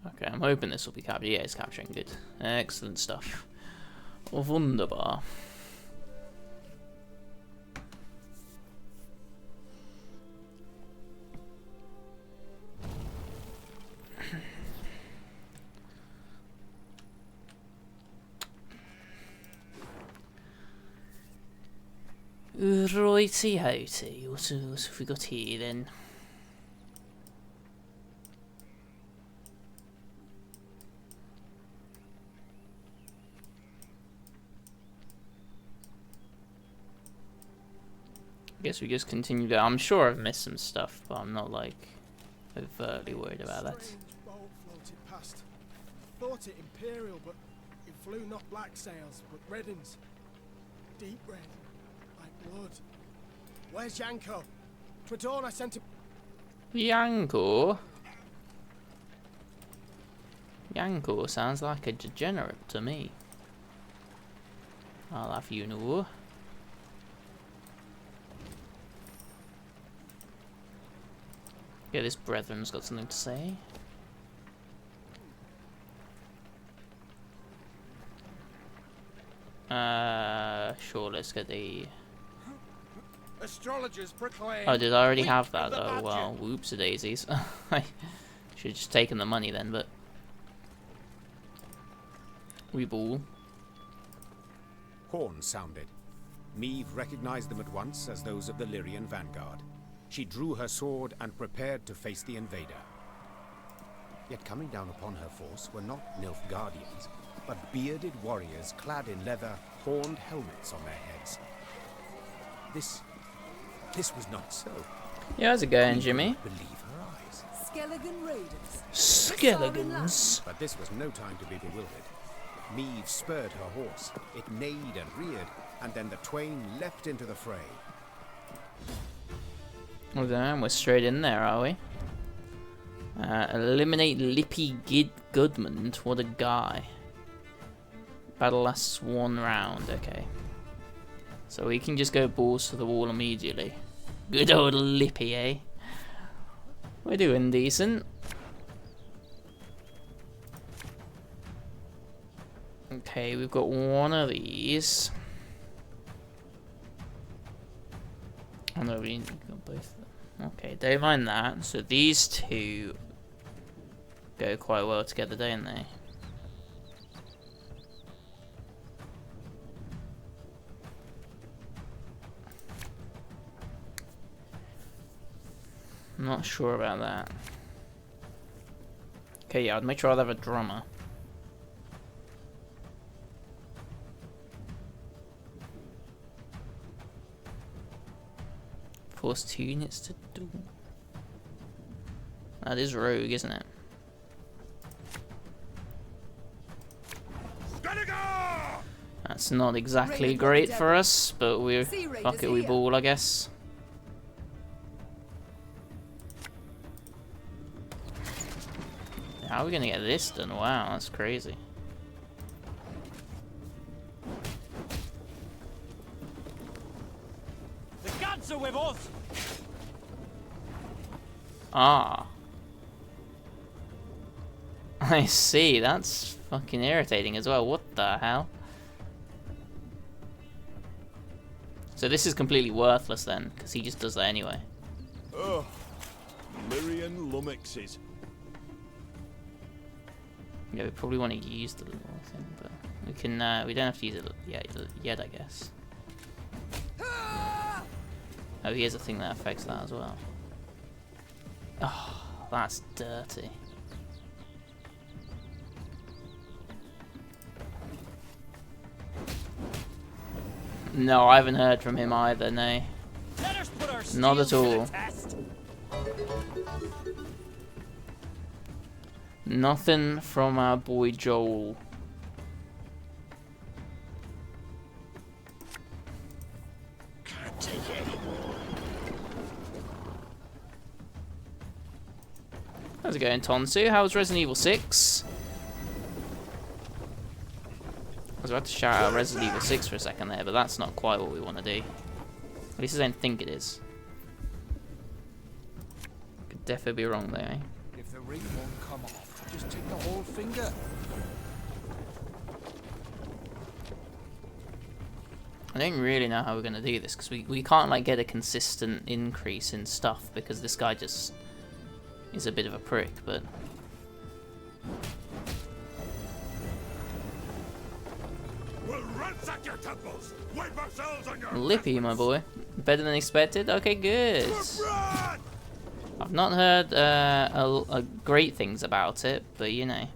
Okay, I'm hoping this will be captured. Yeah, it's capturing. Good. Excellent stuff. Wunderbar. Righty-hotty. What have we got here then? I guess we just continue to. I'm sure I've missed some stuff, but I'm not like overtly worried about that. Strange boat floated past. Thought it imperial, but it flew not black sails, but red uns. Deep red, like blood. Where's Yanko? Twadorn, I sent him. Yanko? Yanko sounds like a degenerate to me. I'll have you know. Yeah, this brethren's got something to say. Sure, let's get the... Astrologers proclaim. Oh, did I already have that though? Well, whoops-a-daisies. I should have just taken the money then, but... We ball. Horns sounded. Meve recognized them at once as those of the Lyrian vanguard. She drew her sword and prepared to face the invader. Yet coming down upon her force were not Nilfgaardians, but bearded warriors clad in leather, horned helmets on their heads. This was not so. Yeah, how's it going, Jimmy? Believe her eyes. Skeleton Raiders. Skeletons. But this was no time to be bewildered. Meve spurred her horse. It neighed and reared, and then the twain leapt into the fray. Well then, we're straight in there, are we? Eliminate Lippy Goodman. What a guy. Battle lasts 1 round, okay. So we can just go balls to the wall immediately. Good old Lippy, eh? We're doing decent. Okay, we've got one of these. Oh no, we got both of them. Okay, don't mind that. So these two go quite well together, don't they? I'm not sure about that. Okay, yeah, I'd make sure I'd have a drummer. Force 2 units to do. That is rogue, isn't it? That's not exactly great for us, but we're fuck it, we ball, I guess. How are we gonna get this done? Wow, that's crazy. The gods are with us. Ah. I see, that's fucking irritating as well. What the hell? So this is completely worthless then, because he just does that anyway. Oh, Lyrian lummoxes. Yeah, we probably want to use the little thing, but we can. We don't have to use it yet, I guess. Oh, here's a thing that affects that as well. Oh, that's dirty. No, I haven't heard from him either, no. Not at all. Nothing from our boy Joel. Can't take it anymore. How's it going, Tonsu? How's Resident Evil 6? I was about to shout out Resident Evil 6 for a second there, but that's not quite what we want to do. At least I don't think it is. Could definitely be wrong there, eh? If the ring won't come off, just Just take the whole finger. I don't really know how we're going to do this, because we can't like get a consistent increase in stuff, because this guy just is a bit of a prick, but... We'll ransack your temples! Wipe ourselves on your... Lippy, my boy. Better than expected? Okay, good. Run! I've not heard great things about it, but you know.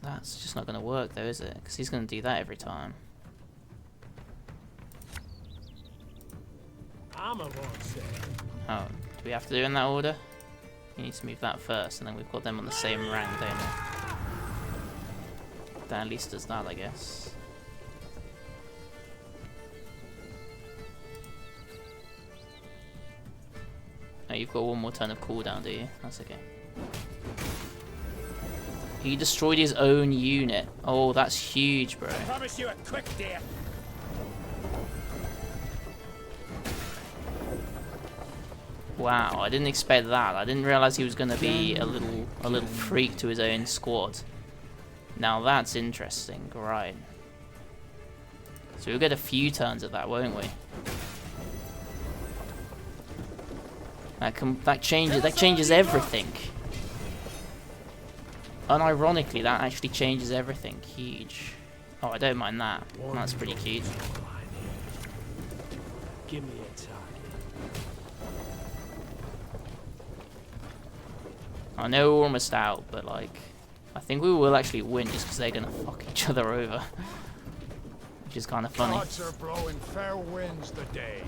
That's just not going to work though, is it? Because he's going to do that every time. I'm a one say. Oh, do we have to do it in that order? You need to move that first, and then we've got them on the same rank, don't we? That at least does that, I guess. Oh, you've got one more turn of cooldown, do you? That's okay. He destroyed his own unit. Oh, that's huge, bro. Promise you a quick death. Wow, I didn't expect that. I didn't realize he was going to be a little freak to his own squad. Now that's interesting, right? So we'll get a few turns of that, won't we? That changes everything. Unironically, that actually changes everything. Huge. Oh, I don't mind that. That's pretty cute. Give me a target. I know we're almost out, but like, I think we will actually win just because they're gonna fuck each other over, which is kind of funny. Gods are blowing fair winds the day.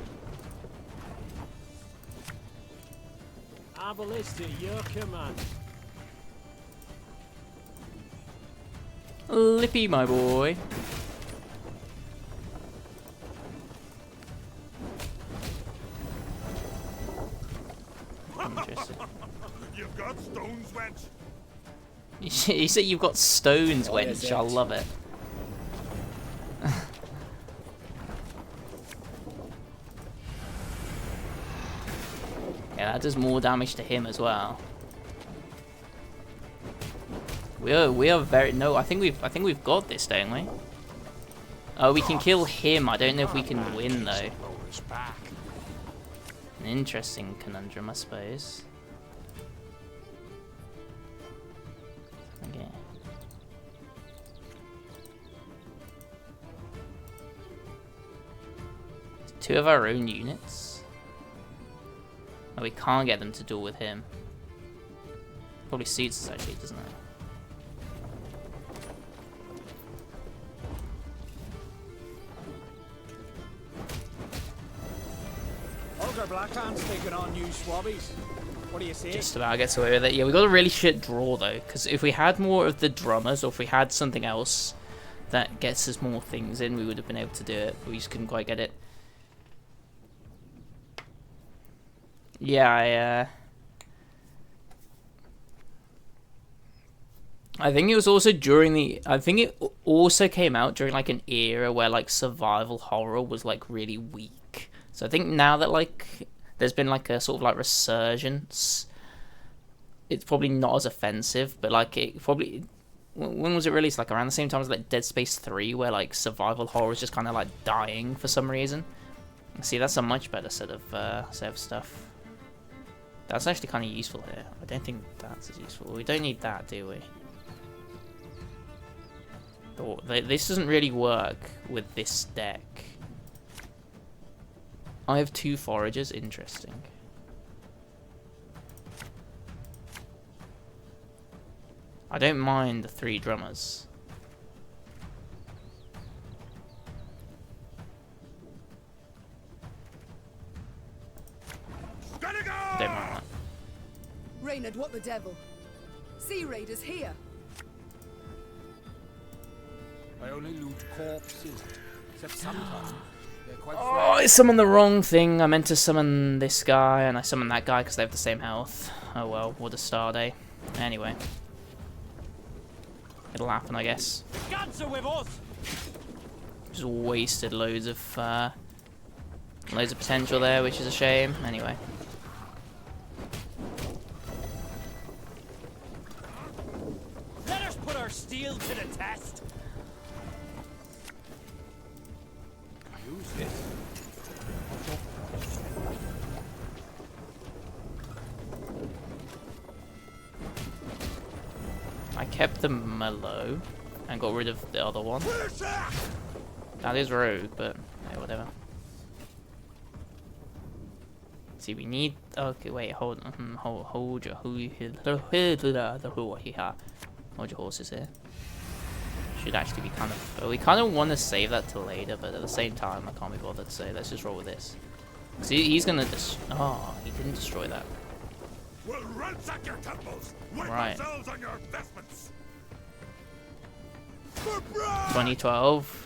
Ballista, your command. Lippy, my boy. Interesting. You've got stones, wench. You say you've got stones, wench. I love it. Yeah, that does more damage to him as well. We are very I think we've got this, don't we? Oh, we can kill him. I don't know if we can win though. An interesting conundrum, I suppose. Okay. Two of our own units. Oh, we can't get them to duel with him. Probably suits us actually, doesn't it? Olga Blackhand's taking on new swabbies. What do you say? Just about gets away with it. Yeah, we got a really shit draw though, because if we had more of the drummers, or if we had something else that gets us more things in, we would have been able to do it, but we just couldn't quite get it. Yeah, I think it was also during the... I think it also came out during, like, an era where, like, survival horror was, like, really weak. So I think now that, like, there's been, like, a sort of, like, resurgence, it's probably not as offensive, but, like, it probably... When was it released? Like, around the same time as, like, Dead Space 3, where, like, survival horror is just kind of, like, dying for some reason. See, that's a much better set of stuff. That's actually kind of useful here. I don't think that's as useful. We don't need that, do we? Oh, this doesn't really work with this deck. I have 2 foragers. Interesting. I don't mind the 3 drummers. I don't mind that. Reynard, what the devil? Sea raiders here. I only loot corpses. Except sometimes they're quite Oh, I summoned the wrong thing. I meant to summon this guy, and I summoned that guy because they have the same health. Oh well, what a star day. Anyway. It'll happen, I guess. The gods are with us. Just wasted loads of Loads of potential there, which is a shame. Anyway. Let us put our steel to the test. Use this. I kept them low and got rid of the other one. That is rogue, but yeah, whatever. See, we need. Okay, wait, hold on. Hold your horses here. Should actually be kind of. We kind of want to save that till later, but at the same time, I can't be bothered. So let's just roll with this. See, he's gonna. Oh, he didn't destroy that. We'll ransack your temples. Wipe Right. ourselves on your vestments. 2012.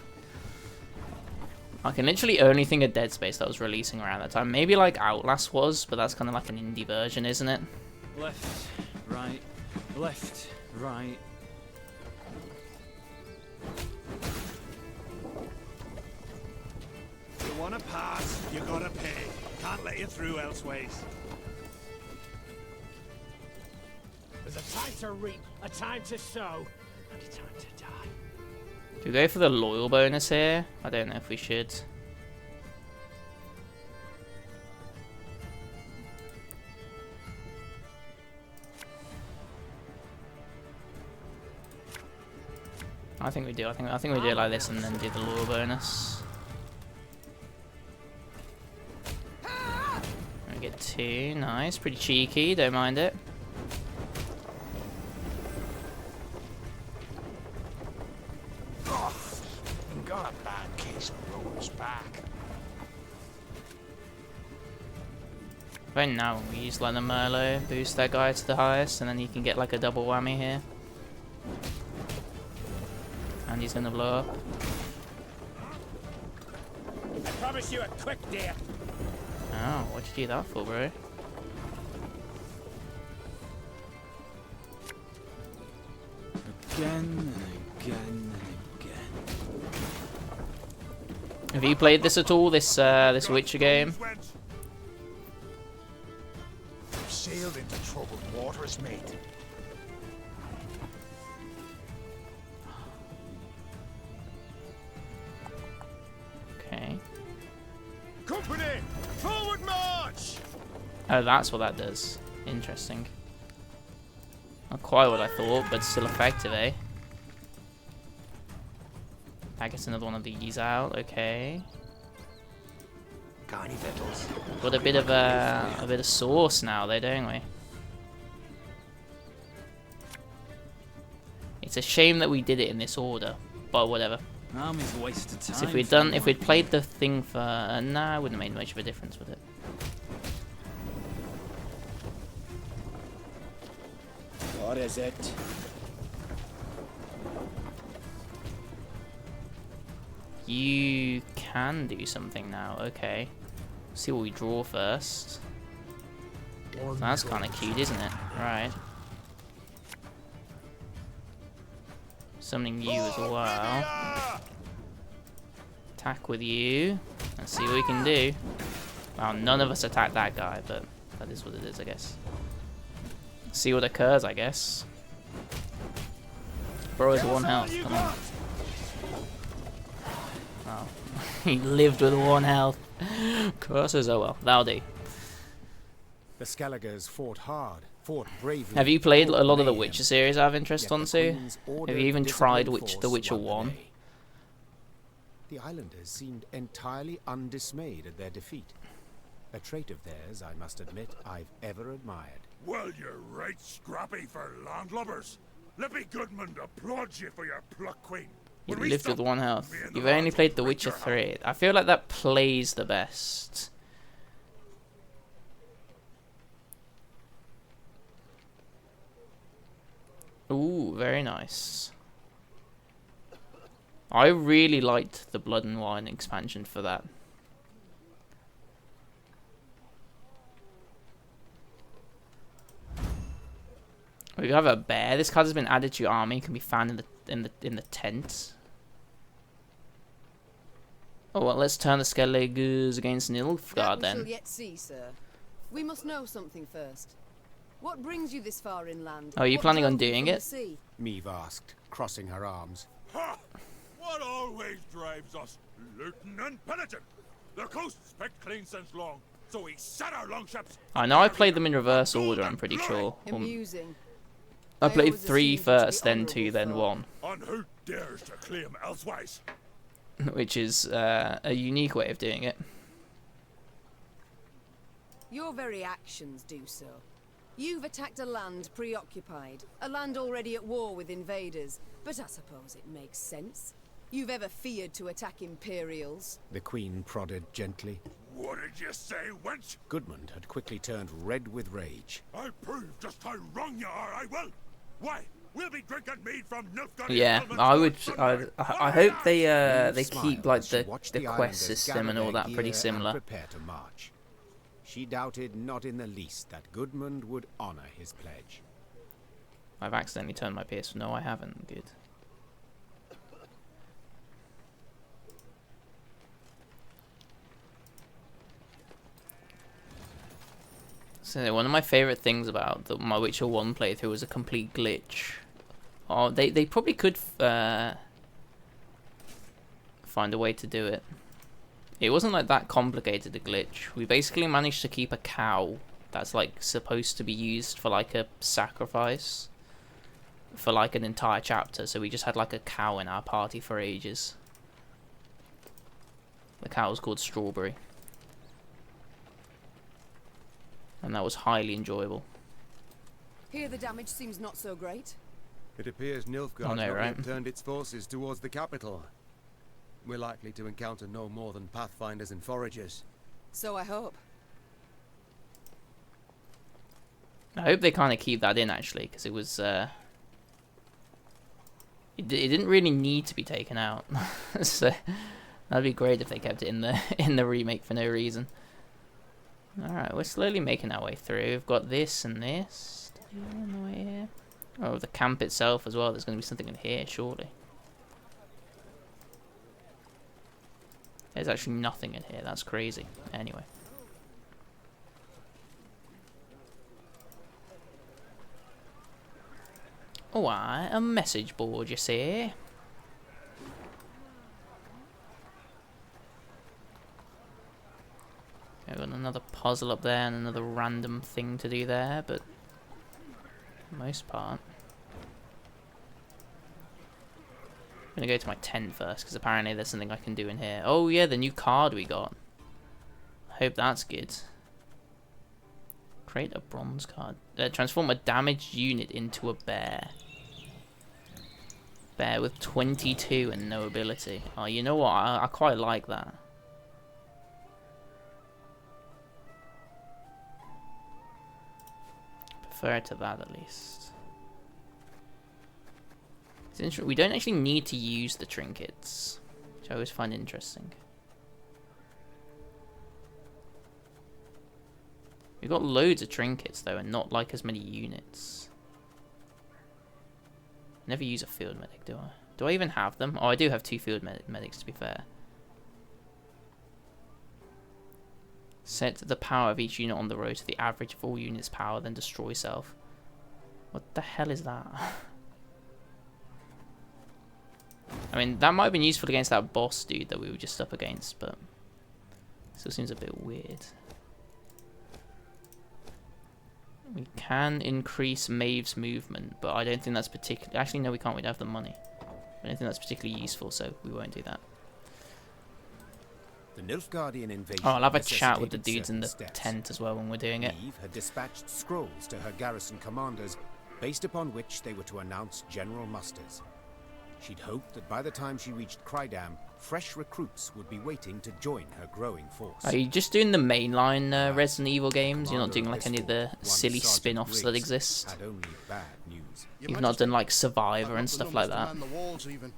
I can literally only think of Dead Space that was releasing around that time. Maybe like Outlast was, but that's kind of like an indie version, isn't it? Left, right, left, right. You wanna pass, you gotta pay. Can't let you through elseways. There's a time to reap, a time to sow, and a time to die. Do we go for the loyal bonus here? I don't know if we should. I think we do. I think we do it like this and then do the loyal bonus. We get 2. Nice, pretty cheeky. Don't mind it. Got a bad case of Rowan's back. Right now, we use like the Merlot, boost that guy to the highest, and then he can get like a double whammy here. And he's gonna blow up. I promise you a quick death. Oh, what'd you do that for, bro? Again and again and again. Have you played this at all? This this Witcher game? Sailed into troubled waters, mate. Okay. Company, forward march! Oh, that's what that does. Interesting. Not quite what I thought, but still effective, eh? That gets another one of these out. Okay. Got any victuals? Got a bit of sauce now, though, don't we? It's a shame that we did it in this order, but whatever. Army's a waste of time. So if we'd played the thing for, nah, it wouldn't have made much of a difference with it. What is it? You can do something now. Okay. See what we draw first. That's kind of cute, isn't it? Right. Summoning you as well. Attack with you. Let's see what we can do. Well, none of us attack that guy, but that is what it is, I guess. See what occurs, I guess. Bro is 1 health. Come on. Oh. He lived with 1 health. Curses, oh well. That'll do. The Skelligers fought hard, fought bravely. Have you played a lot of the mayhem. Witcher series out of interest, Yet the Onsu? Queen's Have ordered you even disciplined tried force The Witcher won the 1? day. The islanders seemed entirely undismayed at their defeat. A trait of theirs, I must admit, I've ever admired. Well, you're right scrappy for landlubbers. Let me Goodman applaud you for your pluck, Queen. You When we lived with stop, 1 health. me and You've the only lads played will The break Witcher your 3. I feel like that plays the best. Ooh, very nice. I really liked the Blood and Wine expansion for that. We have a bear. This card has been added to your army. Can be found in the tent. Oh well, let's turn the Skelligers against Nilfgaard That we then. shall yet see, sir. We must know something first. What brings you this far inland? Oh, are you What planning on drove you doing from it? the sea? Meve asked, crossing her arms. Ha! What always drives us? Looting and pillaging. The coast's picked clean since long, so we set our longships. I know I played them in reverse order, I'm pretty sure. Amusing. I played always 3 assumed you to be first, then 2, honourable then folk. 1. And who dares to claim elsewise? Which is a unique way of doing it. Your very actions do so. You've attacked a land preoccupied, a land already at war with invaders, but I suppose it makes sense. You've ever feared to attack Imperials? The Queen prodded gently. What did you say, wench? Goodmund had quickly turned red with rage. I'll prove just how wrong you are, I will. Why? We'll be drinking mead from Nilfgaard. Yeah, I would. I hope they Meve keep smiled like as she the watched quest islanders system and gather all their that pretty gear and similar. prepare to march. She doubted not in the least that Goodmund would honor his pledge. I've accidentally turned my PS. No, I haven't. Good. So one of my favorite things about my Witcher 1 playthrough was a complete glitch. Oh, they probably could find a way to do it. It wasn't like that complicated a glitch. We basically managed to keep a cow that's like supposed to be used for like a sacrifice for like an entire chapter. So we just had like a cow in our party for ages. The cow was called Strawberry. And that was highly enjoyable. Here the damage seems not so great. It appears Nilfgaard Oh, no, has not right? yet turned its forces towards the capital. We're likely to encounter no more than pathfinders and foragers. So I hope. I hope they kind of keep that in actually, because it was it didn't really need to be taken out. So that'd be great if they kept it in the remake for no reason. Alright, we're slowly making our way through. We've got this and this on the way here. Oh, the camp itself as well. There's going to be something in here, surely. There's actually nothing in here. That's crazy. Anyway. Oh, a message board, you see. We've got another puzzle up there and another random thing to do there, but for the most part. I'm going to go to my tent first, because apparently there's something I can do in here. Oh yeah, the new card we got. I hope that's good. Create a bronze card. Transform a damaged unit into a bear. Bear with 22 and no ability. Oh, you know what? I quite like that. Prefer it to that at least. It's we don't actually need to use the trinkets, which I always find interesting. We've got loads of trinkets though, and not like as many units. Never use a field medic, do I? Do I even have them? Oh, I do have 2 field medics to be fair. Set the power of each unit on the road to the average of all units' power, then destroy self. What the hell is that? I mean, that might have been useful against that boss dude that we were just up against, but still seems a bit weird. We can increase Maeve's movement, but I don't think that's particularly... Actually, no, we can't. We don't have the money. I don't think that's particularly useful, so we won't do that. The Nilfgaardian invasion. Oh, I'll have a chat with the necessitated dudes in the certain steps. tent as well when we're doing it. Eve had dispatched scrolls to her garrison commanders, based upon which they were to announce general musters. She'd hoped that by the time she reached Krydam, fresh recruits would be waiting to join her growing force. Are you just doing the mainline Resident Evil games? You're not Commander doing of like this any of the fort, one silly Sergeant spin-offs that Riggs, exist? had only bad news. You've not done like Survivor and stuff like that? The walls even.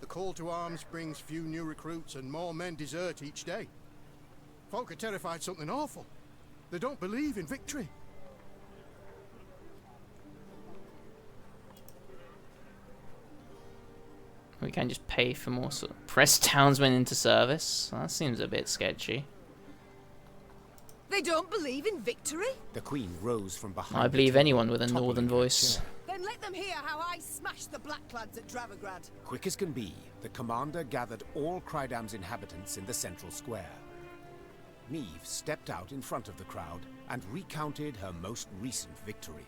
The call to arms brings few new recruits and more men desert each day. Folk are terrified something awful. They don't believe in victory. We can just pay for more press townsmen into service. That seems a bit sketchy. They don't believe in victory? The Queen rose from behind. I believe the anyone with a table, northern toppling her voice. chair. Then let them hear how I smashed the Blacklads at Dravograd. Quick as can be, the commander gathered all Crydam's inhabitants in the central square. Neve stepped out in front of the crowd and recounted her most recent victory.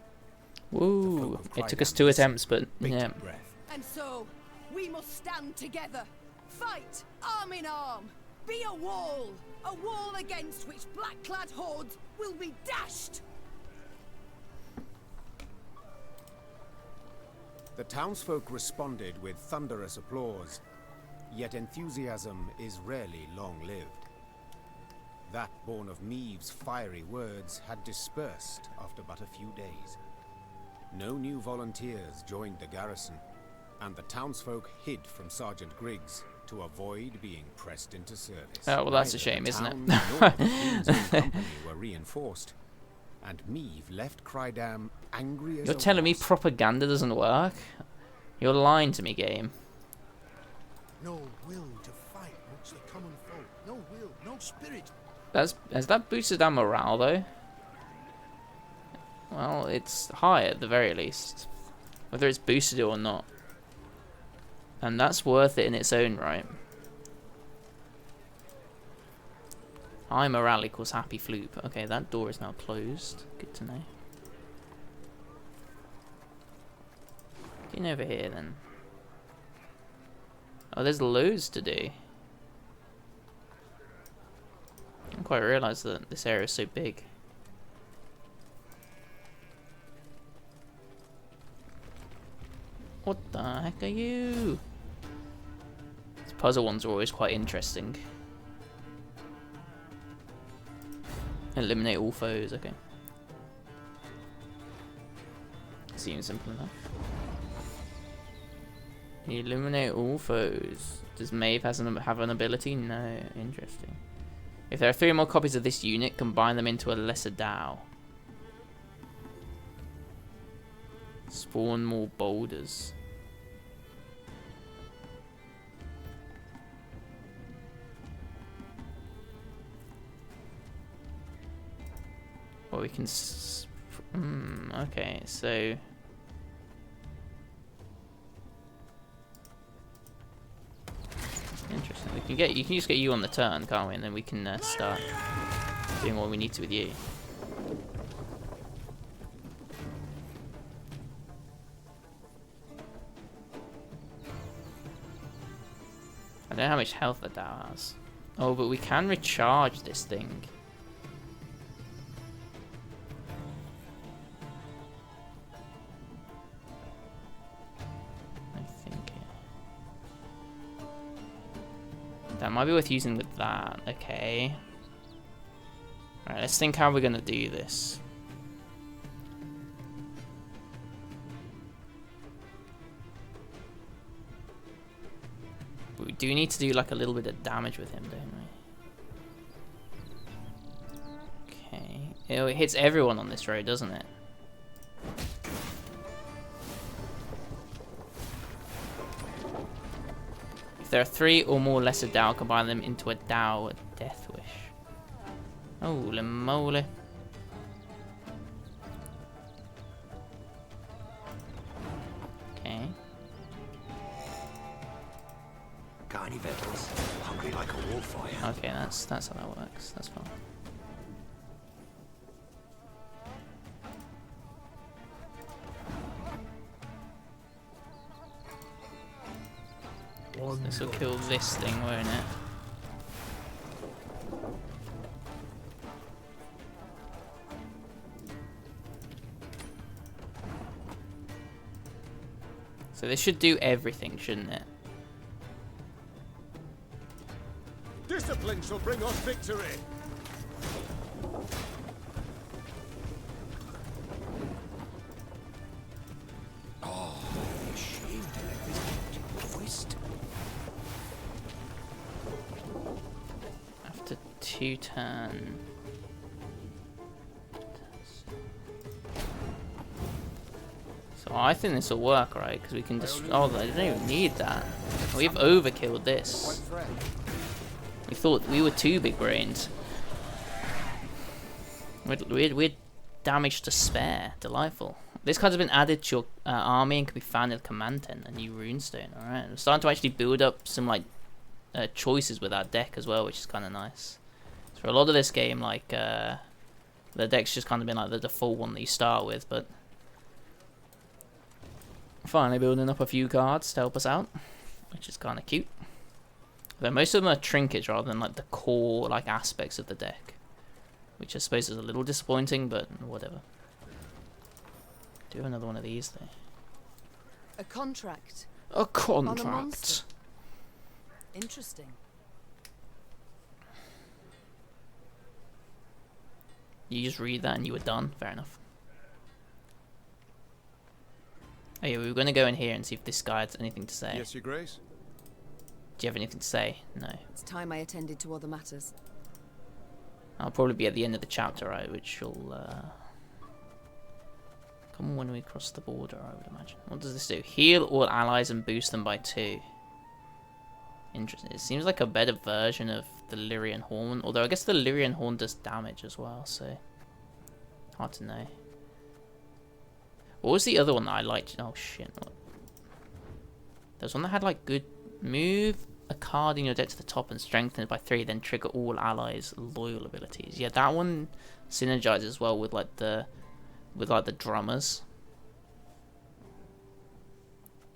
Woo! It took us 2 attempts, but yeah. Breath. And so, we must stand together. Fight, arm in arm. Be a wall against which black-clad hordes will be dashed. The townsfolk responded with thunderous applause, yet enthusiasm is rarely long-lived. That born of Meve's fiery words had dispersed after but a few days. No new volunteers joined the garrison, and the townsfolk hid from Sergeant Griggs to avoid being pressed into service. Oh, well, that's a Neither shame, the isn't it? town nor the Queen's own company were reinforced, and Meve left Crydam angry as You're a telling me wasp. propaganda doesn't work? You're lying to me, game. No will to fight amongst the common folk. No will, no spirit. Has that boosted our morale, though? Well, it's high at the very least. Whether it's boosted it or not. And that's worth it in its own right. High morale equals happy floop. Okay, that door is now closed. Good to know. Get over here then. Oh, there's loads to do. I didn't quite realise that this area is so big. What the heck are you? These puzzle ones are always quite interesting. Eliminate all foes, okay. Seems simple enough. Eliminate all foes. Does Maeve have an ability? No. Interesting. If there are 3 more copies of this unit, combine them into a lesser Dow. Spawn more boulders. Well, we can... okay, so... Interesting. We can get... You can just get you on the turn, can't we? And then we can start doing what we need to with you. I don't know how much health the Dow has. Oh, but we can recharge this thing. That might be worth using with that. Okay. Alright, let's think how we're going to do this. We do need to do like a little bit of damage with him, don't we? Okay. It hits everyone on this road, doesn't it? If there are 3 or more lesser Dow, combine them into a Dow Death Wish. Holy moly. Okay. Got any victuals? Hungry like a wolf, are you? Okay, that's how that works. That's fine. This will kill this thing, won't it? So this should do everything, shouldn't it? Discipline shall bring us victory. Oh, ashamed to let this get twist. After 2 turns. So I think this will work, right? Because we can just... Oh, they don't even need that. We've overkilled this. We thought we were too big brains. We're damage to spare. Delightful. This card's been added to your army and can be found in the command tent. A new runestone. Alright. We're starting to actually build up some like choices with our deck as well, which is kind of nice. So for a lot of this game, like the deck's just kind of been like the default one that you start with, but finally building up a few cards to help us out, which is kind of cute. Though most of them are trinkets rather than like the core like aspects of the deck, which I suppose is a little disappointing, but whatever. Do another one of these though. A contract. A contract. On a monster. Interesting. You just read that and you were done. Fair enough. Oh yeah, we were going to go in here and see if this guy has anything to say. Yes, Your Grace. Do you have anything to say? No. It's time I attended to other matters. I'll probably be at the end of the chapter, right? Which will come when we cross the border, I would imagine. What does this do? Heal all allies and boost them by 2. Interesting. It seems like a better version of the Lyrian Horn, although I guess the Lyrian Horn does damage as well, so hard to know. What was the other one that I liked? Oh shit. What? There's one that had like good move a card in your deck to the top and strengthen it by 3, then trigger all allies' loyal abilities. Yeah, that one synergizes well with like the drummers.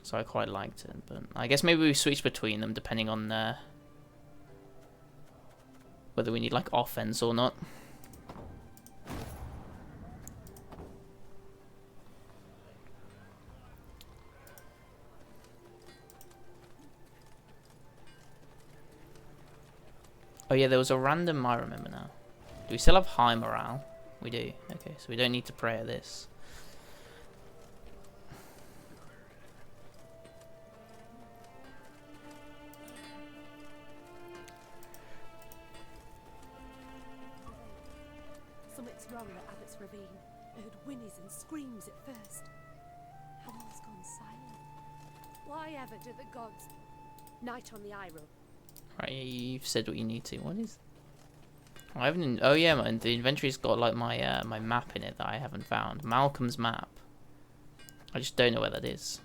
So I quite liked it, but I guess maybe we switch between them depending on whether we need like offense or not. Oh yeah, there was a random, I remember now. Do we still have high morale? We do. Okay, so we don't need to pray at this. Something's wrong at Abbott's Ravine. I heard whinnies and screams at first. All's gone silent. Why ever do the gods... Night on the Iroh. Right, you've said what you need to. What is... I haven't... Oh yeah, the inventory's got like my my map in it that I haven't found. Malcolm's map. I just don't know where that is.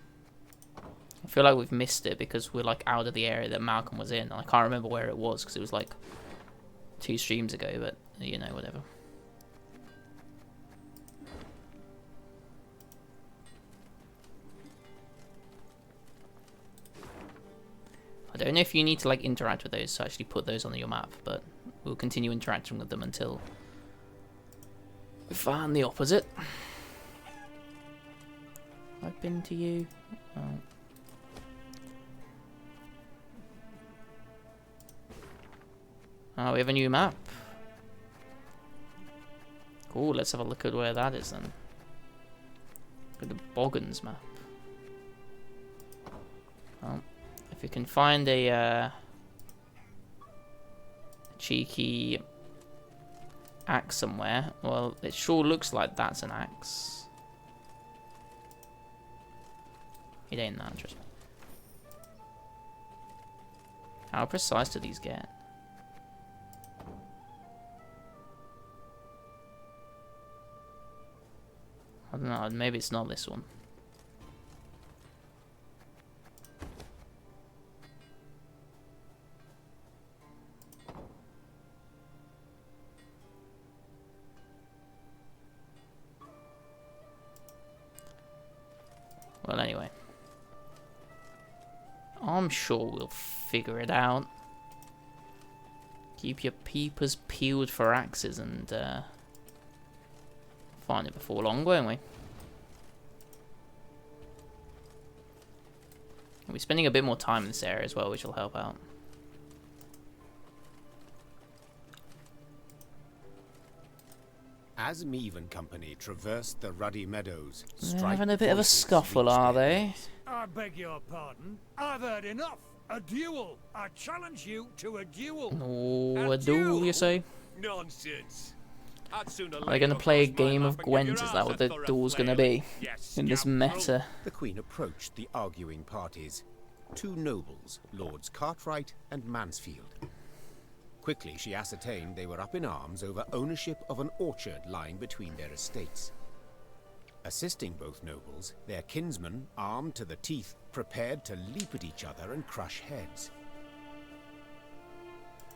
I feel like we've missed it because we're like out of the area that Malcolm was in. I can't remember where it was because it was like 2 streams ago, but you know, whatever. I don't know if you need to like interact with those to actually put those on your map, but we'll continue interacting with them until we find the opposite. I've been to you. Oh. Oh, we have a new map. Cool, let's have a look at where that is then. Look at the Boggins map. Oh. If you can find a cheeky axe somewhere, well, it sure looks like that's an axe. It ain't that, trust me. How precise do these get? I don't know, maybe it's not this one. Well, anyway. I'm sure we'll figure it out. Keep your peepers peeled for axes and find it before long, won't we? We're spending a bit more time in this area as well, which will help out. As Meave and Company traversed the ruddy meadows, They're having a bit of a scuffle, are they? I beg your pardon. I've heard enough. A duel. I challenge you to a duel. Oh, a duel, you say? Nonsense. Are they going to play a game of Gwent? Is that what the duel's going to be? In this meta? The Queen approached the arguing parties. Two nobles, Lords Cartwright and Mansfield. Quickly she ascertained they were up in arms over ownership of an orchard lying between their estates. Assisting both nobles, their kinsmen, armed to the teeth, prepared to leap at each other and crush heads.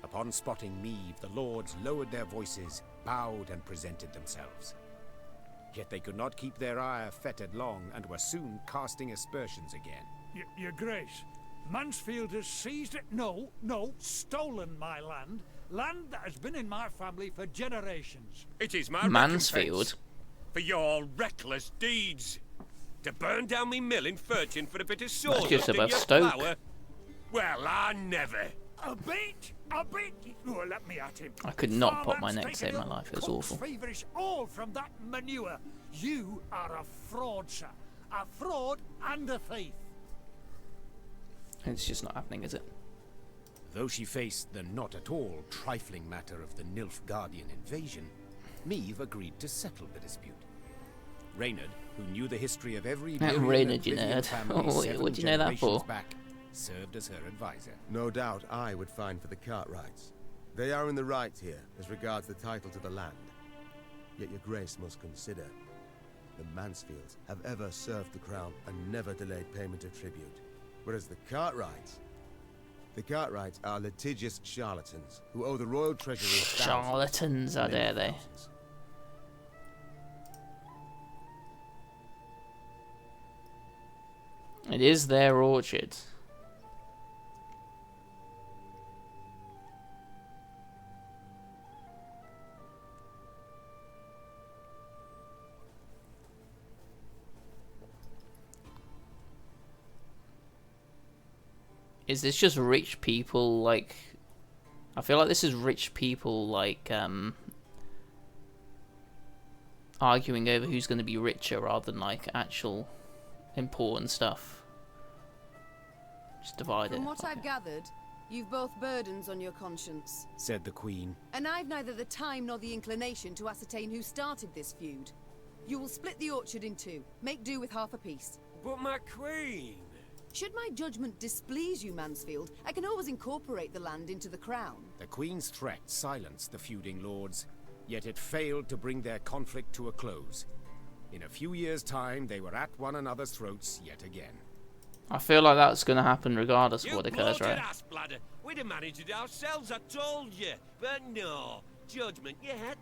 Upon spotting Meve, the lords lowered their voices, bowed and presented themselves. Yet they could not keep their ire fettered long, and were soon casting aspersions again. Your Grace, Mansfield has seized it. No, stolen my land. Land that has been in my family for generations. It is my Mansfield for your reckless deeds. To burn down me mill in Furton for a bit of sawdust just in above your Stoke. flour? Well, I never. A bit. Oh, let me at him. I could not pop my neck to save my life. It was awful. Feverish all from that manure. You are a fraud, sir. A fraud and a thief. It's just not happening, is it? Though she faced the not at all trifling matter of the Nilfgaardian invasion, Meve agreed to settle the dispute. Reynard, who knew the history of every Reynard, you nerd. What do you know that for? Back, served as her advisor. No doubt I would find for the Cartwrights. They are in the right here as regards the title to the land. Yet your Grace must consider the Mansfields have ever served the crown and never delayed payment of tribute. Whereas the Cartwrights are litigious charlatans who owe the royal treasury charlatans, how dare they? It is their orchard. Is this just rich people, like... I feel like this is rich people, like, arguing over who's going to be richer rather than, like, actual important stuff. Just divide it. From what I've gathered, you've both burdens on your conscience, said the Queen. And I've neither the time nor the inclination to ascertain who started this feud. You will split the orchard in two, make do with half a piece. But my Queen... Should my judgment displease you, Mansfield, I can always incorporate the land into the crown. The Queen's threat silenced the feuding lords, yet it failed to bring their conflict to a close. In a few years' time, they were at one another's throats yet again. I feel like that's going to happen regardless of what occurs, right? Ass bladder. We'd have managed it ourselves, I told you. But no, judgment yet.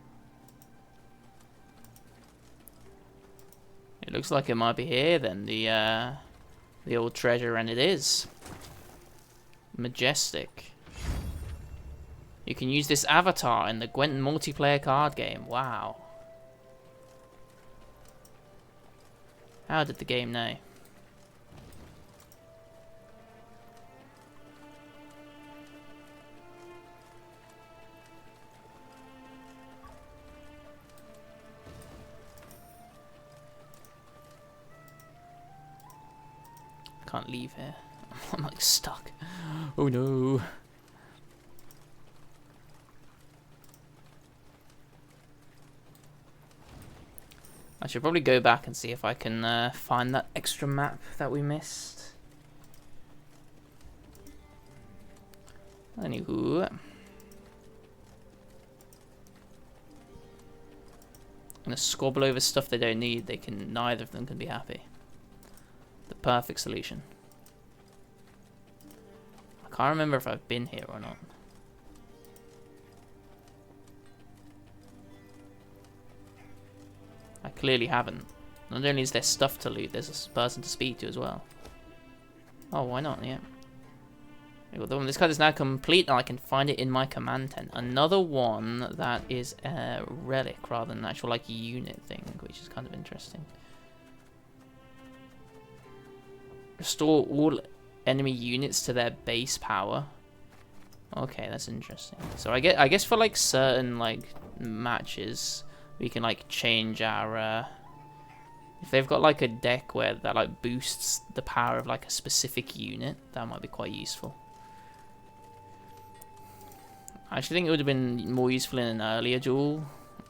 It looks like it might be here then, the old treasure, and it is. Majestic. You can use this avatar in the Gwent multiplayer card game. Wow. How did the game know? Can't leave here. I'm like stuck. Oh no. I should probably go back and see if I can find that extra map that we missed. Anywho. I'm gonna squabble over stuff they don't need. Neither of them can be happy. The perfect solution. I can't remember if I've been here or not. I clearly haven't. Not only is there stuff to loot, there's a person to speak to as well. Oh, why not? Yeah. This card is now complete and I can find it in my command tent. Another one that is a relic rather than an actual like unit thing, which is kind of interesting. Restore all enemy units to their base power. Okay, that's interesting. So I guess for like certain like matches, we can like change our. If they've got like a deck where that like boosts the power of like a specific unit, that might be quite useful. I actually think it would have been more useful in an earlier duel.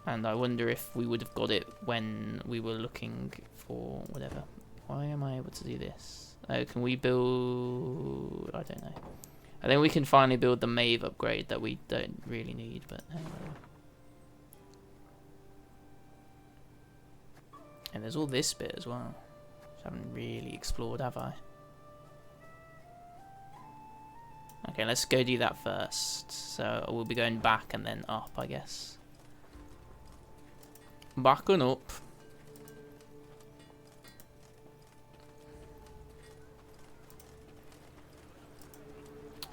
And I wonder if we would have got it when we were looking for whatever. Why am I able to do this? Oh, can we build... I don't know. I think we can finally build the Mave upgrade that we don't really need, but anyway. And there's all this bit as well, which I haven't really explored, have I? Okay, let's go do that first. So we'll be going back and then up, I guess. Back and up.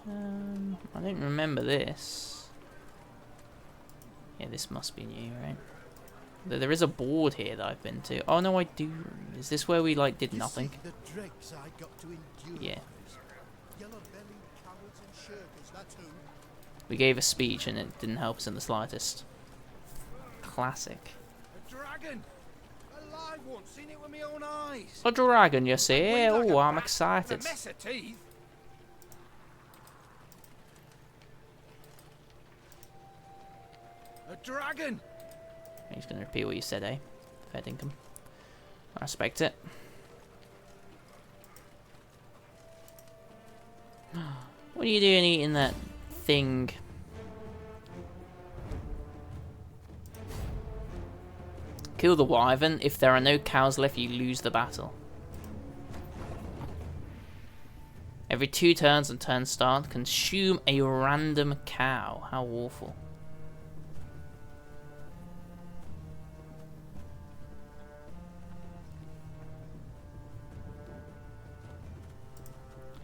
I don't remember this. Yeah, this must be new, right? There is a board here that I've been to. Oh no, I do. Is this where we like did nothing? Yeah. We gave a speech and it didn't help us in the slightest. Classic. A dragon! A live one, seen it with my own eyes. A dragon, you see? Oh, I'm excited. A mess of teeth. A dragon! He's going to repeat what you said, eh? Fair dinkum. I respect it. What are you doing eating that thing? Kill the wyvern. If there are no cows left, you lose the battle. Every 2 turns and turn start, consume a random cow. How awful.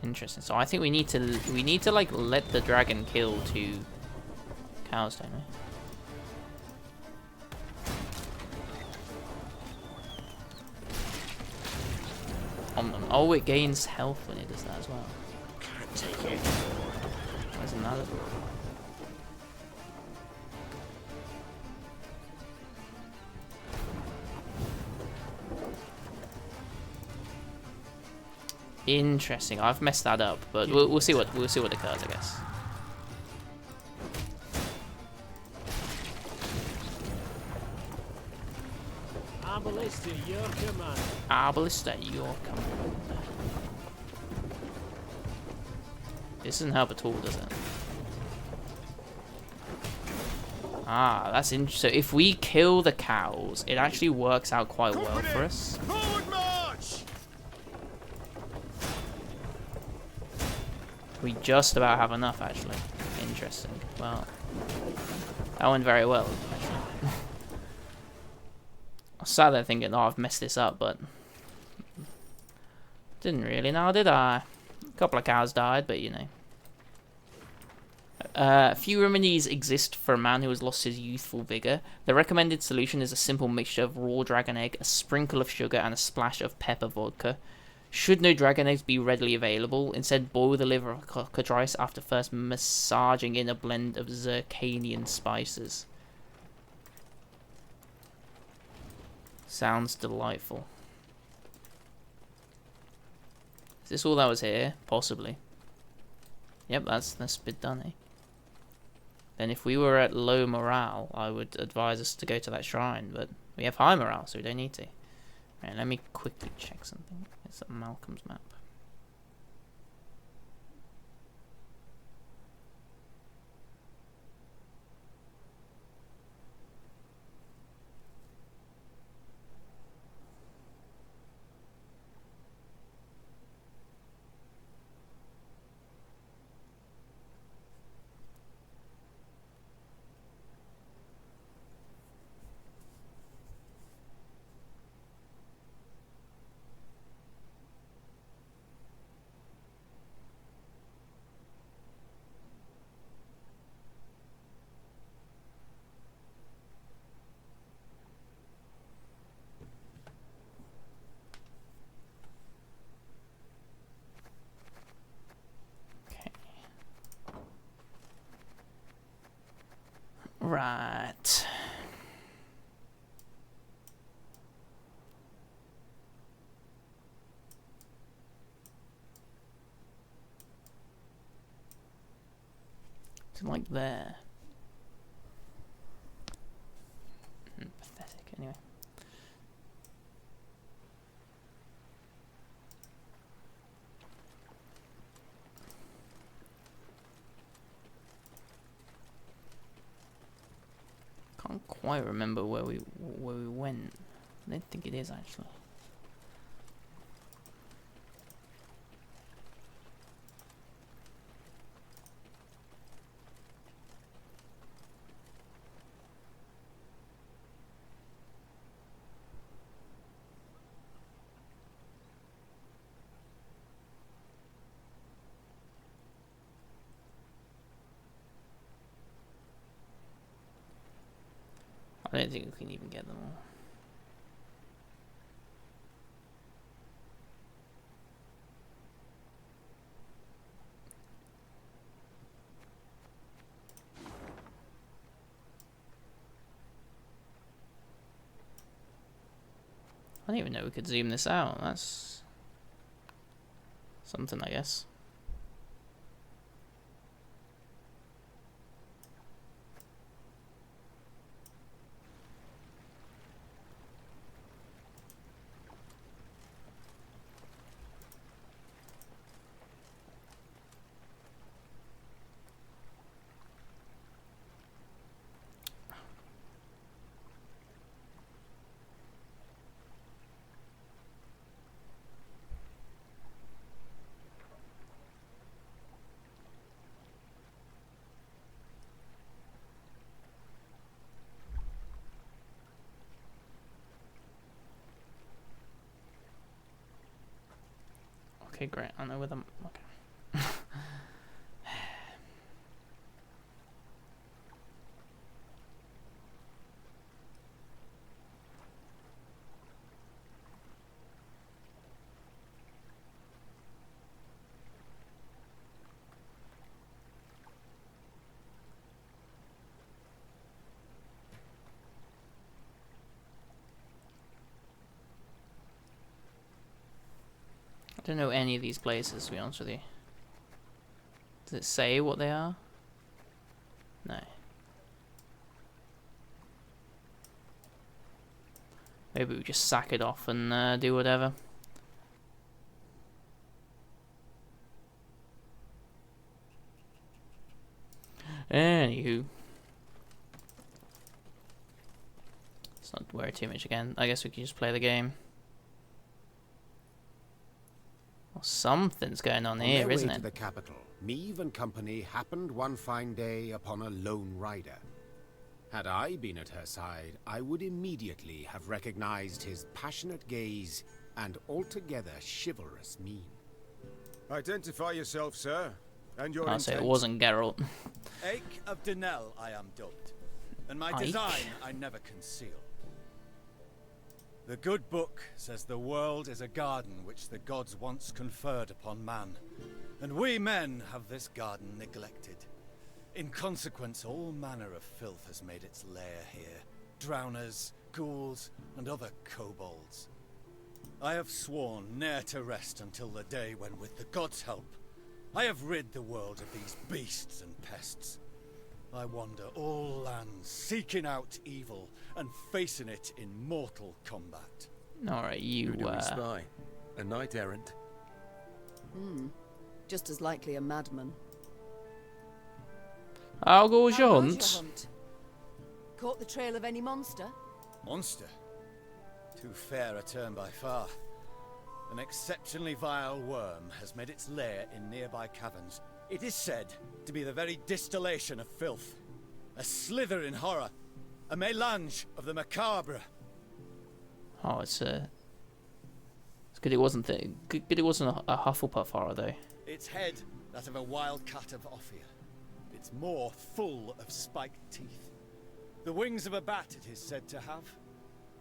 Interesting. So I think we need to like let the dragon kill 2 cows, don't we? Oh, it gains health when it does that as well. Can't take it. Where's another? Interesting. I've messed that up, but we'll see what occurs, I guess. Arbalista, your command. Arbalista, your command. This doesn't help at all, does it? Ah, that's interesting. So if we kill the cows, it actually works out quite well for us. Forward march! We just about have enough, actually. Interesting. Well, that went very well, actually. I was sat there thinking, oh, I've messed this up, but didn't really, now did I? A couple of cows died, but you know. Few remedies exist for a man who has lost his youthful vigor. The recommended solution is a simple mixture of raw dragon egg, a sprinkle of sugar, and a splash of pepper vodka. Should no dragon eggs be readily available, instead boil the liver of cockatrice after first massaging in a blend of Zircanian spices. Sounds delightful. Is this all that was here? Possibly. Yep, that's bit done, eh? Then if we were at low morale, I would advise us to go to that shrine, but we have high morale, so we don't need to. Right, let me quickly check something. It's Malcolm's map. Right. It's like there. quite remember where we went. I don't think it is actually. I don't think we can even get them all. I didn't even know we could zoom this out. That's something, I guess. Okay, great. I know where them. Okay. I don't know any of these places, to be honest with you. Does it say what they are? No. Maybe we just sack it off and do whatever. Anywho. Let's not worry too much again. I guess we can just play the game. Well, something's going on here, their isn't way it? to the capital, Meve and company happened one fine day upon a lone rider. Had I been at her side, I would immediately have recognized his passionate gaze and altogether chivalrous mien. Identify yourself, sir, and your I'll say it intent. wasn't Geralt. Ake of Denel I am dubbed, and my Ike? design I never conceal. The good book says the world is a garden which the gods once conferred upon man, and we men have this garden neglected. In consequence, all manner of filth has made its lair here. Drowners, ghouls, and other kobolds. I have sworn ne'er to rest until the day when, with the gods' help, I have rid the world of these beasts and pests. I wander all lands, seeking out evil and facing it in mortal combat. Alright, you, Who do we spy? A knight errant? Just as likely a madman. How goes your How goes hunt? your hunt? Caught the trail of any monster? Monster? Too fair a term by far. An exceptionally vile worm has made its lair in nearby caverns. It is said to be the very distillation of filth. A slither in horror. A melange of the macabre. Oh, it's good. It wasn't good. It wasn't a Hufflepuff horror though. Its head, that of a wild cat of Ophir. Its maw full of spiked teeth. The wings of a bat it is said to have.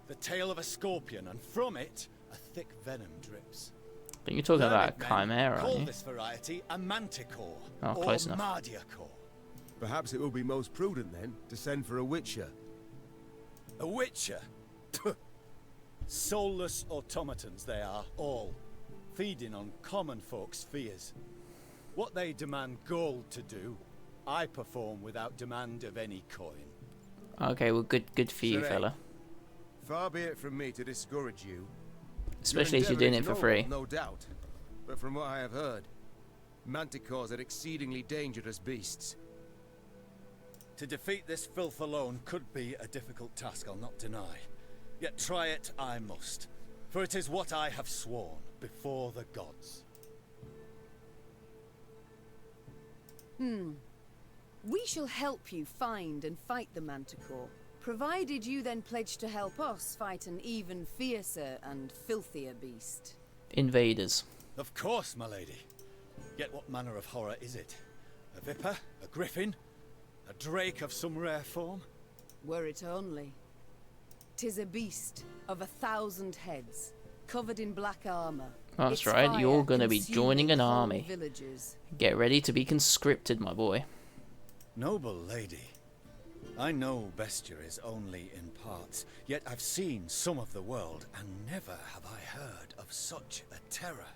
The tail of a scorpion, and from it a thick venom drips. I think you're talking about a Learned men chimera, call aren't you? this variety a manticore, Oh, or close enough. mardiacore. Perhaps it will be most prudent, then, to send for a witcher. A witcher? Soulless automatons they are, all, feeding on common folks' fears. What they demand gold to do, I perform without demand of any coin. Okay, well, good for you, Sir, fella. Far be it from me to discourage you. Especially Your if you're doing it endeavour for is free. noble, no doubt. But from what I have heard, manticores are exceedingly dangerous beasts. To defeat this filth alone could be a difficult task, I'll not deny. Yet try it I must, for it is what I have sworn before the gods. We shall help you find and fight the Manticore, provided you then pledge to help us fight an even fiercer and filthier beast. Invaders. Of course, my lady. Yet what manner of horror is it? A viper? A griffin? A drake of some rare form? Were it only. 'Tis a beast of 1,000 heads, covered in black armor. That's Its right, fire you're gonna be joining an consuming whole army. villages. Get ready to be conscripted, my boy. Noble lady, I know bestiary is only in parts, yet I've seen some of the world, and never have I heard of such a terror.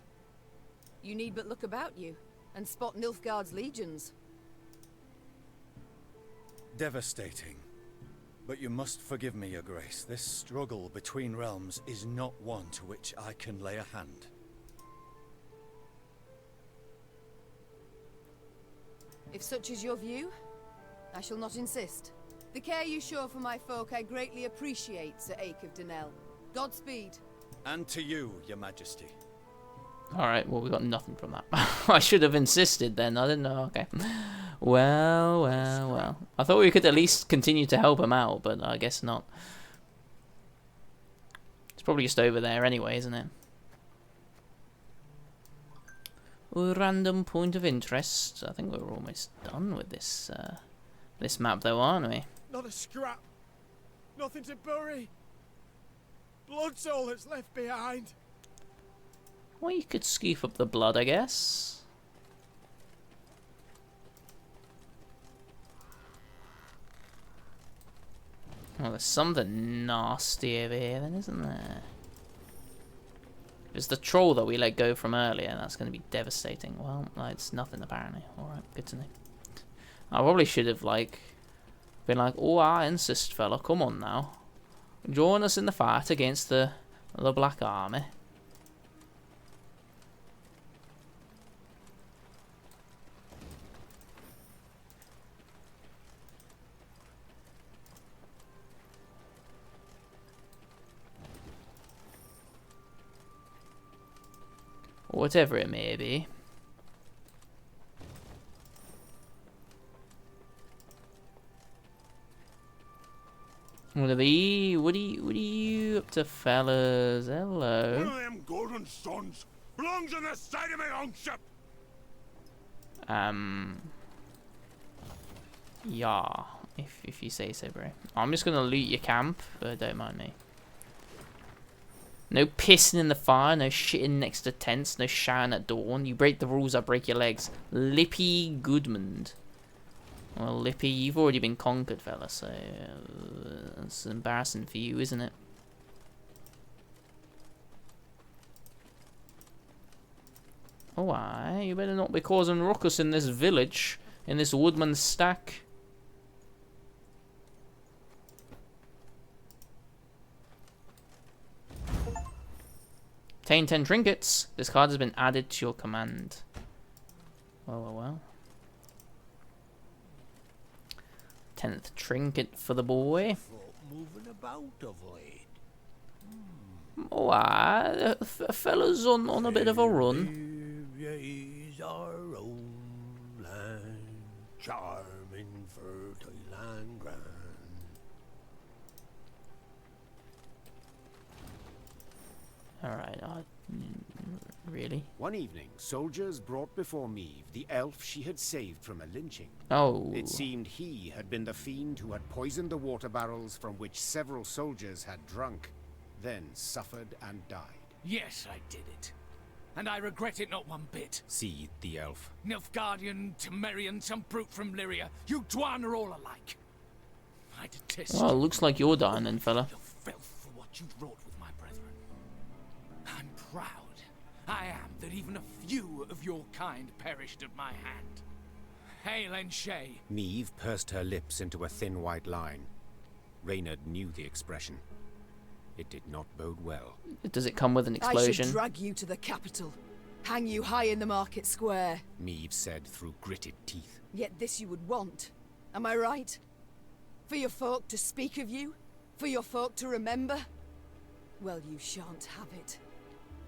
You need but look about you, and spot Nilfgaard's legions. Devastating. But you must forgive me, your grace. This struggle between realms is not one to which I can lay a hand. If such is your view, I shall not insist. The care you show for my folk I greatly appreciate, Sir Ake of Denell. Godspeed. And to you, your majesty. Alright, well, we got nothing from that. I should have insisted then. I didn't know. Okay. Well. I thought we could at least continue to help him out, but I guess not. It's probably just over there anyway, isn't it? Random point of interest. I think we're almost done with this this map, though, aren't we? Not a scrap. Nothing to bury. Blood's all that's left behind. Well, you could scoop up the blood, I guess. Well, there's something nasty over here, then, isn't there? It's the troll that we let go from earlier. That's going to be devastating. Well, no, it's nothing, apparently. Alright, good to know. I probably should have, like, been like, oh, I insist, fella, come on now. Join us in the fight against the Black Army. Whatever it may be. What are you up to, fellas? Hello. One of them golden sons belongs on the side of my own ship. Yeah, if you say so, bro. I'm just gonna loot your camp, but don't mind me. No pissing in the fire, no shitting next to tents, no shouting at dawn. You break the rules, I break your legs. Lippy Goodmund. Well, Lippy, you've already been conquered, fella, so it's embarrassing for you, isn't it? Oh, aye, you better not be causing ruckus in this village, in this woodman's stack. Obtain 10 trinkets. This card has been added to your command. Well. 10th trinket for the boy. Moving about of late. Oh, aye. Fella's on a bit of a run. Is our own land, charming, fertile and grand. Alright, really? One evening, soldiers brought before Meve the elf she had saved from a lynching. Oh. It seemed he had been the fiend who had poisoned the water barrels from which several soldiers had drunk, then suffered and died. Yes, I did it. And I regret it not one bit. Seethed the elf. Nilfgaardian, Temerian, some brute from Lyria. You Dwan are all alike. I detest Well, it looks like you're dying then, fella. your filth for what you wrought with my brethren. I'm proud. I am that even a few of your kind perished at my hand. Hail and Shay. Meve pursed her lips into a thin white line. Reynard knew the expression. It did not bode well. Does it come with an I explosion? should drag you to the capital. Hang you high in the market square. Meve said through gritted teeth. Yet this you would want. Am I right? For your folk to speak of you? For your folk to remember? Well, you shan't have it.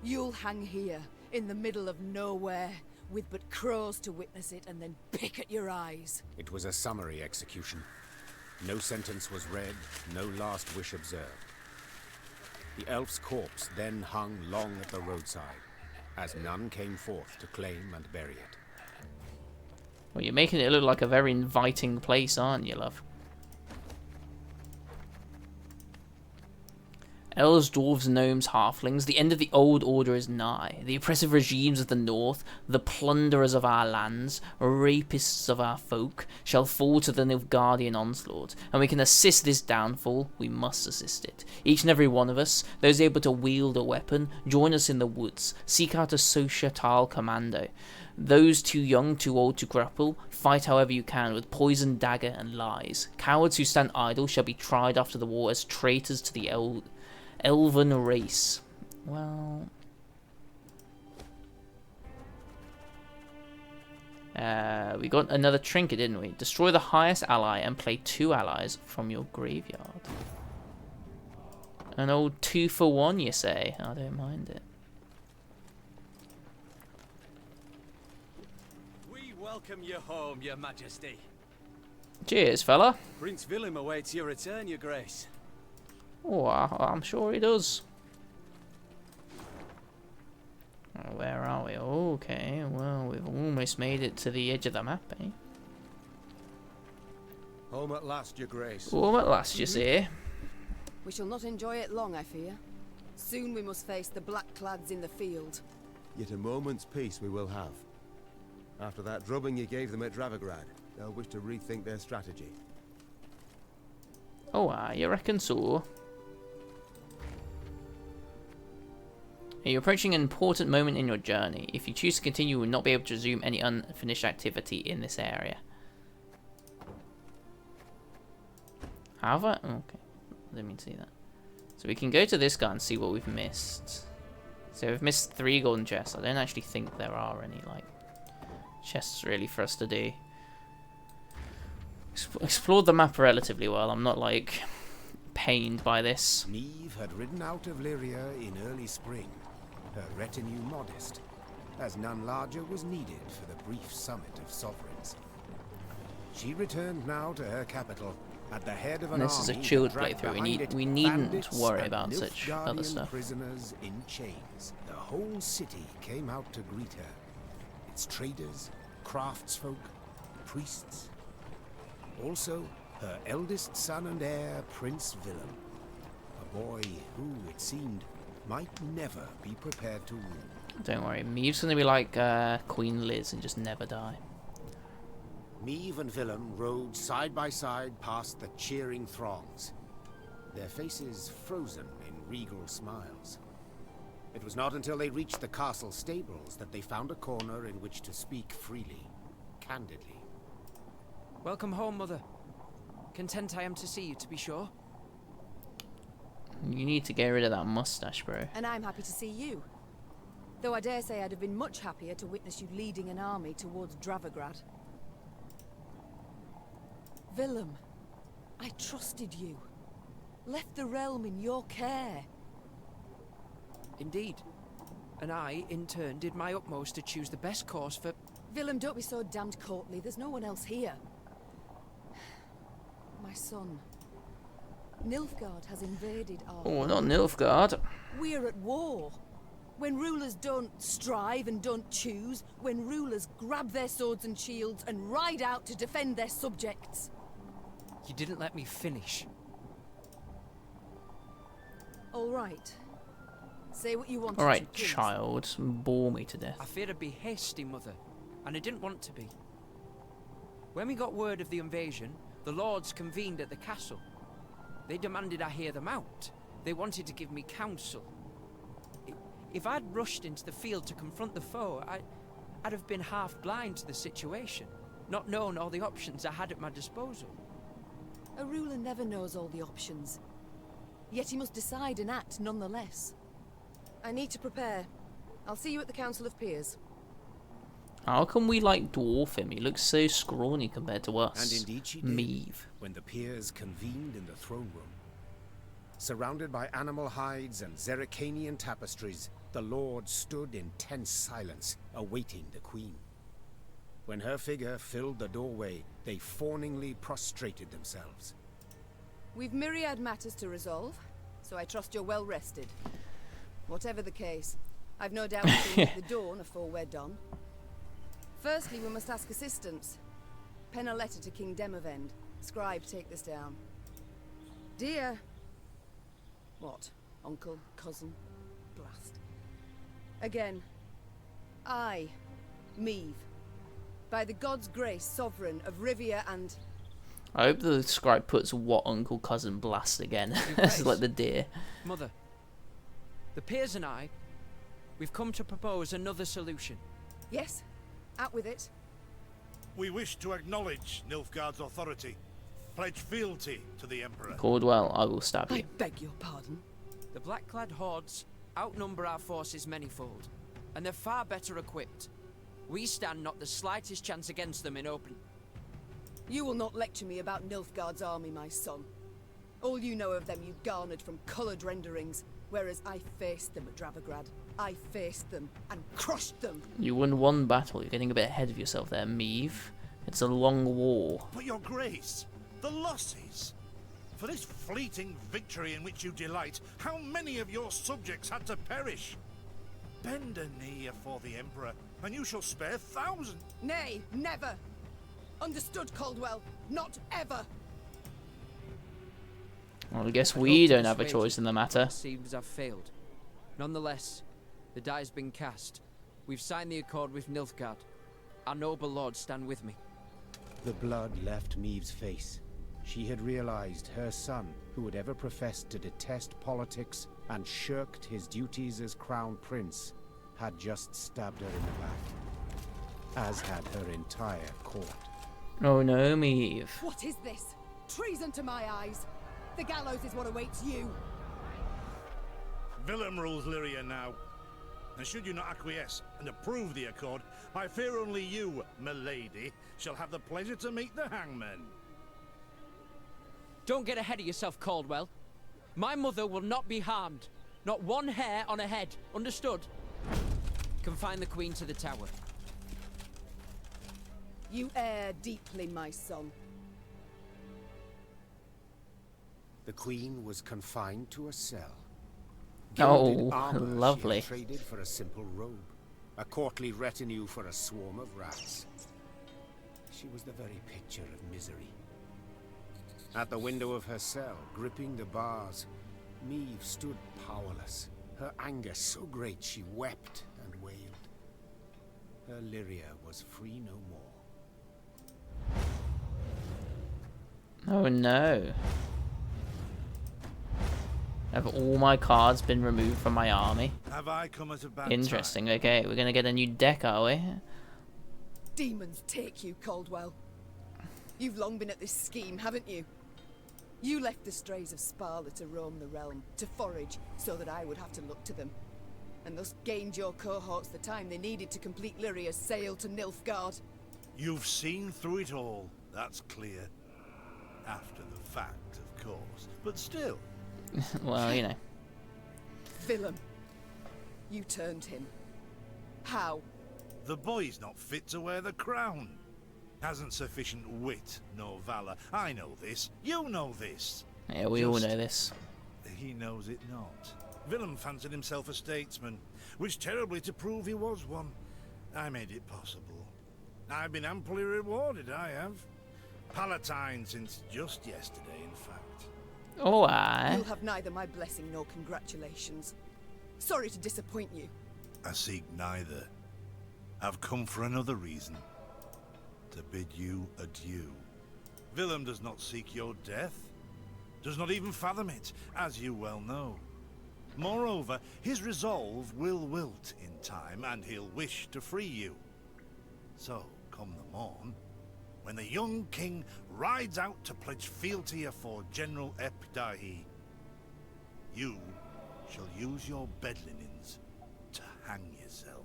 You'll hang here, in the middle of nowhere, with but crows to witness it and then pick at your eyes. It was a summary execution. No sentence was read, no last wish observed. The elf's corpse then hung long at the roadside, as none came forth to claim and bury it. Well, you're making it look like a very inviting place, aren't you, love? Elves, dwarves, gnomes, halflings, the end of the old order is nigh. The oppressive regimes of the north, the plunderers of our lands, rapists of our folk, shall fall to the Nilfgaardian onslaught, and we can assist this downfall, we must assist it. Each and every one of us, those able to wield a weapon, join us in the woods, seek out a societal commando. Those too young, too old to grapple, fight however you can with poison, dagger, and lies. Cowards who stand idle shall be tried after the war as traitors to the elven race. Well, we got another trinket, didn't we? Destroy the highest ally and play 2 allies from your graveyard. An old 2-for-1, you say? I don't mind it. We welcome you home, your majesty. Cheers, fella. Prince Willem awaits your return, your grace. Oh, I'm sure he does. Where are we? Okay, well, we've almost made it to the edge of the map, eh? Home at last, your grace. Home at last, you say? We shall not enjoy it long, I fear. Soon we must face the black-clads in the field. Yet a moment's peace we will have. After that drubbing you gave them at Dravigrad, they'll wish to rethink their strategy. Oh, you reckon so? You're approaching an important moment in your journey. If you choose to continue, you will not be able to resume any unfinished activity in this area. Have I? Oh, okay. I didn't mean to see that. So we can go to this guy and see what we've missed. So we've missed 3 golden chests. I don't actually think there are any, like, chests really for us to do. Explored the map relatively well. I'm not, like, pained by this. Neve had ridden out of Lyria in early spring, her retinue modest, as none larger was needed for the brief summit of sovereigns. She returned now to her capital at the head of an This is a army chilled that dragged playthrough. behind it We needn't bandits worry and about such other Nilfgaardian stuff. prisoners in chains. The whole city came out to greet her. Its traders, craftsfolk, priests. Also, her eldest son and heir, Prince Willem. A boy who, it seemed, might never be prepared to rule. Don't worry, Meave's gonna be like Queen Liz and just never die. Meve and Willem rode side by side past the cheering throngs, their faces frozen in regal smiles. It was not until they reached the castle stables that they found a corner in which to speak freely, candidly. Welcome home, Mother. Content I am to see you, to be sure. You need to get rid of that mustache, bro. And I'm happy to see you. Though I dare say I'd have been much happier to witness you leading an army towards Dravigrad. Willem, I trusted you. Left the realm in your care. Indeed. And I, in turn, did my utmost to choose the best course for... Willem, don't be so damned courtly. There's no one else here. My son. Nilfgaard has invaded our... Oh, not Nilfgaard. We're at war. When rulers don't strive and don't choose, when rulers grab their swords and shields and ride out to defend their subjects. You didn't let me finish. All right. Say what you want. All right, child. Bore me to death. I feared I'd be hasty, Mother, and I didn't want to be. When we got word of the invasion, the lords convened at the castle. They demanded I hear them out. They wanted to give me counsel. If I'd rushed into the field to confront the foe, I'd have been half blind to the situation, not known all the options I had at my disposal. A ruler never knows all the options. Yet he must decide and act nonetheless. I need to prepare. I'll see you at the Council of Peers. How can we like dwarf him? He looks so scrawny compared to us. And indeed she did, Meave. when the peers convened in the throne room. Surrounded by animal hides and Zerrikanian tapestries, the Lord stood in tense silence, awaiting the Queen. When her figure filled the doorway, they fawningly prostrated themselves. We've myriad matters to resolve, so I trust you're well rested. Whatever the case, I've no doubt we'll meet the dawn afore we're done. Firstly, we must ask assistance. Pen a letter to King Demavend. Scribe, take this down. Dear... What? Uncle? Cousin? Blast. Again. I, Meave, by the god's grace, sovereign of Rivia and... I hope the scribe puts what uncle cousin blast again. It's like the deer. Mother, the peers and I, we've come to propose another solution. Yes, out with it. We wish to acknowledge Nilfgaard's authority, pledge fealty to the Emperor. Caldwell, I will stab you. I beg your pardon. The black-clad hordes outnumber our forces manyfold, and they're far better equipped. We stand not the slightest chance against them in open. You will not lecture me about Nilfgaard's army, my son. All you know of them you garnered from coloured renderings, whereas I faced them at Dravograd. I faced them and crushed them. You won one battle. You're getting a bit ahead of yourself there, Meave. It's a long war. But your grace, the losses. For this fleeting victory in which you delight, how many of your subjects had to perish? Bend a knee afore the Emperor, and you shall spare thousands. Nay, never. Understood, Caldwell. Not ever. Well, I guess we don't have a choice in the matter. It seems I've failed. Nonetheless, the die's been cast. We've signed the accord with Nilfgaard. Our noble lords stand with me. The blood left Meave's face. She had realized her son, who had ever professed to detest politics and shirked his duties as crown prince, had just stabbed her in the back, as had her entire court. Oh no, Meave. What is this? Treason to my eyes. The gallows is what awaits you. Willem rules Lyria now. And should you not acquiesce and approve the accord, I fear only you, milady, shall have the pleasure to meet the hangman. Don't get ahead of yourself, Caldwell. My mother will not be harmed. Not one hair on her head. Understood? Confine the Queen to the tower. You err deeply, my son. The Queen was confined to a cell. Oh, Gilded armor lovely. She had traded for a simple robe, a courtly retinue for a swarm of rats. She was the very picture of misery. At the window of her cell, gripping the bars, Meave stood powerless, her anger so great she wept and wailed. Her Lyria was free no more. Oh no. Have all my cards been removed from my army? Have I come at a bad Interesting. Okay, we're gonna get a new deck, are we? Demons take you, Caldwell. You've long been at this scheme, haven't you? You left the strays of Sparla to roam the realm, to forage, so that I would have to look to them. And thus gained your cohorts the time they needed to complete Lyria's sail to Nilfgaard. You've seen through it all, that's clear. After the fact, of course. But still. Well, you know. Willem, you turned him. How? The boy's not fit to wear the crown. Hasn't sufficient wit nor valor. I know this. You know this. Yeah, we all know this. He knows it not. Willem fancied himself a statesman. Wished terribly to prove he was one. I made it possible. I've been amply rewarded, I have. Palatine since just yesterday, in fact. Oh, aye. You'll have neither my blessing nor congratulations. Sorry to disappoint you. I seek neither. I've come for another reason. To bid you adieu. Willem does not seek your death. Does not even fathom it, as you well know. Moreover, his resolve will wilt in time, and he'll wish to free you. So, come the morn, when the young king rides out to pledge fealty afore General Epdahi, you shall use your bed linens to hang yourself.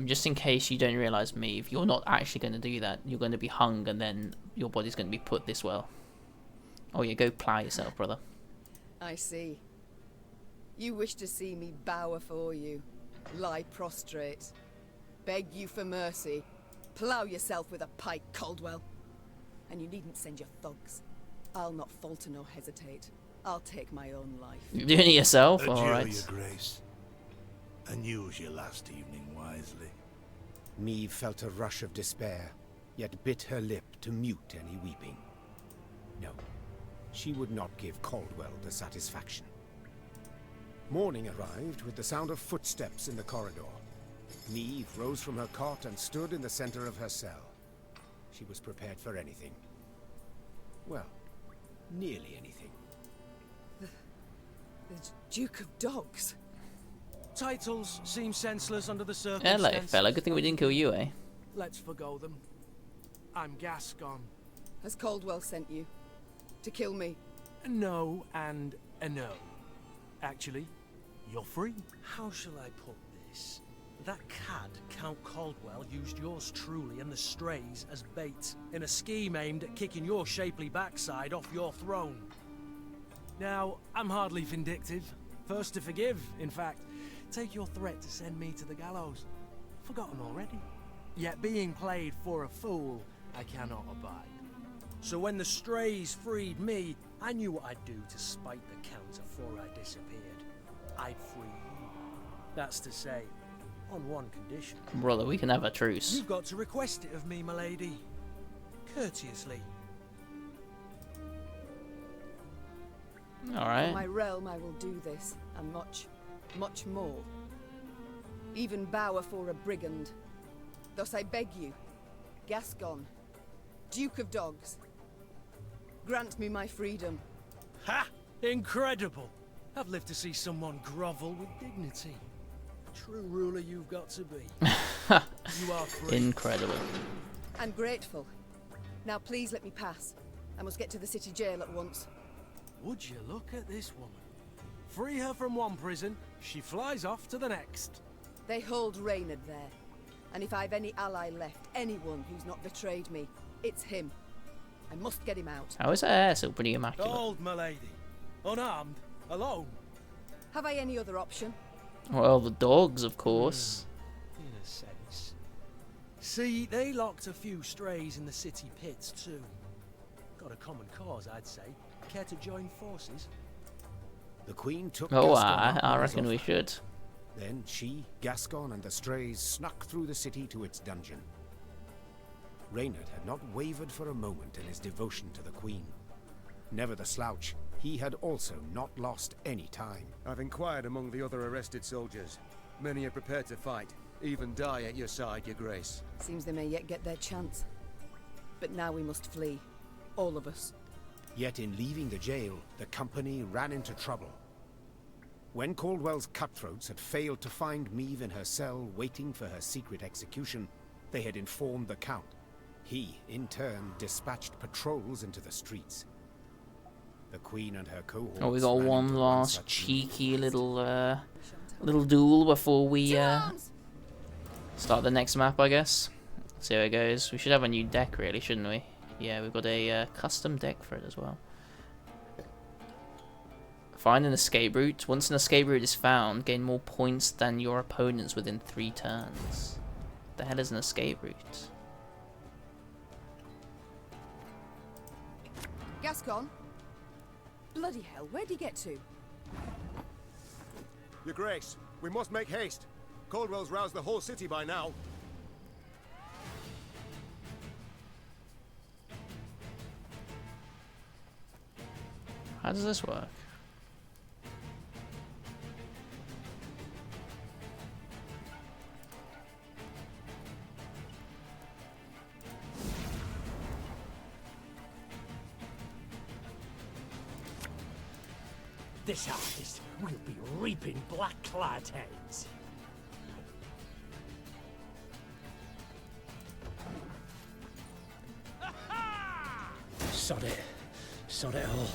Just in case you don't realise, Meave, you're not actually going to do that. You're going to be hung and then your body's going to be put this well. Oh yeah, go plough yourself, brother. I see. You wish to see me bow afore you, lie prostrate, beg you for mercy, plough yourself with a pike, Caldwell. And you needn't send your thugs. I'll not falter nor hesitate. I'll take my own life. You're doing it yourself? Adieu, Alright. Your Grace. And use your last evening wisely. Meave felt a rush of despair, yet bit her lip to mute any weeping. No, she would not give Caldwell the satisfaction. Morning arrived with the sound of footsteps in the corridor. Meave rose from her cot and stood in the center of her cell. She was prepared for anything. Well, nearly anything. The Duke of Dogs? Titles seem senseless under the Hello, circumstances. fella. Good thing we didn't kill you, eh? Let's forgo them. I'm Gascon. Has Caldwell sent you? To kill me? A no and a no. Actually, you're free. How shall I put this? That cad, Count Caldwell, used yours truly and the strays as bait in a scheme aimed at kicking your shapely backside off your throne. Now, I'm hardly vindictive. First to forgive, in fact. Take your threat to send me to the gallows. Forgotten already. Yet being played for a fool, I cannot abide. So when the strays freed me, I knew what I'd do to spite the Count afore I disappeared. I'd free you. That's to say, on one condition. Brother, we can have a truce. You've got to request it of me, my lady. Courteously. Alright. For my realm I will do this, and much, much more. Even bow afore a brigand. Thus I beg you, Gascon, Duke of Dogs, grant me my freedom. Ha! Incredible! I've lived to see someone grovel with dignity. True ruler you've got to be. You are free. Incredible. I'm grateful. Now please let me pass. I must get to the city jail at once. Would you look at this woman? Free her from one prison, she flies off to the next. They hold Reynard there. And if I've any ally left, anyone who's not betrayed me, it's him. I must get him out. How is her hair still pretty immaculate? Hold, my lady. Unarmed, alone. Have I any other option? Well, the dogs, of course. In a sense. See, they locked a few strays in the city pits too. Got a common cause, I'd say. Care to join forces? The Queen took Oh, Gascon I up reckon on we his should. offer. Then she, Gascon, and the strays snuck through the city to its dungeon. Reynard had not wavered for a moment in his devotion to the Queen. Never the slouch, he had also not lost any time. I've inquired among the other arrested soldiers. Many are prepared to fight, even die at your side, Your Grace. Seems they may yet get their chance. But now we must flee. All of us. Yet in leaving the jail, the company ran into trouble. When Caldwell's cutthroats had failed to find Meave in her cell waiting for her secret execution, they had informed the Count. He, in turn, dispatched patrols into the streets. The Queen and her cohorts... Oh, we got ran one into last such cheeky little duel before we start the next map, I guess. See how it goes. We should have a new deck, really, shouldn't we? Yeah, we've got a custom deck for it as well. Find an escape route. Once an escape route is found, gain more points than your opponents within 3 turns. The hell is an escape route? Gascon? Bloody hell, where'd he get to? Your Grace, we must make haste. Caldwell's roused the whole city by now. How does this work? This harvest will be reaping black-clad heads. Sod it. Sod it all.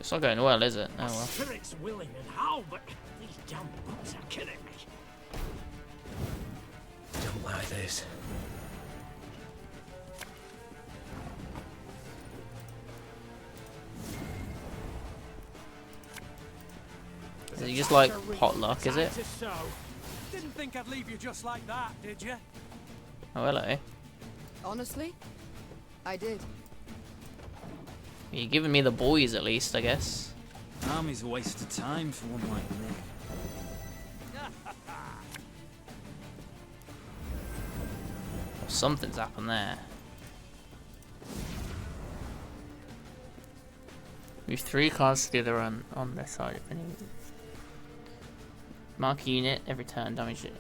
It's not going well, is it? Oh well. Spirit's willing and how, but these damn boots are killing me. Don't like this. Is it just like potluck, is it? Didn't think I'd leave you just like that, did you? Oh, hello. Honestly, I did. You're giving me the boys at least, I guess. Army's a waste of time for one like me. Something's happened there. Move 3 cards together on their side if any. Mark a unit every turn, damage it.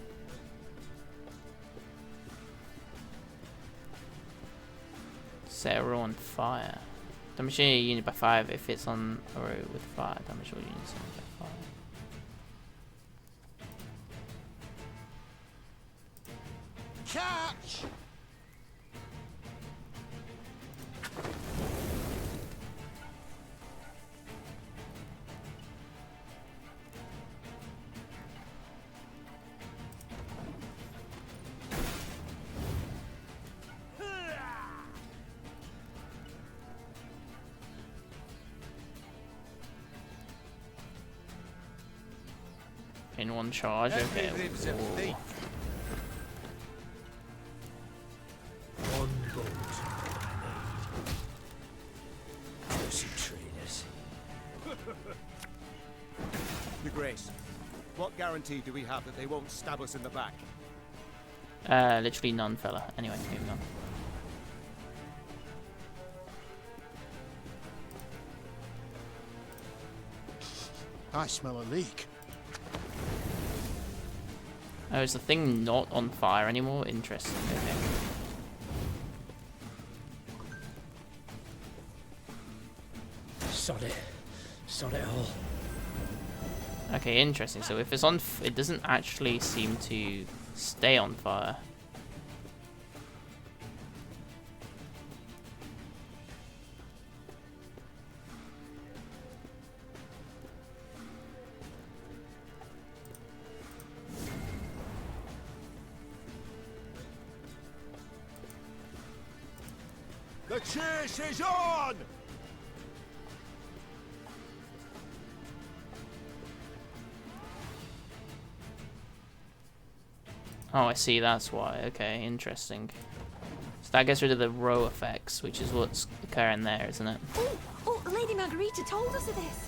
Set a row on fire. Damage a unit by 5 if it's on a row with fire. Damage all units by 5. Catch! In one charge, okay. Whoa. One bolt I need. Cursed traitors. Your Grace, what guarantee do we have that they won't stab us in the back? Literally none, fella. Anyway, moving on. I smell a leak. Oh, is the thing not on fire anymore? Interesting. Okay. Sod it. Sod it all. Okay, interesting. So if it's on, it doesn't actually seem to stay on fire. The chase is on! Oh, I see, that's why. Okay, interesting. So that gets rid of the row effects, which is what's occurring there, isn't it? Oh, Lady Margarita told us of this.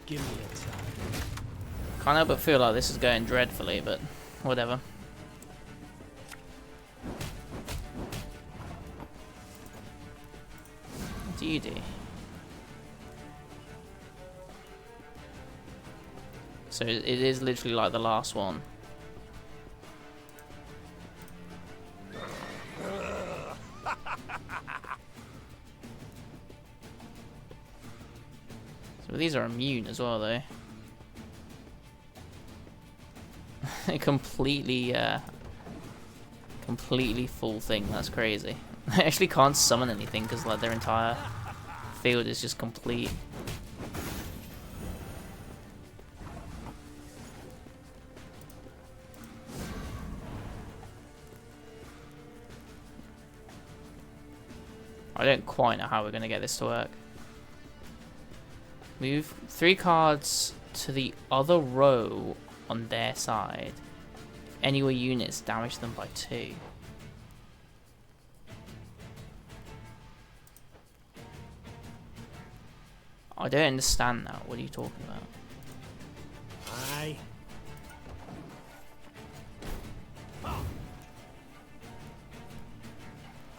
Give me a time. Can't help but feel like this is going dreadfully, but whatever. What do you do? So it is literally like the last one. So these are immune as well, though. completely full thing. That's crazy. They actually can't summon anything because like their entire field is just complete. I don't quite know how we're going to get this to work. Move 3 cards to the other row on their side. Anywhere units, damage them by 2. I don't understand that. What are you talking about? Aye.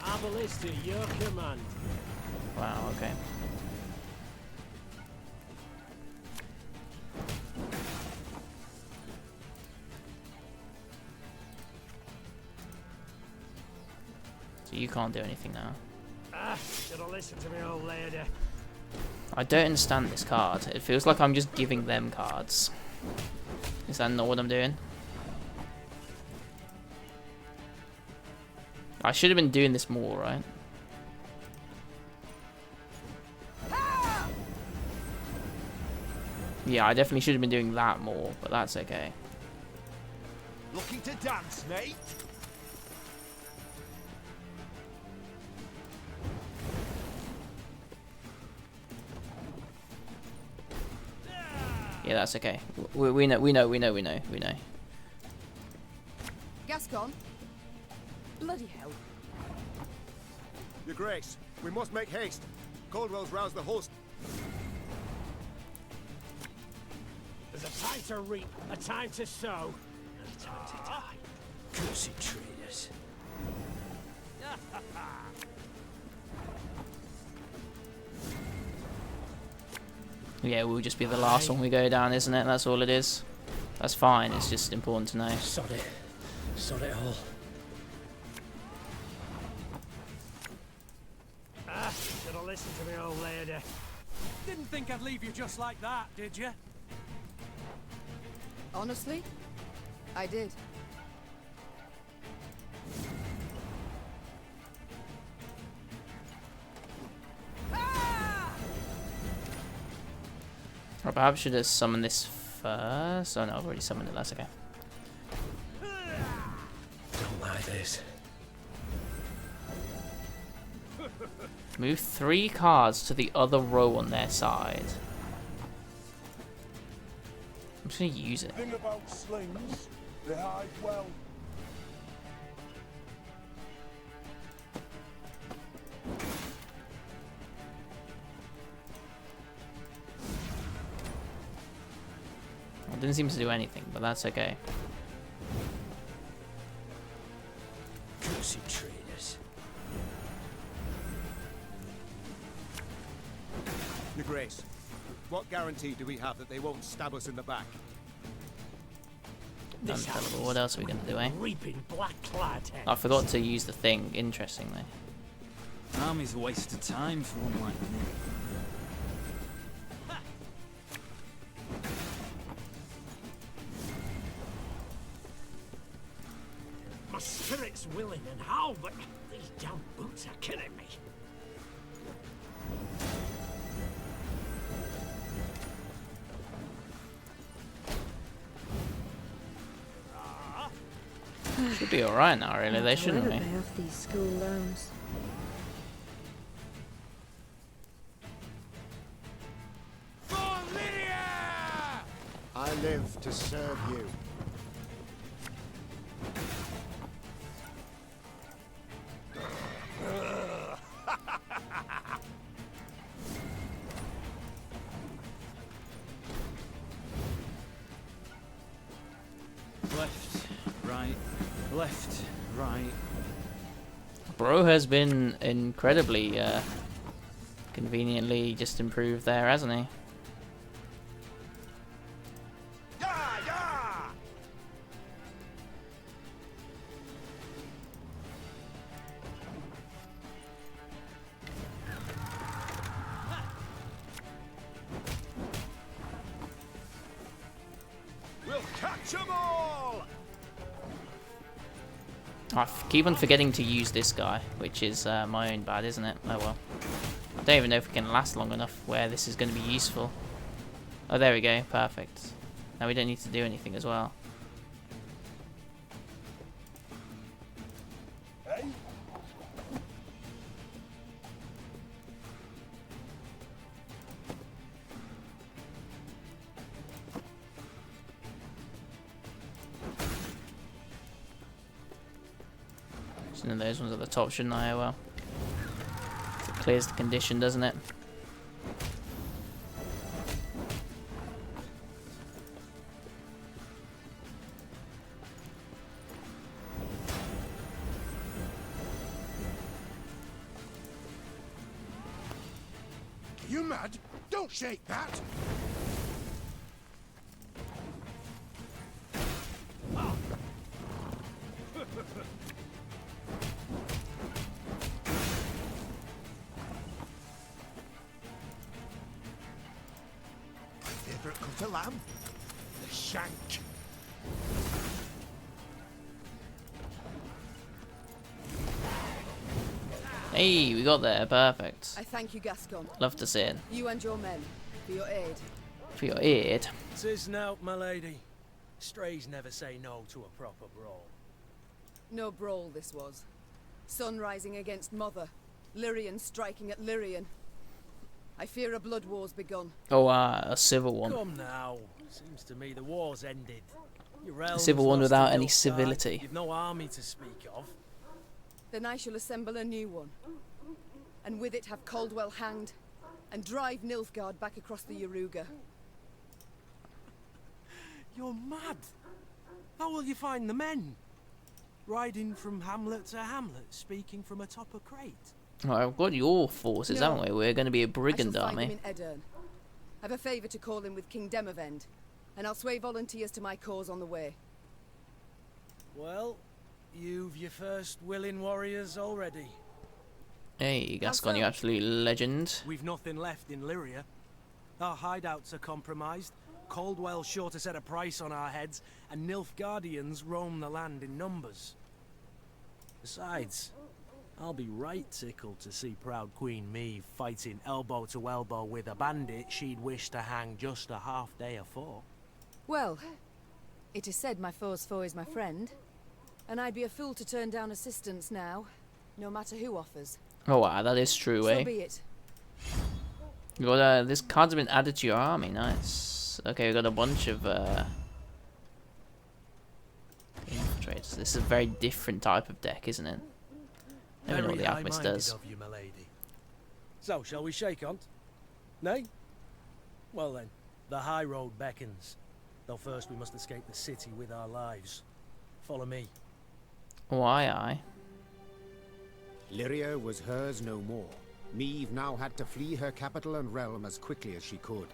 Abalista, your command. Wow, okay. you can't do anything now. Should I listen to me, old lady? I don't understand this card. It feels like I'm just giving them cards. Is that not what I'm doing? I should have been doing this more, right? Yeah, I definitely should have been doing that more, but that's okay. Looking to dance, mate? Yeah, that's okay. We know. Gascon? Bloody hell. Your Grace, we must make haste. Caldwell's roused the host. There's a time to reap, a time to sow, and a time to die. Cursed traitors. Yeah, we'll just be the last one we go down, isn't it? That's all it is. That's fine. It's just important to know. Sod it. Sod it all. Should have listened to me, old lady. Didn't think I'd leave you just like that, did you? Honestly, I did. Or perhaps should have summoned this first. Oh no, I've already summoned it. That's okay. Don't like this. Move 3 cards to the other row on their side. I'm just gonna use it. Thing about slings, they hide well. It didn't seem to do anything, but that's okay. Cursed traitors. Your Grace, what guarantee do we have that they won't stab us in the back? Untellable. What else are we gonna do, eh? Reaping black-clad heads. I forgot to use the thing, interestingly. Army's a waste of time for one like me. My spirit's willing and how, but these damn boots are killing me. Should be alright now, really. They shouldn't Where be. do they have these school loans? I live to serve you. Left, right, left, right. Bro has been incredibly conveniently just improved there, hasn't he? We'll catch them all! I keep on forgetting to use this guy, which is my own bad, isn't it? Oh well. I don't even know if we can last long enough where this is going to be useful. Oh, there we go. Perfect. Now we don't need to do anything as well. Hey? Just one of those ones at the top, shouldn't I? Oh well. It clears the condition, doesn't it? You mad? Don't shake that! favourite cut of lamb? The shank. Hey, we got there. Perfect. I thank you, Gascon. Love to see it. You and your men, for your aid. For your aid. 'Tis nought, my lady. Strays never say no to a proper brawl. No brawl this was. Sun rising against Mother. Lyrian striking at Lyrian. I fear a blood war's begun. Oh, a civil one. Come now. Seems to me the war's ended. Your A realm's civil one lost without to any Nilfgaard. civility. You've no army to speak of. Then I shall assemble a new one. And with it have Caldwell hanged. And drive Nilfgaard back across the Yaruga. You're mad. How will you find the men? Riding from hamlet to hamlet, speaking from atop a crate. Right, we've got your forces, No. haven't we? We're going to be a I brigand shall find army. him in Edern. I've a favour to call in with King Demavend. And I'll sway volunteers to my cause on the way. Well, you've your first willing warriors already. Hey, Gascon, you absolute legend. We've nothing left in Lyria. Our hideouts are compromised. Caldwell's sure to set a price on our heads, and Nilfgaardians roam the land in numbers. Besides, I'll be right tickled to see proud Queen Meve fighting elbow to elbow with a bandit she'd wish to hang just a half day afore. Well, it is said my foe's foe is my friend. And I'd be a fool to turn down assistance now, no matter who offers. Oh wow, that is true, So eh? be it. You got this card's been added to your army, nice. Okay, we got a bunch of infiltrators. This is a very different type of deck, isn't it? I don't know what the alchemist does. Of you, my lady. So, shall we shake on? Nay? Well then, the high road beckons. Though first we must escape the city with our lives. Follow me. Oh, aye. Lyria was hers no more. Meve now had to flee her capital and realm as quickly as she could.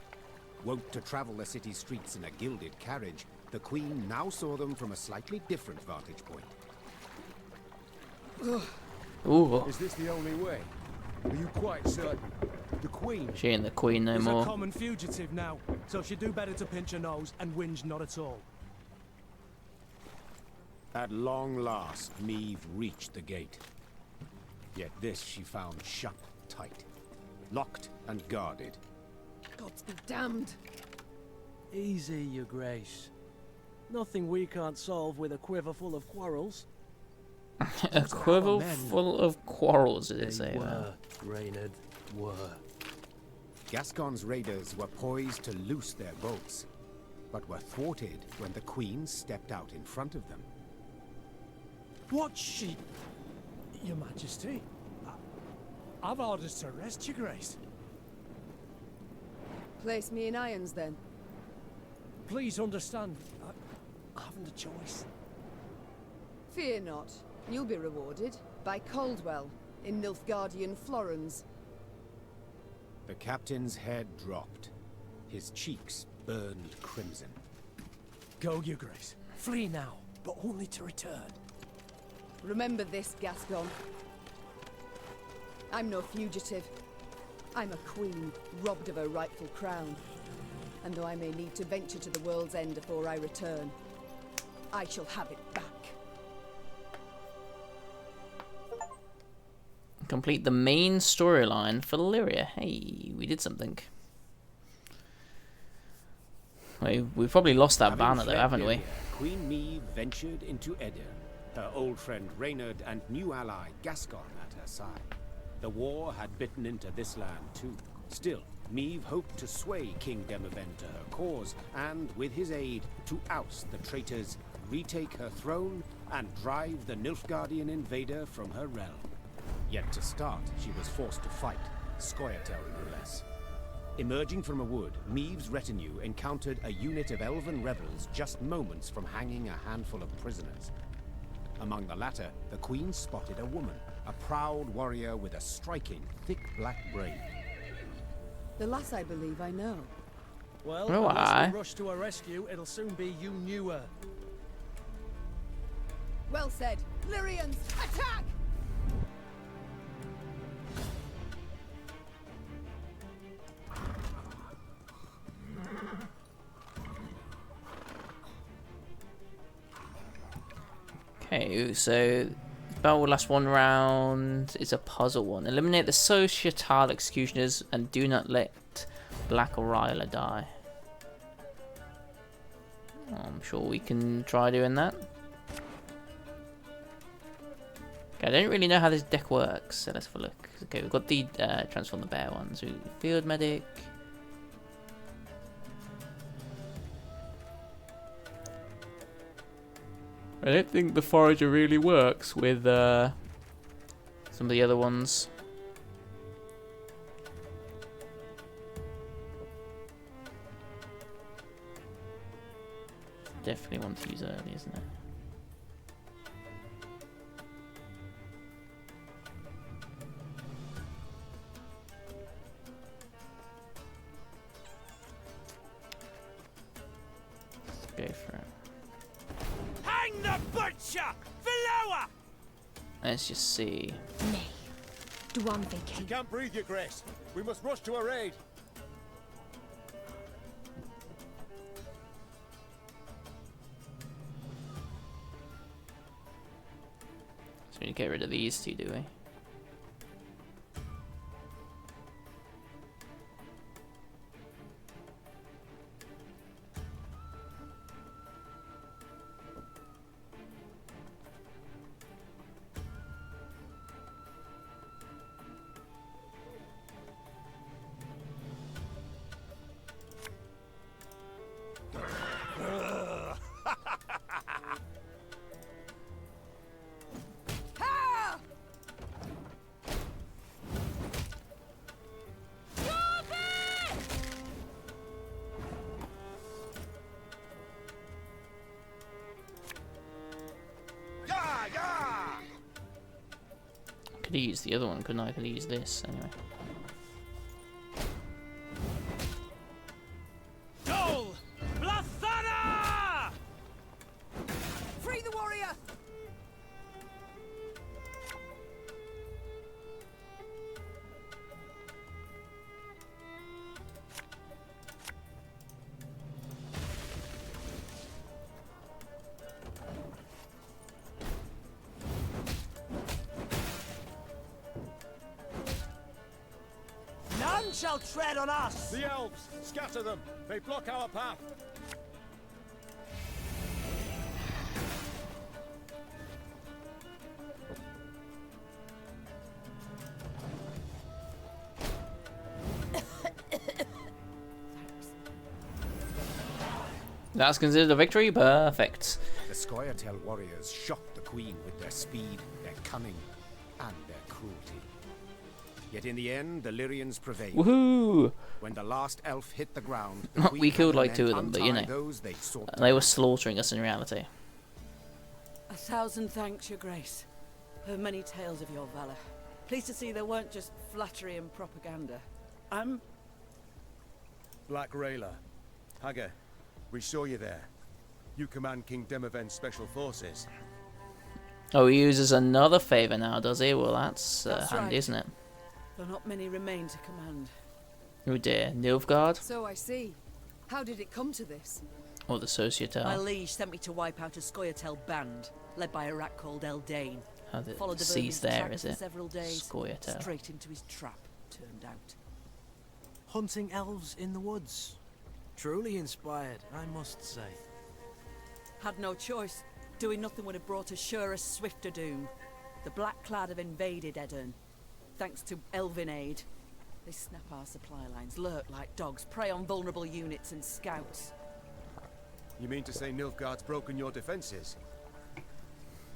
Wont to travel the city streets in a gilded carriage, the Queen now saw them from a slightly different vantage point. Ooh. Is this the only way? Are you quite certain? The Queen? She ain't the Queen no She's more. a common fugitive now, so she'd do better to pinch her nose and whinge not at all. At long last, Meve reached the gate. Yet this she found shut tight, locked and guarded. Gods be damned. Easy, your grace. Nothing we can't solve with a quiver full of quarrels. A quiver full of quarrels, did it say? Were, Reynard, were. Gascon's raiders were poised to loose their bolts, but were thwarted when the Queen stepped out in front of them. What she... Your Majesty? I've orders to arrest your grace. Place me in irons then. Please understand, I haven't a choice. Fear not. You'll be rewarded by Caldwell in Nilfgaardian Florens. The captain's head dropped. His cheeks burned crimson. Go, your grace. Flee now, but only to return. Remember this, Gascon. I'm no fugitive. I'm a queen, robbed of her rightful crown. And though I may need to venture to the world's end before I return, I shall have it back. Complete the main storyline for Lyria. Hey, we did something. We've probably lost that banner though, haven't we? Queen Meve ventured into Edern, her old friend Reynard and new ally Gascon at her side. The war had bitten into this land too. Still, Meve hoped to sway King Demavend to her cause, and with his aid, to oust the traitors, retake her throne, and drive the Nilfgaardian invader from her realm. Yet to start, she was forced to fight, Scoia'tael no less. Emerging from a wood, Meve's retinue encountered a unit of elven rebels just moments from hanging a handful of prisoners. Among the latter, the Queen spotted a woman, a proud warrior with a striking, thick black braid. The lass I believe I know. Well, Oh, unless aye. we rush to her rescue, it'll soon be you knew her. Well said. Lyrians, attack! Okay, so battle will last 1 round. It's a puzzle one. Eliminate the societal executioners and do not let Black Ryla die. I'm sure we can try doing that. Okay, I don't really know how this deck works, so let's have a look. Okay, we've got the transform the bear ones. Field medic. I don't think the forager really works with some of the other ones. Definitely want to use early, isn't it? Let's go for it. Hang the butcher! Valoa! Let's just see. Nay. Duan vacate. We can't breathe, Your Grace. We must rush to her aid. So we need to get rid of these two, do we? Could have used the other one, couldn't I? I could have used this anyway. Dol! Blathana! Free the warrior! None shall tread on us! The elves! Scatter them! They block our path! That's considered a victory? Perfect. The Scoia'tael warriors shocked the Queen with their speed, their cunning, and their cruelty. Yet in the end, the Lyrians prevailed. Woohoo! When the last elf hit the ground, the Queen We killed had like the 2 men of them, but you know. untie those they'd sought to They were slaughtering us in reality. 1,000 thanks, Your Grace. Heard many tales of your valor. Pleased to see they weren't just flattery and propaganda. Black Rayla. Haga, we saw you there. You command King Demoven's special forces. Oh, he uses another favour now, does he? Well, that's handy, right. isn't it? Though not many remain to command. Oh dear, Nilfgaard? So I see. How did it come to this? Or the My Societal? liege sent me to wipe out a Scoia'tael band, led by a rat called Eldane. Oh, the Followed the C's vermin's there, tracks is for it? several days, Scoia'tael. straight into his trap, turned out. Hunting elves in the woods. Truly inspired, I must say. Had no choice. Doing nothing would have brought us surer, swifter doom. The Black Clad have invaded Edirn. Thanks to elven aid. They snap our supply lines, lurk like dogs, prey on vulnerable units and scouts. You mean to say Nilfgaard's broken your defenses?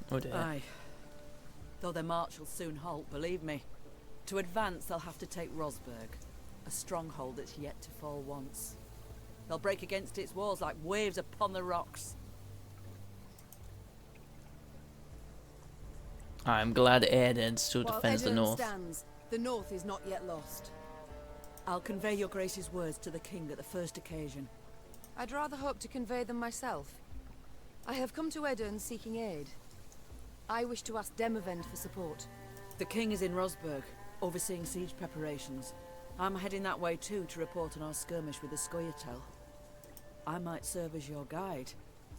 Oh dear. Aye. Though their march will soon halt, believe me. To advance, they'll have to take Rosberg, a stronghold that's yet to fall once. They'll break against its walls like waves upon the rocks. I'm glad Edirn still While defends the Edirn north. stands, the north is not yet lost. I'll convey your grace's words to the king at the first occasion. I'd rather hope to convey them myself. I have come to Edirn seeking aid. I wish to ask Demoven for support. The king is in Rosberg, overseeing siege preparations. I'm heading that way too to report on our skirmish with the Scoia'tael. I might serve as your guide,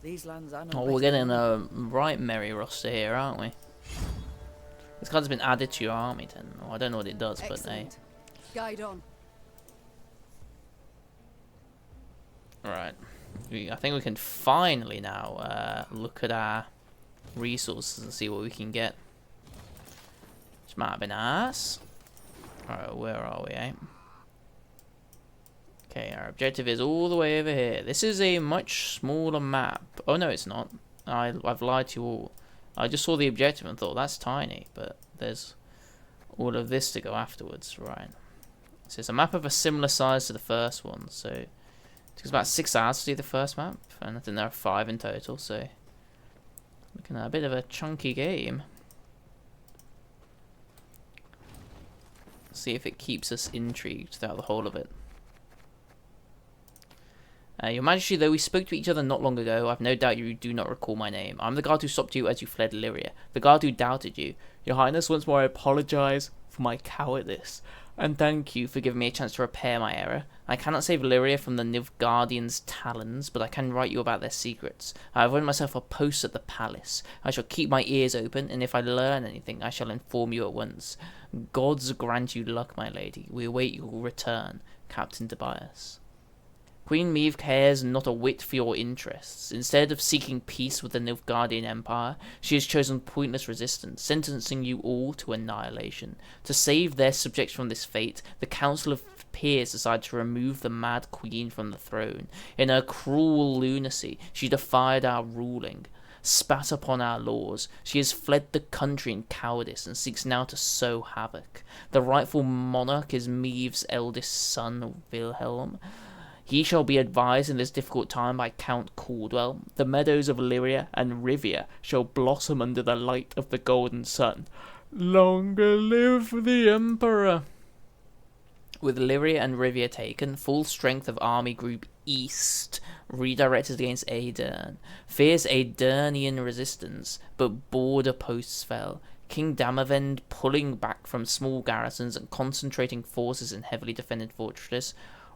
These lands are no Oh, better we're getting than- a right merry roster here, aren't we? This card's been added to your army, then. Well, I don't know what it does, but hey. Excellent. Guide on. Right. I think we can finally now look at our resources and see what we can get. Which might have been nice. Alright, where are we, eh? Okay, our objective is all the way over here. This is a much smaller map. Oh, no, it's not. I've lied to you all. I just saw the objective and thought, that's tiny. But there's all of this to go afterwards. Right. So it's a map of a similar size to the first one. So it takes about 6 hours to do the first map. And I think there are 5 in total. So looking at a bit of a chunky game. See if it keeps us intrigued throughout the whole of it. Your Majesty, though we spoke to each other not long ago, I've no doubt you do not recall my name. I'm the guard who stopped you as you fled Illyria, the guard who doubted you. Your Highness, once more I apologize for my cowardice, and thank you for giving me a chance to repair my error. I cannot save Illyria from the Nilfgaardians' talons, but I can write you about their secrets. I have earned myself a post at the palace. I shall keep my ears open, and if I learn anything, I shall inform you at once. Gods grant you luck, my lady. We await your return, Captain Tobias. Queen Meve cares not a whit for your interests. Instead of seeking peace with the Nilfgaardian Empire, she has chosen pointless resistance, sentencing you all to annihilation. To save their subjects from this fate, the Council of Peers decided to remove the Mad Queen from the throne. In her cruel lunacy, she defied our ruling, spat upon our laws. She has fled the country in cowardice and seeks now to sow havoc. The rightful monarch is Meve's eldest son, Wilhelm. He shall be advised in this difficult time by Count Caldwell. The meadows of Illyria and Rivia shall blossom under the light of the golden sun. Longer live the Emperor! With Illyria and Rivia taken, full strength of Army Group East redirected against Aedirn. Fierce Aedirnian resistance, but border posts fell. King Damavend pulling back from small garrisons and concentrating forces in heavily defended fortresses.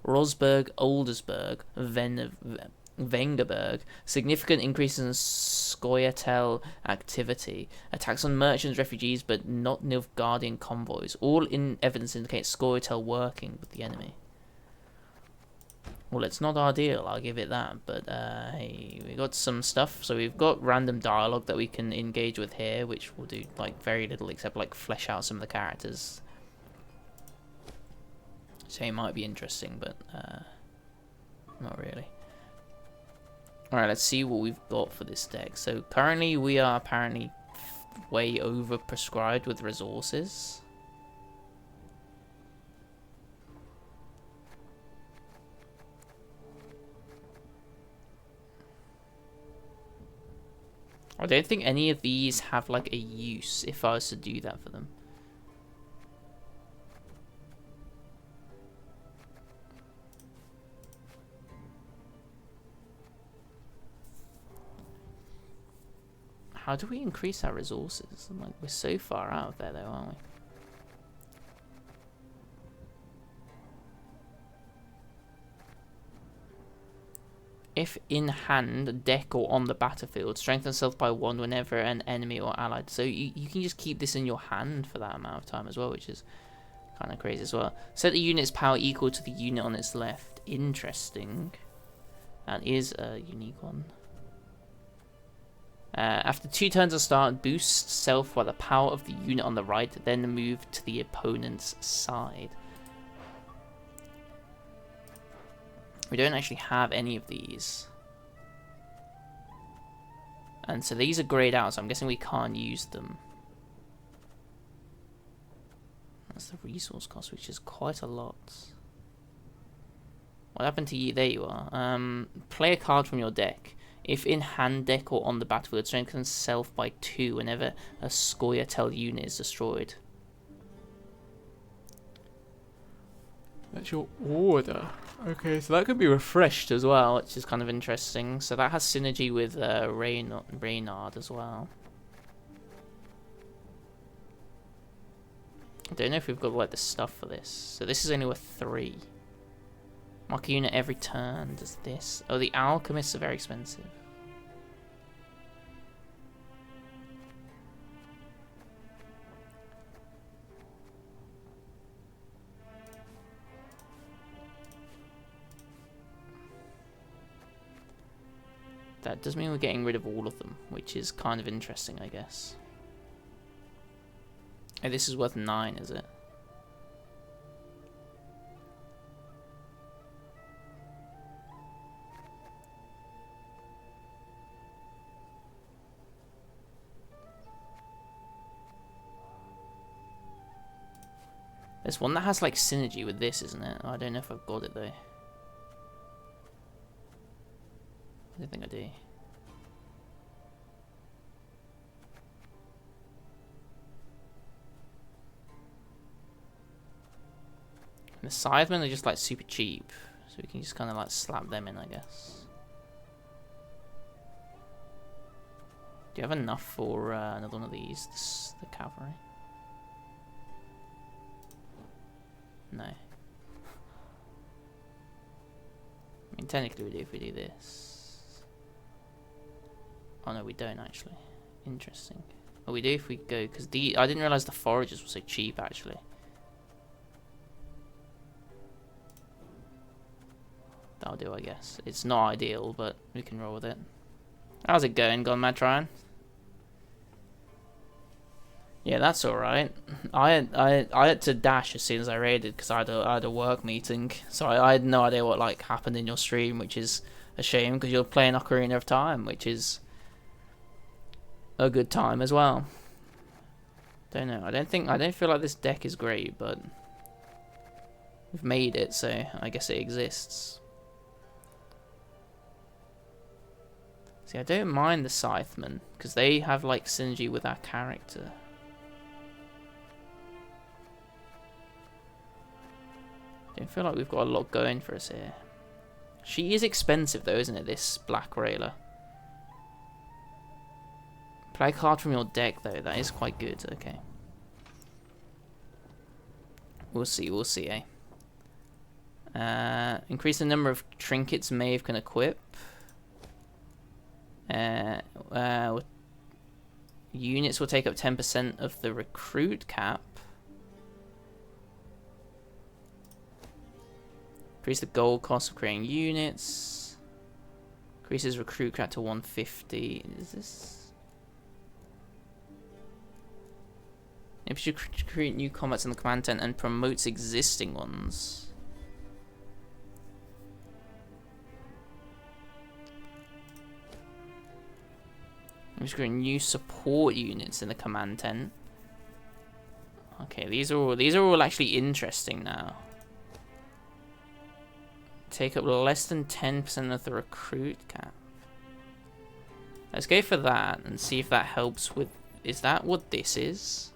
Rosberg, Oldersburg, Vengerberg, significant increases in Scoia'tael activity, attacks on merchants, refugees, but not Nilfgaardian convoys. All in evidence indicates Scoia'tael working with the enemy. Well, it's not ideal, I'll give it that, but hey, we got some stuff. So we've got random dialogue that we can engage with here, which will do like very little except like flesh out some of the characters. So it might be interesting, but not really. Alright, let's see what we've got for this deck. So currently we are apparently way over prescribed with resources. I don't think any of these have like a use if I was to do that for them. How do we increase our resources? Like, we're so far out of there though, aren't we? If in hand, deck, or on the battlefield, strengthen self by 1 whenever an enemy or allied. So you can just keep this in your hand for that amount of time as well, which is kind of crazy as well. Set the unit's power equal to the unit on its left. Interesting. That is a unique one. After 2 turns of start, boost self by the power of the unit on the right, then move to the opponent's side. We don't actually have any of these. And so these are grayed out, so I'm guessing we can't use them. That's the resource cost, which is quite a lot. What happened to you? There you are. Play a card from your deck. If in hand, deck, or on the battlefield, strengthen self by 2 whenever a Scoia'tael unit is destroyed. That's your order. Okay, so that could be refreshed as well, which is kind of interesting. So that has synergy with Reynard as well. I don't know if we've got like the stuff for this. So this is only worth 3. Mark a unit every turn. Does this? Oh, the alchemists are very expensive. That does mean we're getting rid of all of them, which is kind of interesting, I guess. Oh, this is worth 9, is it? There's one that has like synergy with this, isn't it? I don't know if I've got it though. I don't think I do. And the Scythemen are just like super cheap, so we can just kind of like slap them in, I guess. Do you have enough for another one of these? The cavalry? No. I mean, technically we do if we do this. Oh no, we don't actually. Interesting. Oh, we do if we go, because I didn't realise the foragers were so cheap actually. That'll do, I guess. It's not ideal, but we can roll with it. How's it going, Gone Mad Tryon? Yeah, that's alright. I had to dash as soon as I raided because I had a work meeting, so I had no idea what like happened in your stream, which is a shame because you're playing Ocarina of Time, which is a good time as well. Don't know. I don't feel like this deck is great, but we've made it, so I guess it exists. See, I don't mind the Scythemen because they have like synergy with our character. I don't feel like we've got a lot going for us here. She is expensive though, isn't it, this Black Railer? Play a card from your deck though, that is quite good, okay. We'll see, eh? Increase the number of trinkets Maeve can equip. Units will take up 10% of the recruit cap. Increase the gold cost of creating units. Increases recruit cap to 150. Is this? If you create new combats in the command tent and promotes existing ones. I'm just creating new support units in the command tent. Okay, these are all actually interesting now. Take up less than 10% of the recruit cap. Let's go for that and see if that helps with... Is that what this is?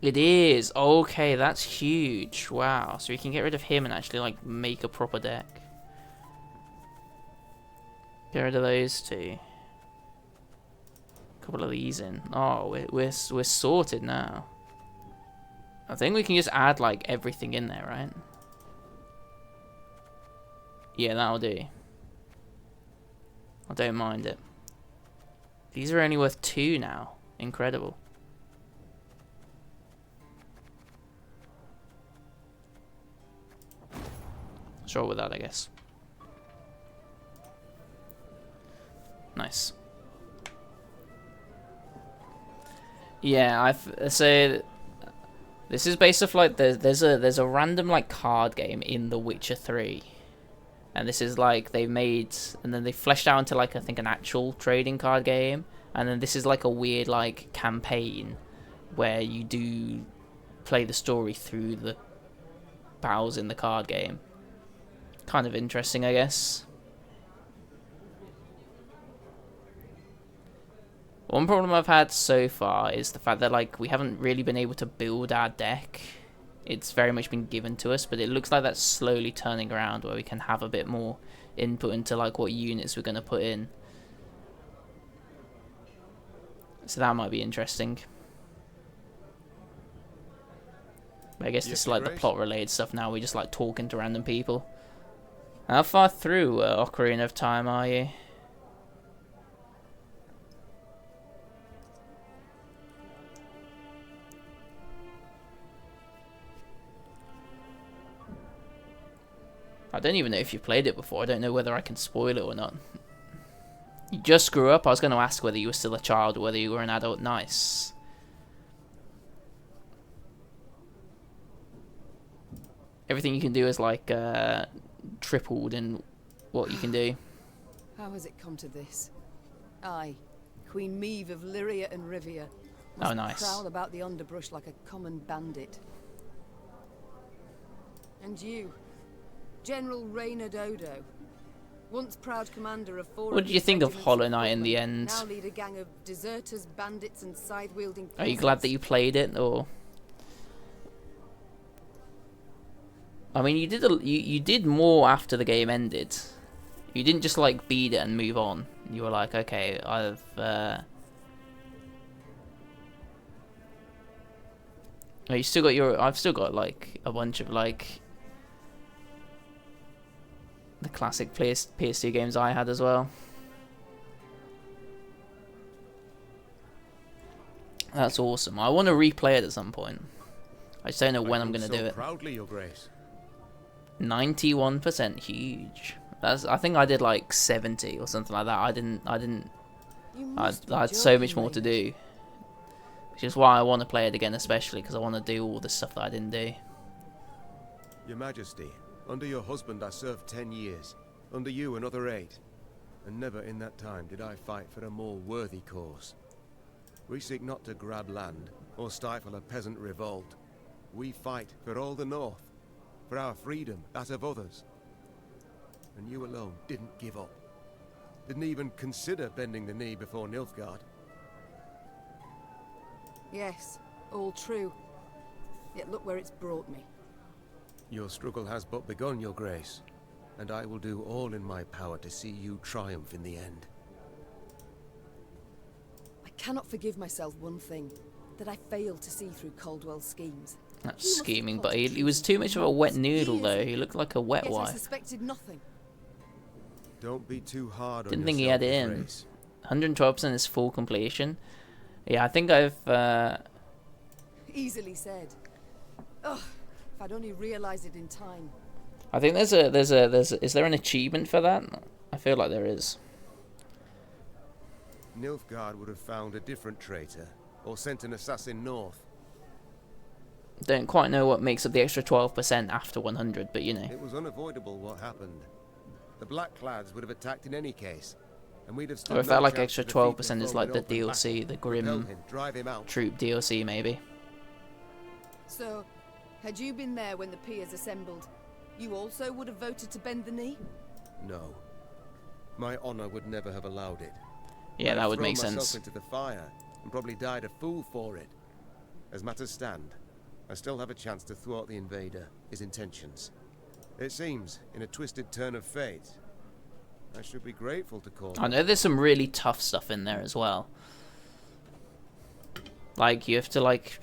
It is! Okay, that's huge. Wow. So we can get rid of him and actually like make a proper deck. Get rid of those two. A couple of these in. Oh, we're sorted now. I think we can just add like everything in there, right? Yeah, that'll do. I don't mind it. These are only worth 2 now. Incredible. Let's roll with that, I guess. Nice. Yeah, so this is based off like there's a random like card game in The Witcher 3. And this is like they made, and then they fleshed out into like I think an actual trading card game, and then this is like a weird like campaign where you do play the story through the battles in the card game. Kind of interesting, I guess. One problem I've had so far is the fact that like we haven't really been able to build our deck. It's very much been given to us, but it looks like that's slowly turning around where we can have a bit more input into like what units we're going to put in. So that might be interesting. But I guess this is like the plot related stuff now. We're just like talking to random people. How far through Ocarina of Time are you? I don't even know if you've played it before. I don't know whether I can spoil it or not. You just grew up? I was going to ask whether you were still a child or whether you were an adult. Nice. Everything you can do is like tripled in what you can do. How has it come to this? I, Queen Meve of Lyria and Rivia, must nice. prowl about the underbrush like a common bandit. And you, General Reynard Odo, once proud commander of 4. What did you think of Hollow Knight in the end? Now lead a gang of deserters, bandits, and scythe-wielding. Are you glad that you played it, or? I mean, you did more after the game ended. You didn't just like beat it and move on. You were like, okay, I've oh, you still got your. I've still got like a bunch of like the classic PS2 games I had as well. That's awesome. I want to replay it at some point. I just don't know when I'm going to do it. Proudly, Your Grace. 91%, huge. I think I did like 70 or something like that. I had so much more to do, which is why I want to play it again, especially because I want to do all the stuff that I didn't do. Your Majesty, under your husband I served 10 years, under you another 8, and never in that time did I fight for a more worthy cause. We seek not to grab land or stifle a peasant revolt. We fight for all the North, for our freedom, that of others. And you alone didn't give up. Didn't even consider bending the knee before Nilfgaard. Yes, all true. Yet look where it's brought me. Your struggle has but begun, Your Grace, and I will do all in my power to see you triumph in the end. I cannot forgive myself one thing, that I failed to see through Caldwell's schemes. That's scheming, but he was too much of a wet noodle, though. He looked like a wet Yet I wipe. suspected nothing. Don't be too hard on Didn't think he had it in. 112% is full completion. Yeah, I think I've. Easily said. Ugh, if I'd only realised it in time. I think there's a. Is there an achievement for that? I feel like there is. Nilfgaard would have found a different traitor, or sent an assassin north. Don't quite know what makes up the extra 12% after 100, but you know. It was unavoidable what happened. The Blackclads would have attacked in any case, and we'd have stood Or if no that like chance extra to defeat 12% them is from like an the open DLC, battle. the Repel Grim him, drive him out. Troop DLC maybe. So, had you been there when the peers assembled, you also would have voted to bend the knee? No. My honor would never have allowed it. Yeah, that would make I'd thrown sense. myself into the fire, and probably died a fool for it. As matters stand, I still have a chance to thwart the invader, his intentions. It seems, in a twisted turn of fate, I should be grateful to call. I know there's some really tough stuff in there as well. Like, you have to, like,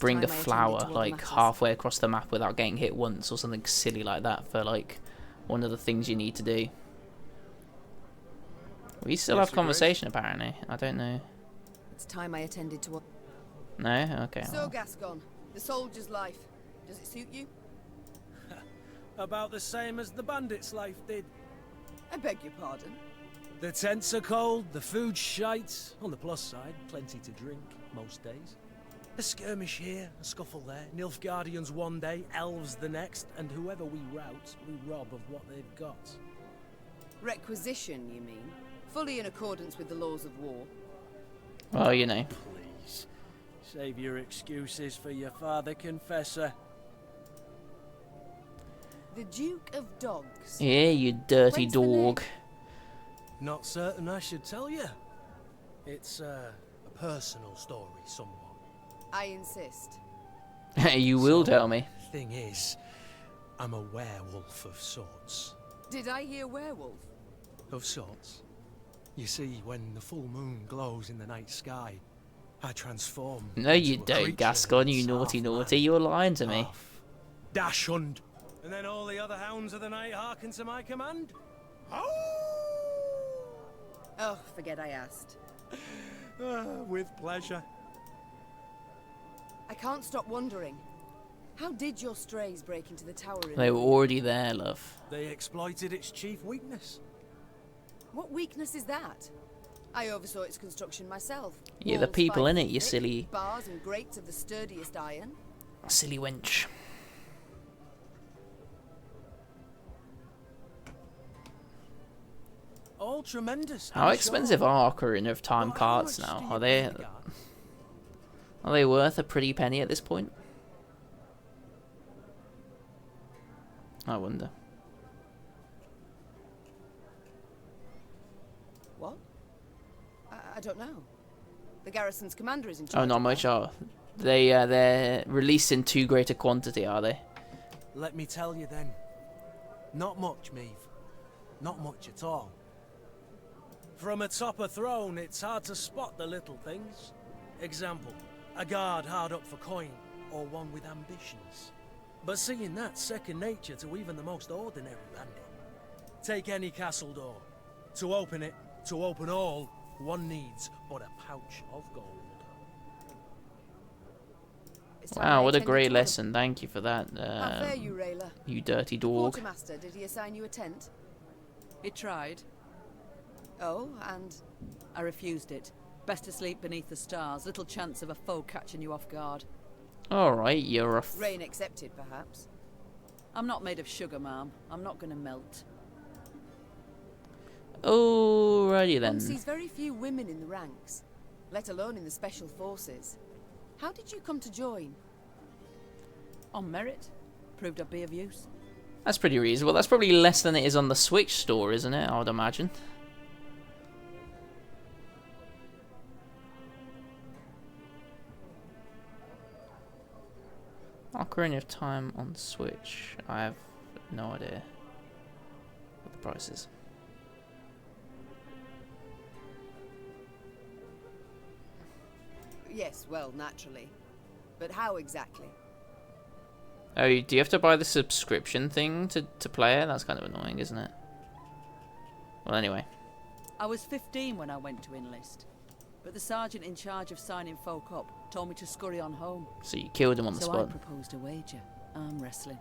bring a flower, like, halfway across the map without getting hit once or something silly like that for, like, one of the things you need to do. We still have conversation, apparently. I don't know. It's time I attended to what. No? Okay. So, Gascon, the soldier's life, does it suit you? About the same as the bandit's life did. I beg your pardon? The tents are cold, the food's shite. On the plus side, plenty to drink, most days. A skirmish here, a scuffle there, Nilfgaardians one day, elves the next, and whoever we rout, we rob of what they've got. Requisition, you mean? Fully in accordance with the laws of war. Well, you know. Please, save your excuses for your father confessor. The Duke of Dogs. Yeah, you dirty dog. Not certain I should tell you. It's a personal story, somewhat. I insist. You will tell me. Thing is, I'm a werewolf of sorts. Did I hear werewolf? Of sorts. You see, when the full moon glows in the night sky, I transform. No, you don't, Gascon, you naughty naughty. You're lying to me. Dachshund. And then all the other hounds of the night hearken to my command. Oh, forget I asked. With pleasure. I can't stop wondering. How did your strays break into the tower? They were already there, love. They exploited its chief weakness. What weakness is that? I oversaw its construction myself. Yeah, the Walls people 5 in it, feet you thick, silly... Bars and grates of the sturdiest iron. silly wench. All tremendous. How I'm expensive sure. are Ocarina of Time But how carts much now? do Are you they... pay, guard? are they worth a pretty penny at this point? I wonder. What? I don't know. The garrison's commander is in charge. Oh, not of much. that. Oh, they're released in too great a quantity, are they? Let me tell you then. Not much, Meave. Not much at all. From atop a throne, it's hard to spot the little things. Example, a guard hard up for coin, or one with ambitions. But seeing that's second nature to even the most ordinary bandit. Take any castle door. To open it, to open all, one needs but a pouch of gold. Wow, what a great lesson. Thank you for that. How fare you, Rayla? You dirty The dog. quartermaster, did he assign you a tent? He tried. Oh, and? I refused it. Best to sleep beneath the stars. Little chance of a foe catching you off guard. Alright, you're a... Rain accepted, perhaps. I'm not made of sugar, ma'am. I'm not gonna melt. Alrighty then. One sees very few women in the ranks, let alone in the special forces. How did you come to join? On merit. Proved I'd be of use. That's pretty reasonable. That's probably less than it is on the Switch store, isn't it? I would imagine. Ocarina of Time on Switch. I have no idea what the price is. Yes, well, naturally. But how exactly? Oh, do you have to buy the subscription thing to play it? That's kind of annoying, isn't it? Well, anyway. I was 15 when I went to enlist. But the sergeant in charge of signing folk up told me to scurry on home. So you killed him on the So spot. I proposed a wager. Arm wrestling.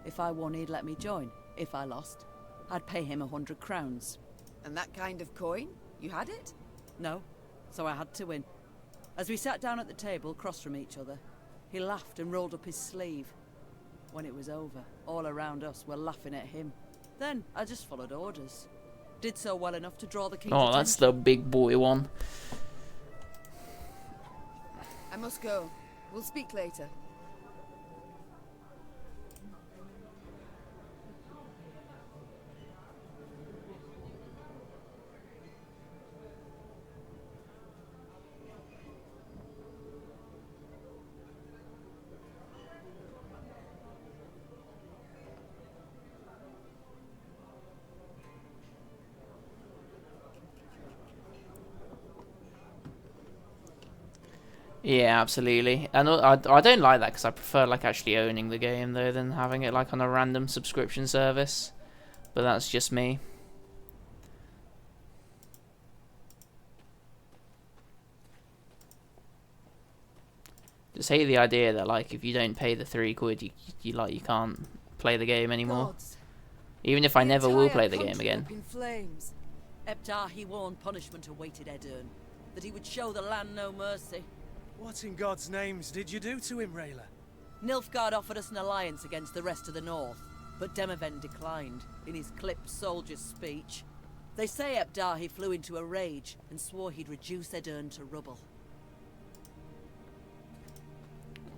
If I won, he'd let me join. If I lost, I'd pay him 100 crowns. And that kind of coin? You had it? No, so I had to win. As we sat down at the table, across from each other, he laughed and rolled up his sleeve. When it was over, all around us were laughing at him. Then I just followed orders. Did so well enough to draw the king's Oh, that's attention. the big boy one. I must go. We'll speak later. Yeah, absolutely. And I don't like that because I prefer like actually owning the game though than having it like on a random subscription service. But that's just me. Just hate the idea that like if you don't pay the £3, you can't play the game anymore. Gods. Even if I The never will entire play the game country again. up in flames. Ebdahi warned punishment awaited Edern, that he would show the land no mercy. What in God's names did you do to him, Rayla? Nilfgaard offered us an alliance against the rest of the north, but Demoven declined in his clipped soldier's speech. They say Ebdahi flew into a rage and swore he'd reduce Edern to rubble.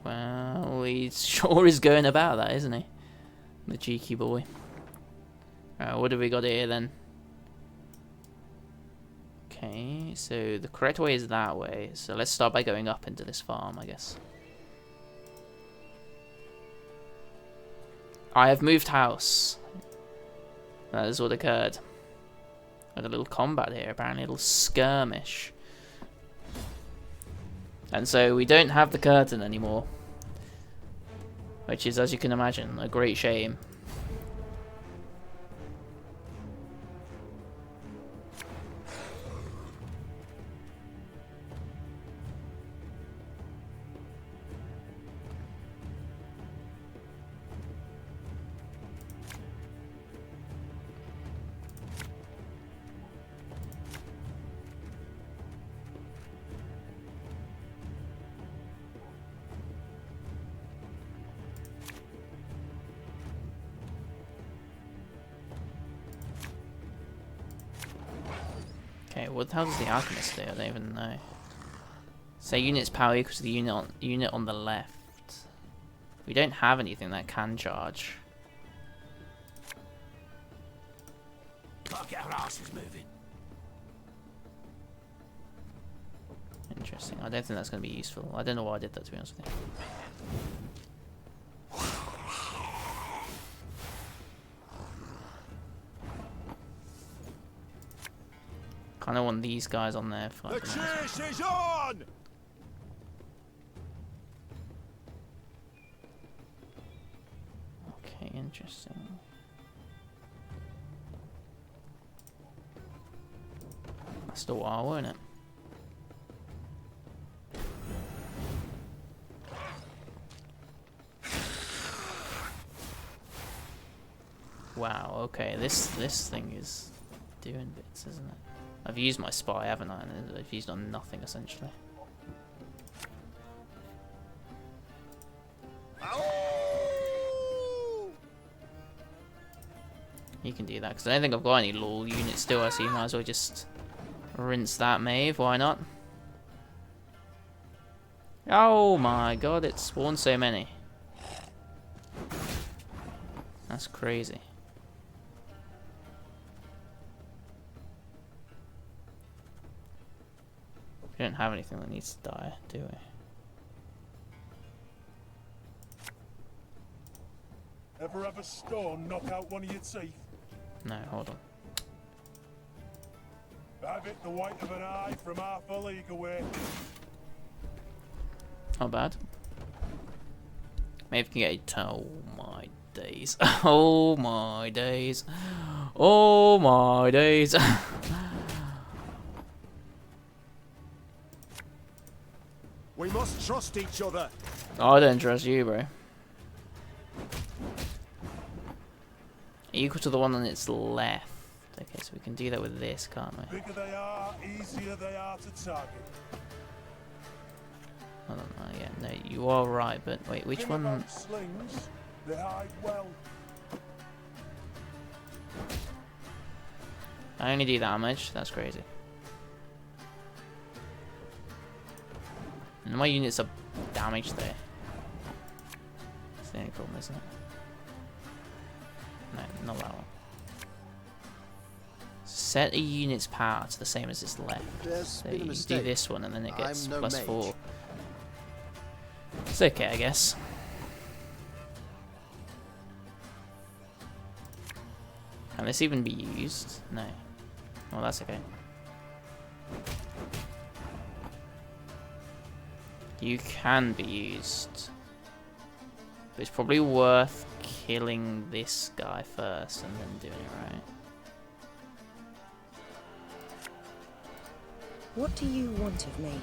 Well, he sure is going about that, isn't he? The cheeky boy. What have we got here then? Okay, so the correct way is that way. So let's start by going up into this farm, I guess. I have moved house. That is what occurred. Had a little combat here, apparently, a little skirmish. And so we don't have the curtain anymore. Which is, as you can imagine, a great shame. Okay, what the hell does the alchemist do? I don't even know. Say unit's power equals to the unit on the left. We don't have anything that can charge. Can't get our asses moving. Interesting. I don't think that's going to be useful. I don't know why I did that, to be honest with you. Kind of want these guys on there for like The chase is on! Okay, interesting. That's the while, won't it? Wow, okay, this thing is doing bits, isn't it? I've used my spy, haven't I? And I've used on nothing, essentially. You can do that, because I don't think I've got any law units still, so you might as well just rinse that Maeve, why not? Oh my god, it spawned so many. That's crazy. We don't have anything that needs to die, do we? Ever have a storm knock out one of your teeth? No, hold on. Have it the white of an eye from half a league away. Not bad. Maybe we can get a oh my days. Oh my days. Oh my days. We must trust each other. I don't trust you, bro. Equal to the one on its left. Okay, so we can do that with this, can't we? Bigger they are, easier they are to target. I don't know, yeah, no, you are right, but wait, which one? About slings, they hide well. I only do damage, that's crazy. And my units are damaged there. That's the only problem, isn't it? No, not that one. Set a unit's power to the same as its left. So you do this one and then it gets +4. It's okay, I guess. Can this even be used? No. Well, that's okay. You can be used. But it's probably worth killing this guy first and then doing it right. What do you want of me?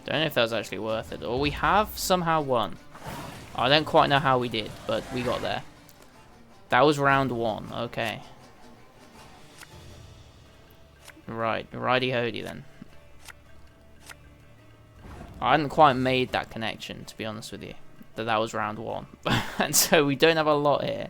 Don't know if that was actually worth it. Or we have somehow won. I don't quite know how we did, but we got there. That was round 1, okay. Right, righty-ho-dy then. I hadn't quite made that connection, to be honest with you. That was round 1. And so we don't have a lot here.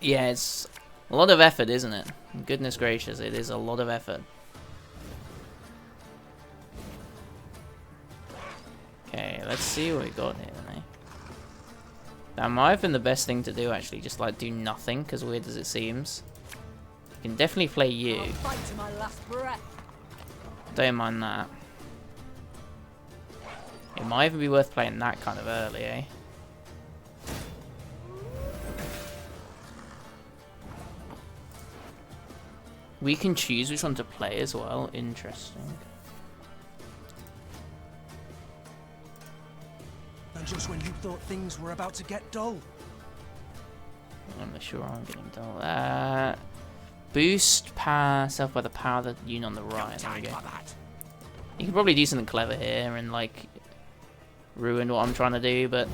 Yeah, it's a lot of effort, isn't it? Goodness gracious, it is a lot of effort. Okay, let's see what we got here, then, eh? That might have been the best thing to do, actually, just like do nothing, because weird as it seems. You can definitely play you. Fight to my last breath. Don't mind that. It might even be worth playing that kind of early, eh? We can choose which one to play as well. Interesting. And just when you thought things were about to get dull. I'm not sure I'm getting dull. Boost power self by the power of the unit on the right. There we go. You can probably do something clever here and like ruin what I'm trying to do, but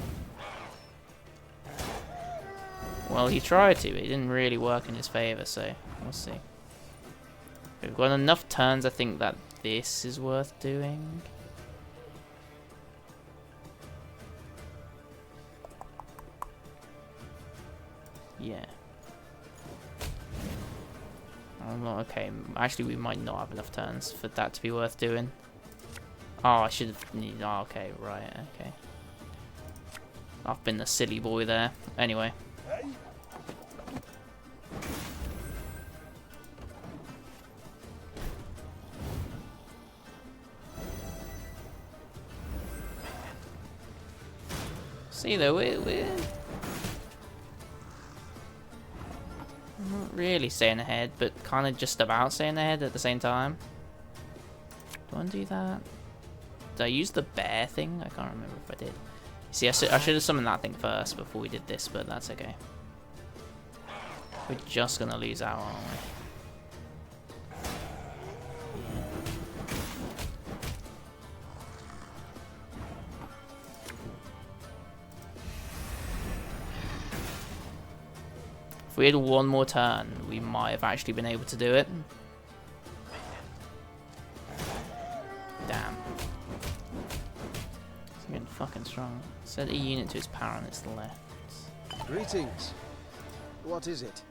well, he tried to, but it didn't really work in his favor. So we'll see. We've got enough turns, I think, that this is worth doing. Yeah. I'm not okay. Actually, we might not have enough turns for that to be worth doing. Oh, I should have. Oh, okay, right, okay. I've been the silly boy there. Anyway. See though, we're not really staying ahead, but kind of just about staying ahead at the same time. Do I want to do that? Did I use the bear thing? I can't remember if I did. See, I should have summoned that thing first before we did this, but that's okay. We're just gonna lose out, aren't we? If we had one more turn, we might have actually been able to do it. Damn. It's getting fucking strong. Set a unit to its power on its left. Greetings. What is it?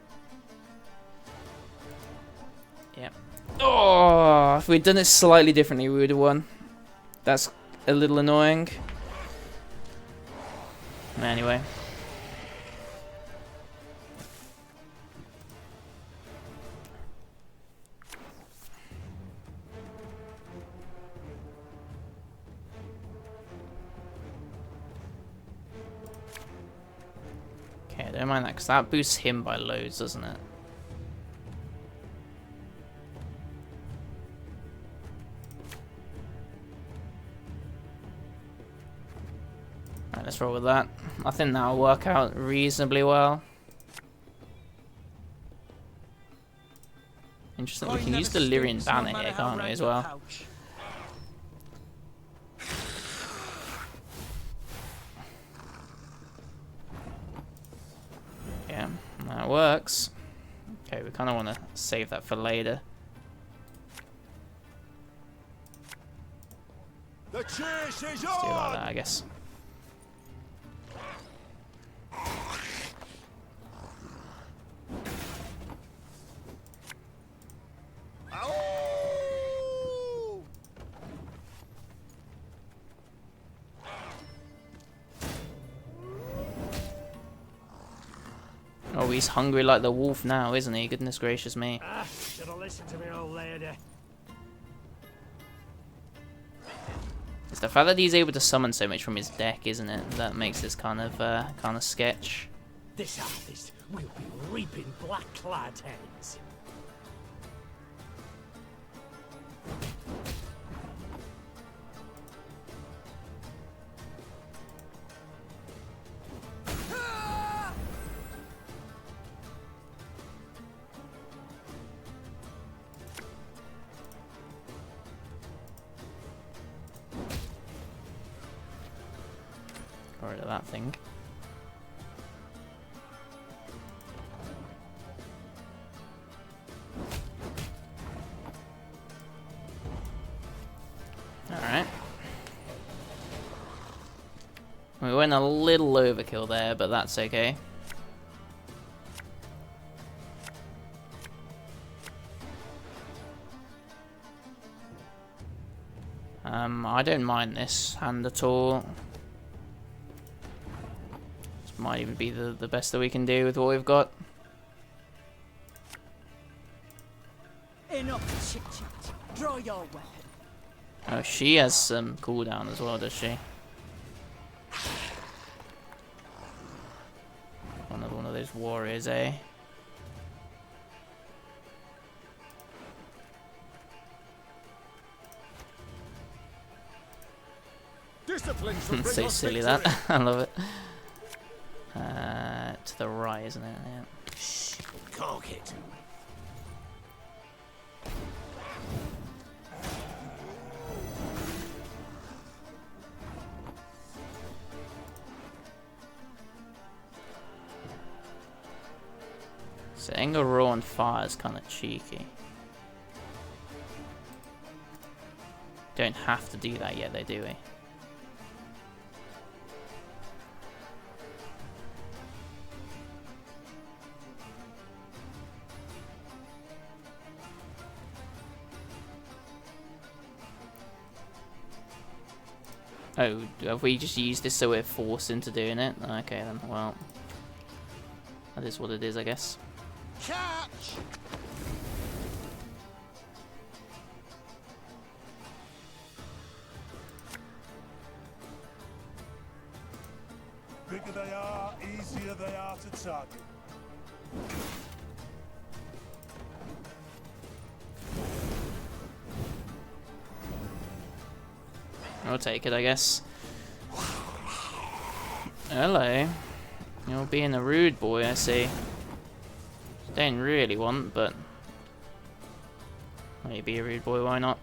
Yep. Oh, if we'd done it slightly differently, we would have won. That's a little annoying. Anyway. Okay, don't mind that, because that boosts him by loads, doesn't it? Alright, let's roll with that. I think that'll work out reasonably well. Interesting, we can use the Lyrian banner here, can't we, as well? Yeah, that works. Okay, we kind of want to save that for later. The chase is Let's do it like that, I guess. Oh, he's hungry like the wolf now, isn't he? Goodness gracious me. Should have listened to me, old lady. It's the fact that he's able to summon so much from his deck, isn't it? That makes this kind of sketch. This harvest will be reaping black-clad heads. Got rid of that thing. Alright. We went a little overkill there, but that's okay. I don't mind this hand at all. This might even be the best that we can do with what we've got. Enough chit-chat. Draw your weapon. Oh, she has some cooldown as well, does she? Another one of those warriors, eh? Discipline shall bring So us silly victory. that. I love it. To the right, isn't it? Yeah. Shh. Cork it. Setting a roar on fire is kind of cheeky. Don't have to do that yet, though, do we? Oh, have we just used this so we're forced into doing it? Okay then, well. That is what it is, I guess. Catch! Bigger they are, easier they are to target. I'll take it, I guess. Hello. You're being a rude boy, I see. Don't really want, but maybe a rude boy, why not?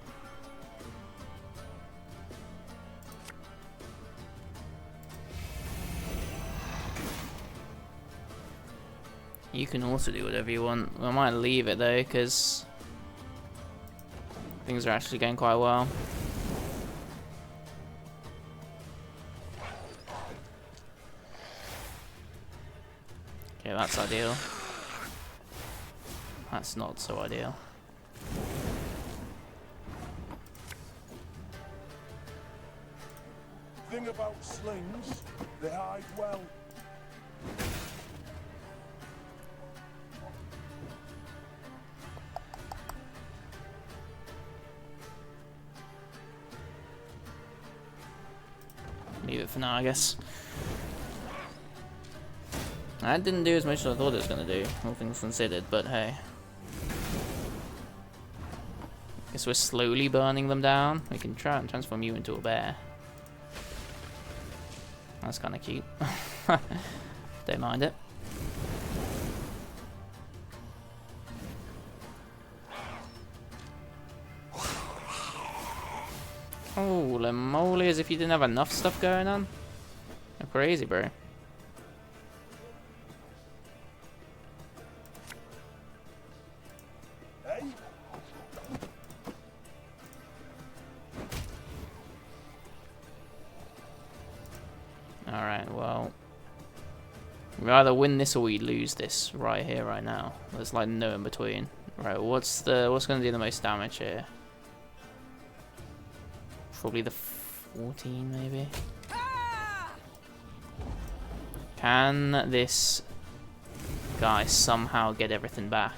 You can also do whatever you want. I might leave it though, because things are actually going quite well. Okay, that's ideal. That's not so ideal. Thing about slings, they hide well. Leave it for now, I guess. That didn't do as much as I thought it was going to do, all things considered, but hey. Guess we're slowly burning them down. We can try and transform you into a bear. That's kind of cute. Don't mind it. Holy moly, as if you didn't have enough stuff going on. You're crazy, bro. Alright, well, we either win this or we lose this right here, right now. There's like no in between. Right, what's gonna do the most damage here? Probably the 14, maybe. Can this guy somehow get everything back?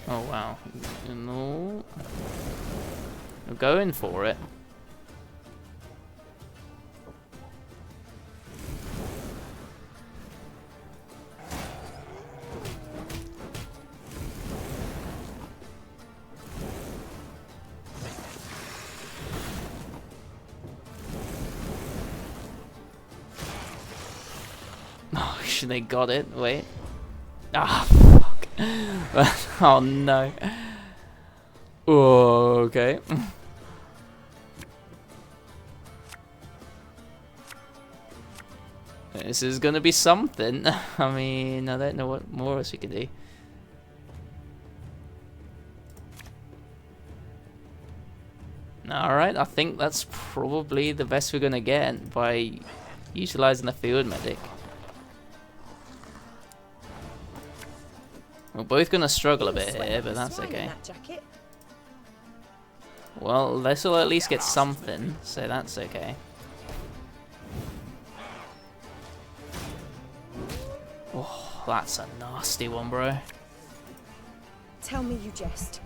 Oh wow, no, we're going for it. Oh, they got it. Wait. Ah, fuck. Oh no. Oh, okay. This is gonna be something. I mean, I don't know what more else we can do. Alright, I think that's probably the best we're gonna get by utilizing the field medic. We're both gonna struggle a bit here, but that's okay. Well, this will at least get something, so that's okay. Oh, that's a nasty one, bro. Tell me you jest.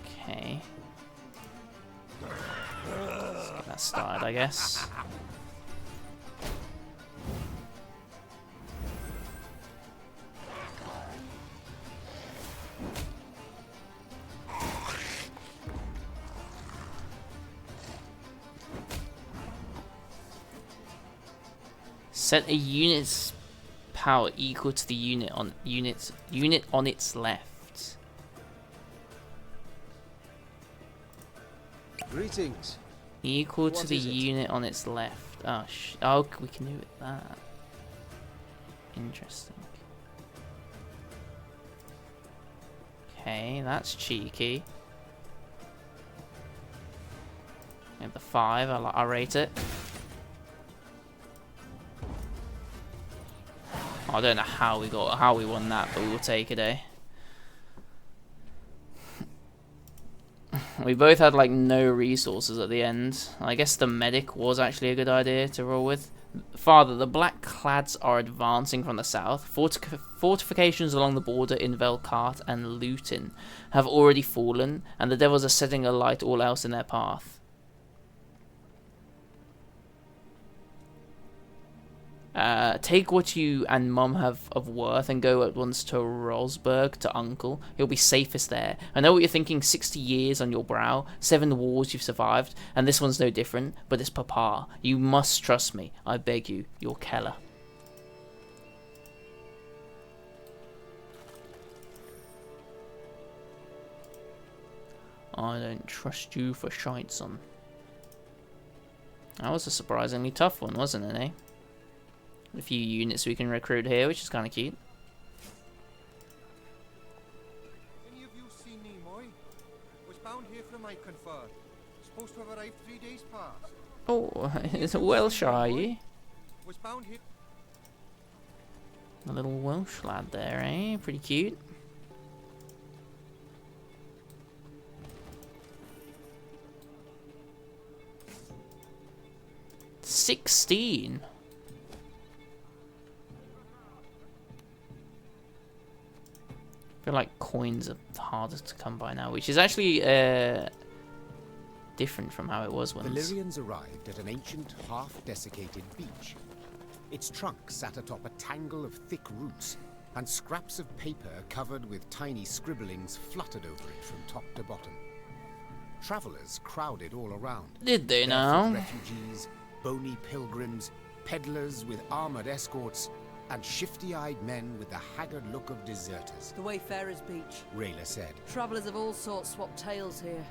Okay. Let's get that started, I guess. Set a unit's power equal to the unit on its left. Greetings. Equal to What the is it? unit on its left. Oh, oh, we can do it that. Interesting. Okay, that's cheeky. And the 5, I rate it. I don't know how we won that, but we will take it, eh? We both had like no resources at the end. I guess the medic was actually a good idea to roll with. Father, the Black Clads are advancing from the south. Fortifications along the border in Velkart and Luton have already fallen, and the devils are setting alight all else in their path. Take what you and Mum have of worth and go at once to Rosberg, to Uncle. He'll be safest there. I know what you're thinking, 60 years on your brow, 7 wars you've survived, and this one's no different, but it's Papa. You must trust me, I beg you, your Keller. I don't trust you for shite, son. That was a surprisingly tough one, wasn't it, eh? A few units we can recruit here, which is kind of cute. Any of you seen Nimoy? Was bound here from my confer. Supposed to have arrived 3 days past. Oh, it's a Welsh, are you? Was bound here. A little Welsh lad there, eh? Pretty cute. $16. I feel like coins are harder to come by now, which is actually different from how it was once. The Lyrians arrived at an ancient, half-desiccated beach. Its trunk sat atop a tangle of thick roots, and scraps of paper covered with tiny scribblings fluttered over it from top to bottom. Travelers crowded all around. Did they Barefoot now? Refugees, bony pilgrims, peddlers with armored escorts, and shifty-eyed men with the haggard look of deserters. The Wayfarer's Beach. Rayla said. Travellers of all sorts swap tales here.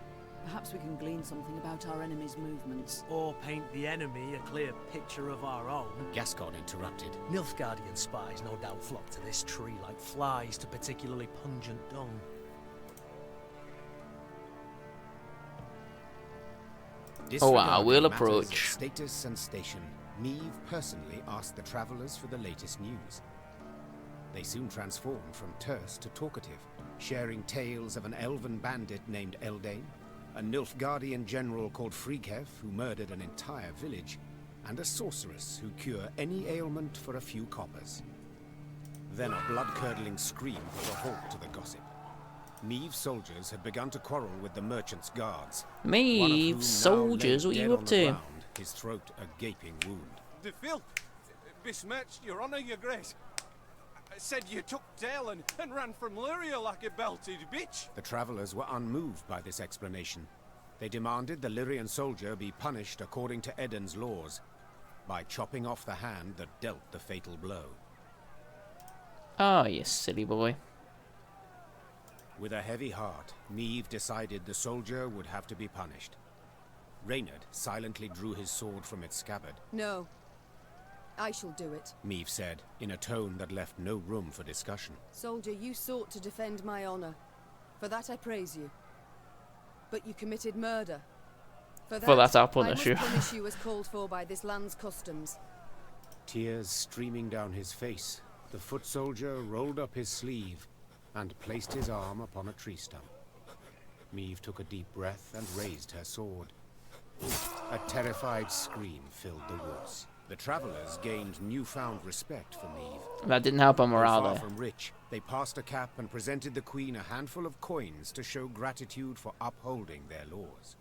Perhaps we can glean something about our enemy's movements. Or paint the enemy a clear picture of our own. Gascon interrupted. Nilfgaardian spies no doubt flock to this tree like flies to particularly pungent dung. Oh wow, we'll Disregarding matters of approach. Status and station. Neve personally asked the travelers for the latest news. They soon transformed from terse to talkative, sharing tales of an elven bandit named Eldane, a Nilfgaardian general called Frighev who murdered an entire village, and a sorceress who cure any ailment for a few coppers. Then a blood-curdling scream put a halt to the gossip. Neve's soldiers had begun to quarrel with the merchant's guards. Neve's soldiers, what are you up to? His throat a gaping wound. The filth, besmirched your honour, your grace. Said you took tail and ran from Lyria like a belted bitch. The travelers were unmoved by this explanation. They demanded the Lyrian soldier be punished according to Eden's laws, by chopping off the hand that dealt the fatal blow. Oh, you silly boy. With a heavy heart, Neve decided the soldier would have to be punished. Reynard silently drew his sword from its scabbard. No. I shall do it. Neve said, in a tone that left no room for discussion. Soldier, you sought to defend my honor. For that I praise you. But you committed murder. For that I'll punish you. I must punish you as called for by this land's customs. Tears streaming down his face, the foot soldier rolled up his sleeve and placed his arm upon a tree stump. Neve took a deep breath and raised her sword. A terrified scream filled the woods. The travelers gained newfound respect for Neve. That didn't help our morale, Far though. from rich, they passed a cap and presented the queen a handful of coins to show gratitude for upholding their laws.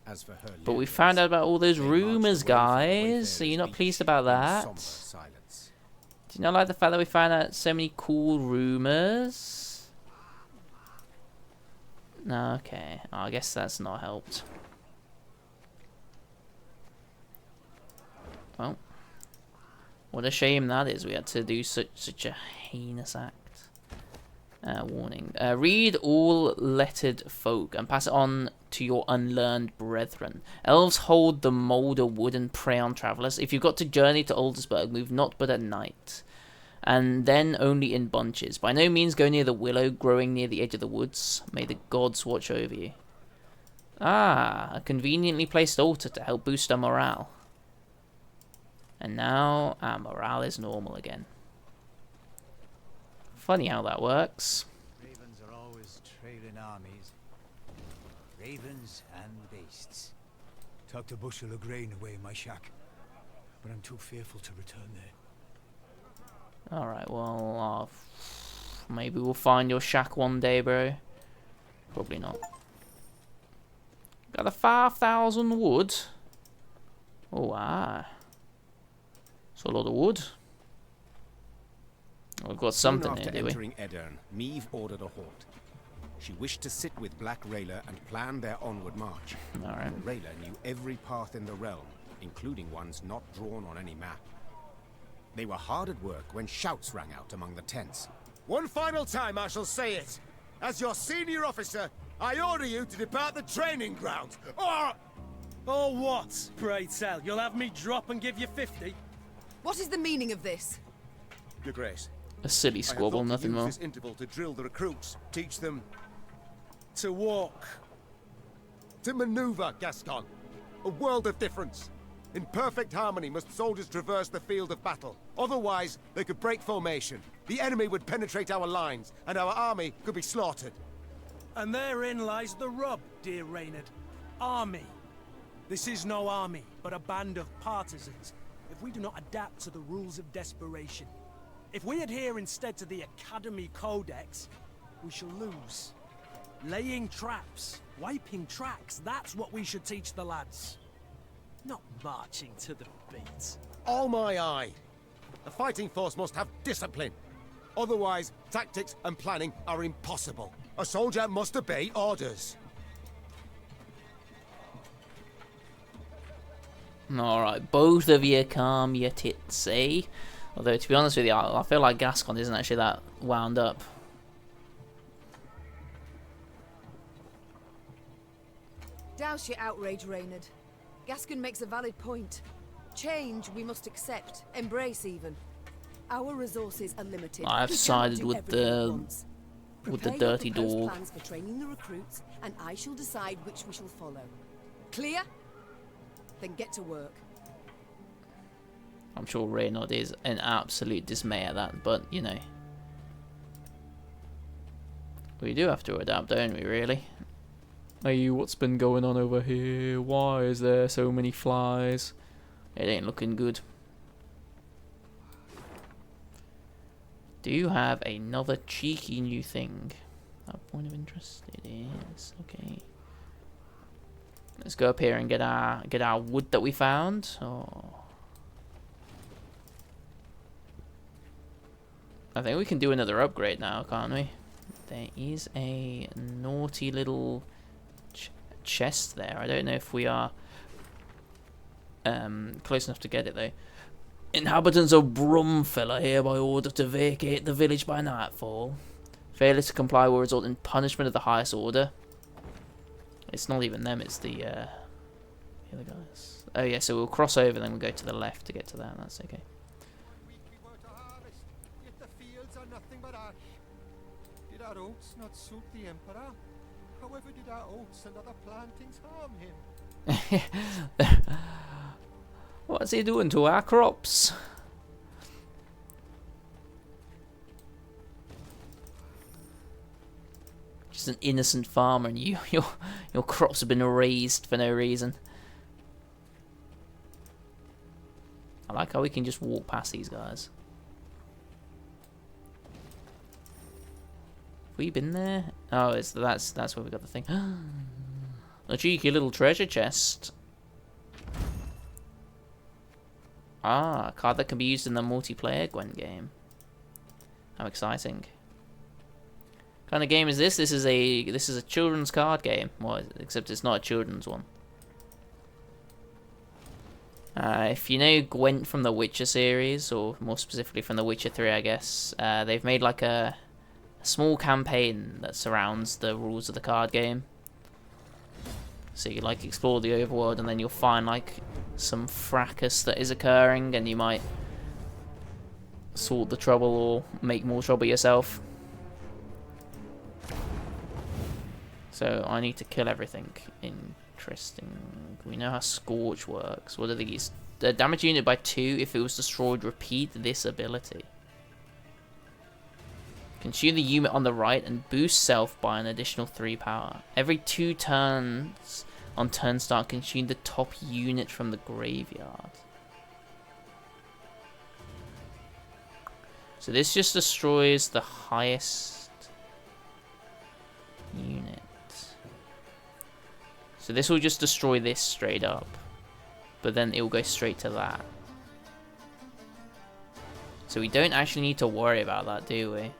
As for her, But we Lyrians, found out about all those they marched rumors, away from the guys. So Wayfarer's you're not Beach pleased about in that? somber silence. Do you not like the fact that we found out so many cool rumors? No, okay. Oh, I guess that's not helped. Well, What a shame that is. We had to do such a heinous act. Warning. Read all lettered folk and pass it on to your unlearned brethren. Elves hold the moulder wood and prey on travellers. If you've got to journey to Aldersburg, move not but at night, and then only in bunches. By no means go near the willow growing near the edge of the woods. May the gods watch over you. Ah, a conveniently placed altar to help boost our morale. And now our morale is normal again. Funny how that works. Ravens are always trailing armies. Ravens and beasts. Tucked a bushel of grain away in my shack, but I'm too fearful to return there. Alright, well, maybe we'll find your shack one day, bro. Probably not. Got a 5,000 wood. Oh, wow. It's a lot of wood. We've got something here, do we? Entering Edirne, Meve ordered a halt. She wished to sit with Black Rayla and plan their onward march. Alright. Rayla knew every path in the realm, including ones not drawn on any map. They were hard at work when shouts rang out among the tents. One final time I shall say it. As your senior officer, I order you to depart the training ground. Or what, pray tell? You'll have me drop and give you 50? What is the meaning of this? Your Grace. A silly squabble, I have nothing use more. this interval to drill the recruits, teach them to walk, to maneuver, Gascon. A world of difference. In perfect harmony must soldiers traverse the field of battle. Otherwise, they could break formation. The enemy would penetrate our lines, and our army could be slaughtered. And therein lies the rub, dear Reynard. Army. This is no army, but a band of partisans. If we do not adapt to the rules of desperation, if we adhere instead to the Academy Codex, we shall lose. Laying traps, wiping tracks, that's what we should teach the lads. Not marching to the beat. All my eye. A fighting force must have discipline. Otherwise, tactics and planning are impossible. A soldier must obey orders. Alright, both of you calm your tits, eh? Although, to be honest with you, I feel like Gascon isn't actually that wound up. Douse your outrage, Reynard. Gascon makes a valid point. Change we must accept, embrace even. Our resources are limited. I've sided with the dirty dog. Plans for training the recruits, and I shall decide which we shall follow. Clear? Then get to work. I'm sure Reynard is in absolute dismay at that, but you know, we do have to adapt, don't we? Really? Hey, what's been going on over here? Why is there so many flies? It ain't looking good. Do you have another cheeky new thing? A point of interest? It is. Okay. Let's go up here and get our wood that we found. Oh. I think we can do another upgrade now, can't we? There is a naughty little chest there. I don't know if we are close enough to get it though. Inhabitants of Brumfell are hereby ordered to vacate the village by nightfall. Failure to comply will result in punishment of the highest order. It's not even them, it's the other guys. Oh yeah, so we'll cross over, then we'll go to the left to get to that. That's okay. Yet the fields are nothing but ash. Did our oats not suit the Emperor? However did our oats and other plantings harm him? What's he doing to our crops? Just an innocent farmer, and your crops have been erased for no reason. I like how we can just walk past these guys. Have we been there? Oh, that's where we got the thing. A cheeky little treasure chest. Ah, a card that can be used in the multiplayer Gwen game. How exciting. What kind of game is this? This is a children's card game. Well, except it's not a children's one. If you know Gwent from the Witcher series, or more specifically from the Witcher 3, I guess, they've made like a small campaign that surrounds the rules of the card game. So you like explore the overworld, and then you'll find like some fracas that is occurring, and you might sort the trouble or make more trouble yourself. So I need to kill everything. Interesting. We know how Scorch works. What are these? The damage unit by 2 if it was destroyed. Repeat this ability. Consume the unit on the right and boost self by an additional 3 power. Every 2 turns on turn start, consume the top unit from the graveyard. So this just destroys the highest unit. So this will just destroy this straight up, but then it will go straight to that. So we don't actually need to worry about that, do we?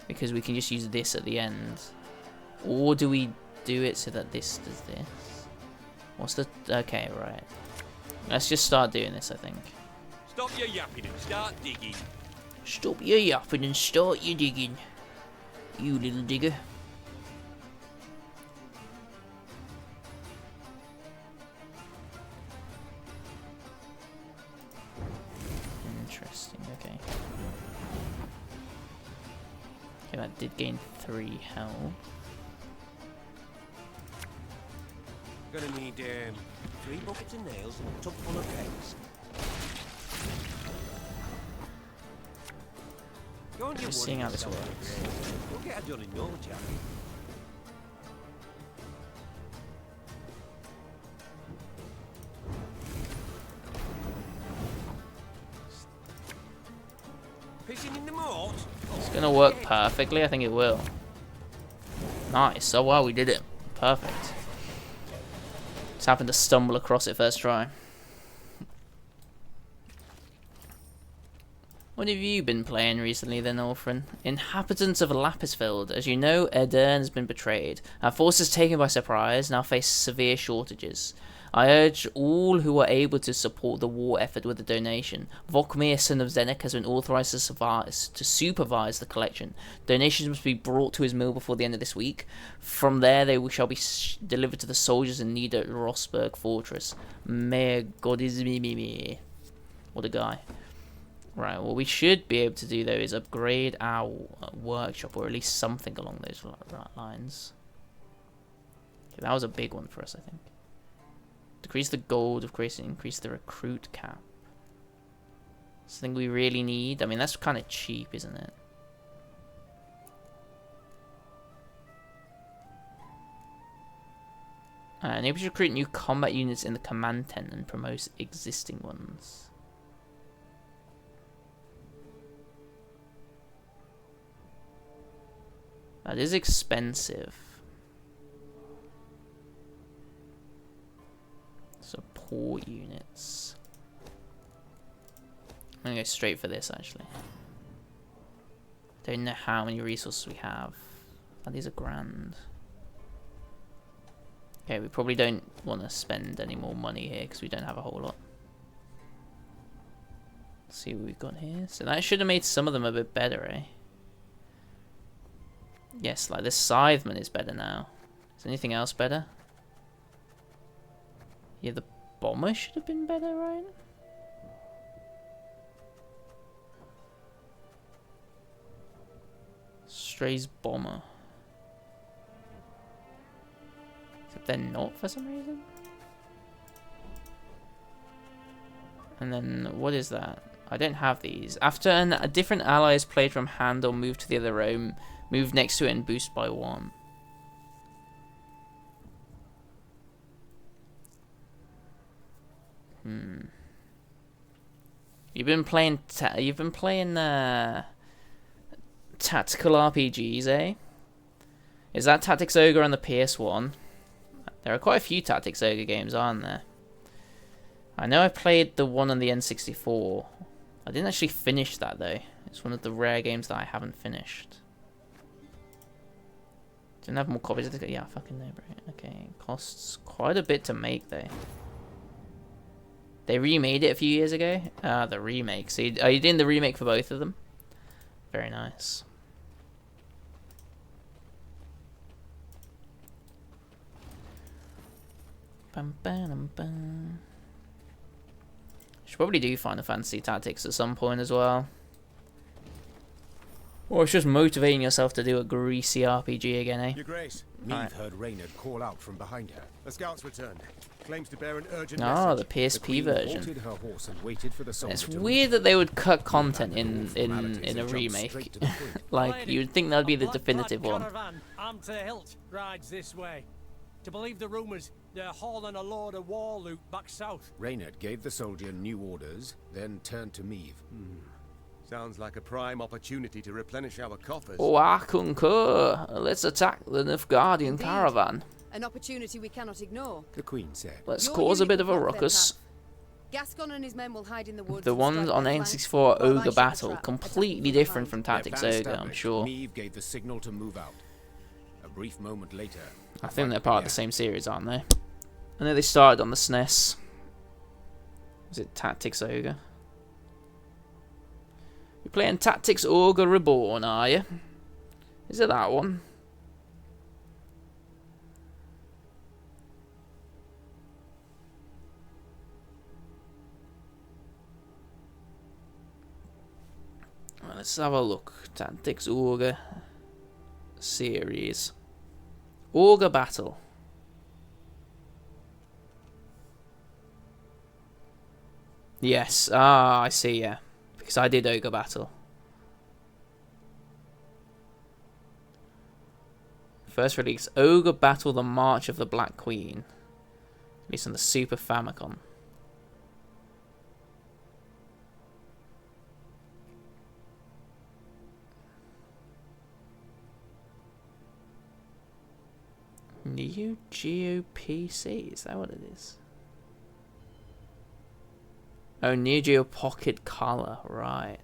Because we can just use this at the end. Or do we do it so that this does this? What's the... Okay, right. Let's just start doing this, I think. Stop your yapping and start digging. Stop your yapping and start your digging. You little digger. Interesting, okay. Okay, that did gain 3 health. Gonna need 3 buckets of nails and a tub full of kegs. Just seeing how this works. Don't get a done in no Jack. Fishing in the moat. It's gonna work perfectly. I think it will. Nice. Oh wow, we did it. Perfect. Just happened to stumble across it first try. What have you been playing recently then, Orphan? Inhabitants of Lapisfield. As you know, Edern has been betrayed. Our forces taken by surprise now face severe shortages. I urge all who are able to support the war effort with a donation. Vokmir, son of Zenek, has been authorized to supervise the collection. Donations must be brought to his mill before the end of this week. From there, they shall be delivered to the soldiers in need at Rossburg Fortress. May God is me. What a guy. Right, what we should be able to do, though, is upgrade our workshop, or at least something along those lines. Okay, that was a big one for us, I think. Decrease the gold, of course, and increase the recruit cap. Something we really need. I mean, that's kind of cheap, isn't it? Enables you to recruit new combat units in the command tent and promote existing ones. That is expensive. Support units. I'm gonna go straight for this, actually. Don't know how many resources we have. Oh, these are grand. Okay, we probably don't want to spend any more money here because we don't have a whole lot. Let's see what we've got here. So that should have made some of them a bit better, eh? Yes, like this Scytheman is better now. Is anything else better? Yeah, the bomber should have been better, right? Stray's bomber. Except they're not for some reason. And then, what is that? I don't have these. After a different ally is played from hand or moved to the other row, move next to it and boost by 1. You've been playing tactical RPGs, eh? Is that Tactics Ogre on the PS1? There are quite a few Tactics Ogre games, aren't there? I know I played the one on the N64. I didn't actually finish that though. It's one of the rare games that I haven't finished. Didn't have more copies of it. Yeah, I fucking know, bro. Okay, it costs quite a bit to make though. They remade it a few years ago. The remake. So are you doing the remake for both of them? Very nice. Bum, bum, bum. Should probably do Final Fantasy Tactics at some point as well. Or it's just motivating yourself to do a greasy RPG again, eh? Your Grace, Neve heard Reynard call out from behind her. The scouts returned. Claims to bear an urgent Oh, message. the PSP version. Halted her horse and waited for the soldier It's to weird that they would cut content in a remake. Like, you'd think that'd be the definitive one. Caravan, armed to the hilt, rides this way. To believe the rumours, they're hauling a load of war loot back south. Reynard gave the soldier new orders, then turned to Meve. Sounds like a prime opportunity to replenish our coffers. Oh, I concur. Let's attack the Nilfgaardian caravan. An opportunity we cannot ignore. The Queen said. Let's Your cause a unit bit of will a block their ruckus. path. Gascon and his men will hide in the woods. The and ones strike on their N64 flank, while I Ogre set the Battle, trap, completely attacking different from behind. Tactics Their plan Ogre, I'm established, sure. Meve gave the signal to move out. A brief moment later. I think they're part of the same series, aren't they? I know they started on the SNES. Was it Tactics Ogre? You're playing Tactics Ogre Reborn, are you? Is it that one? Well, let's have a look. Tactics Ogre series. Ogre Battle. Yes. Ah, I see, yeah. Because I did Ogre Battle. First release, Ogre Battle: The March of the Black Queen. Released on the Super Famicom. Neo Geo PC, is that what it is? Oh, Neo Geo Pocket Color, right.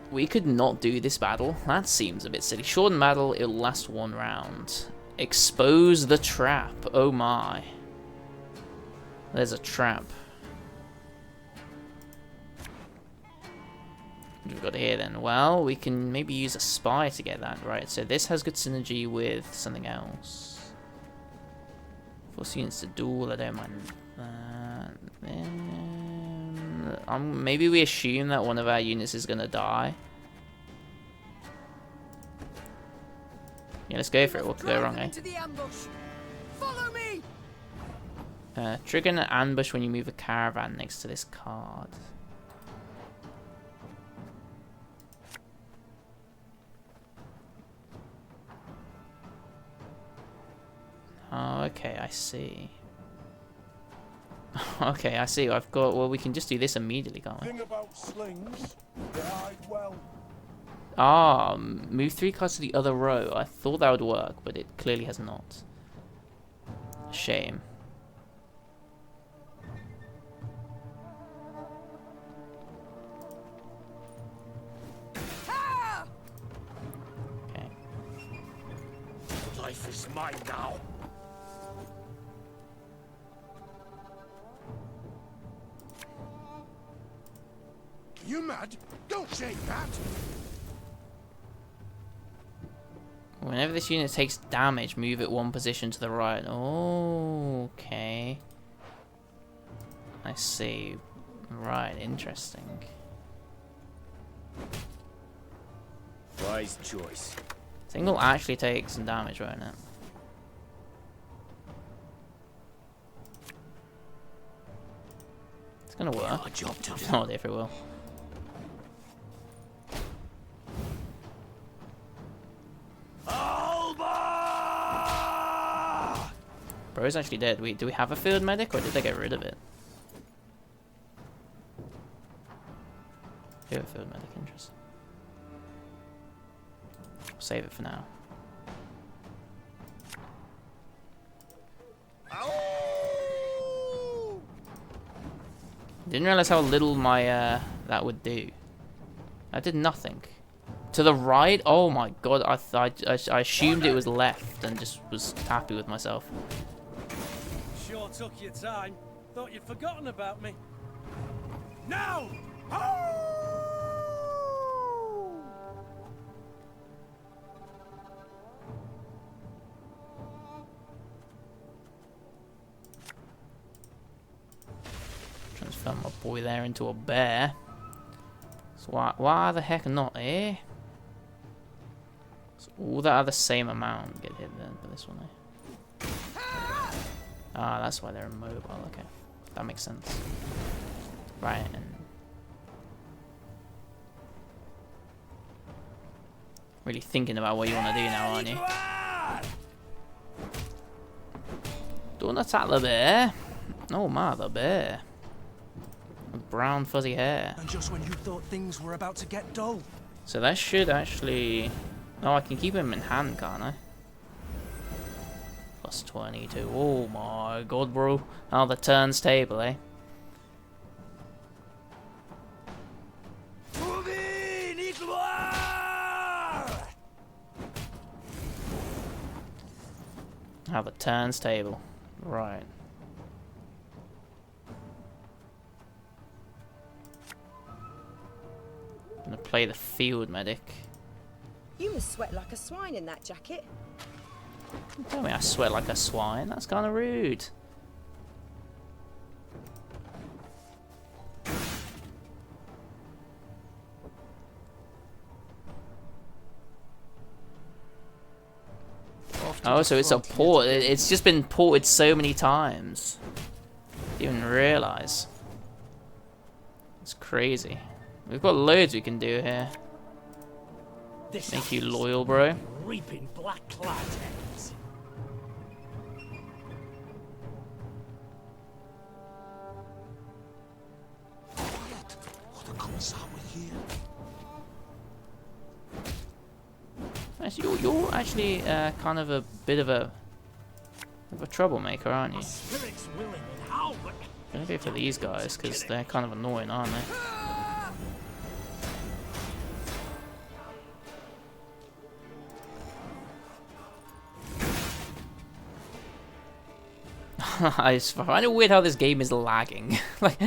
We could not do this battle. That seems a bit silly. Shorten battle, it'll last one round. Expose the trap. Oh my. There's a trap. What have we got here then? Well, we can maybe use a spy to get that, right? So this has good synergy with something else. Force units to duel, I don't mind that. Then, maybe we assume that one of our units is going to die. Yeah, let's go for it. What could go wrong, eh? Follow me. Trigger an ambush when you move a caravan next to this card. Oh, okay, I see. Okay, I see. I've got. Well, we can just do this immediately, can't we? Thing about slings, they hide well. Ah, move 3 cards to the other row. I thought that would work, but it clearly has not. Shame. Okay. Life is mine now. You mad? Don't shake that! Whenever this unit takes damage, move it 1 position to the right. Oh, okay. I see. Right, interesting. Wise choice. I think we'll actually take some damage, won't it? It's gonna work. Your job to do. No idea if it will. Bro's actually dead. Do we have a field medic, or did they get rid of it? We have a field medic, interesting. Save it for now. Didn't realize how little my that would do. I did nothing. To the right? Oh my god, I assumed it was left and just was happy with myself. Sure took your time. Thought you'd forgotten about me. Now! Transfer my boy there into a bear. So why the heck not, eh? So all that are the same amount get hit then, but this one, eh? Ah, that's why they're immobile, okay. That makes sense. Right, and... really thinking about what you want to do now, aren't you? Don't attack the bear. Oh my, the bear. With brown fuzzy hair. And just when you thought things were about to get dull. So that should actually... Oh, I can keep him in hand, can't I? Plus 22. Oh my god, bro. Oh, the turns table, eh? How the turns table. Right. Gonna play the field medic. You must sweat like a swine in that jacket. Don't tell me I sweat like a swine. That's kind of rude. Oh, so it's a port. It's just been ported so many times. Didn't even realise. It's crazy. We've got loads we can do here. Make you loyal, bro. Reaping black clad heads. Actually, you're actually kind of a bit of a troublemaker, aren't you? Gonna go for these guys because they're kind of annoying, aren't they? I find it weird how this game is lagging. Like,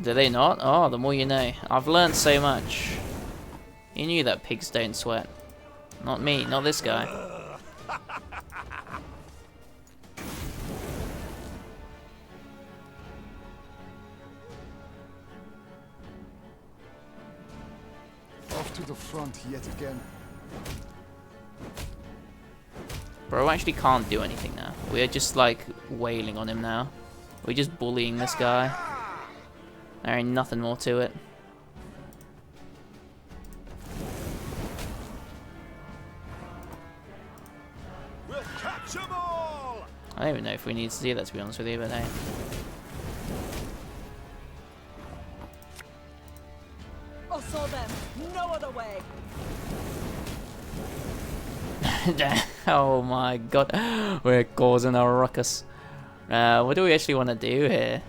do they not? Oh, the more you know. I've learned so much. You knew that pigs don't sweat. Not me, not this guy. Off to the front yet again. Bro actually can't do anything now. We're just like wailing on him now. We're just bullying this guy. There ain't nothing more to it. We'll catch 'em all! I don't even know if we need to see that, to be honest with you, but hey. Hustle them, no other way. Oh my god, we're causing a ruckus. What do we actually want to do here?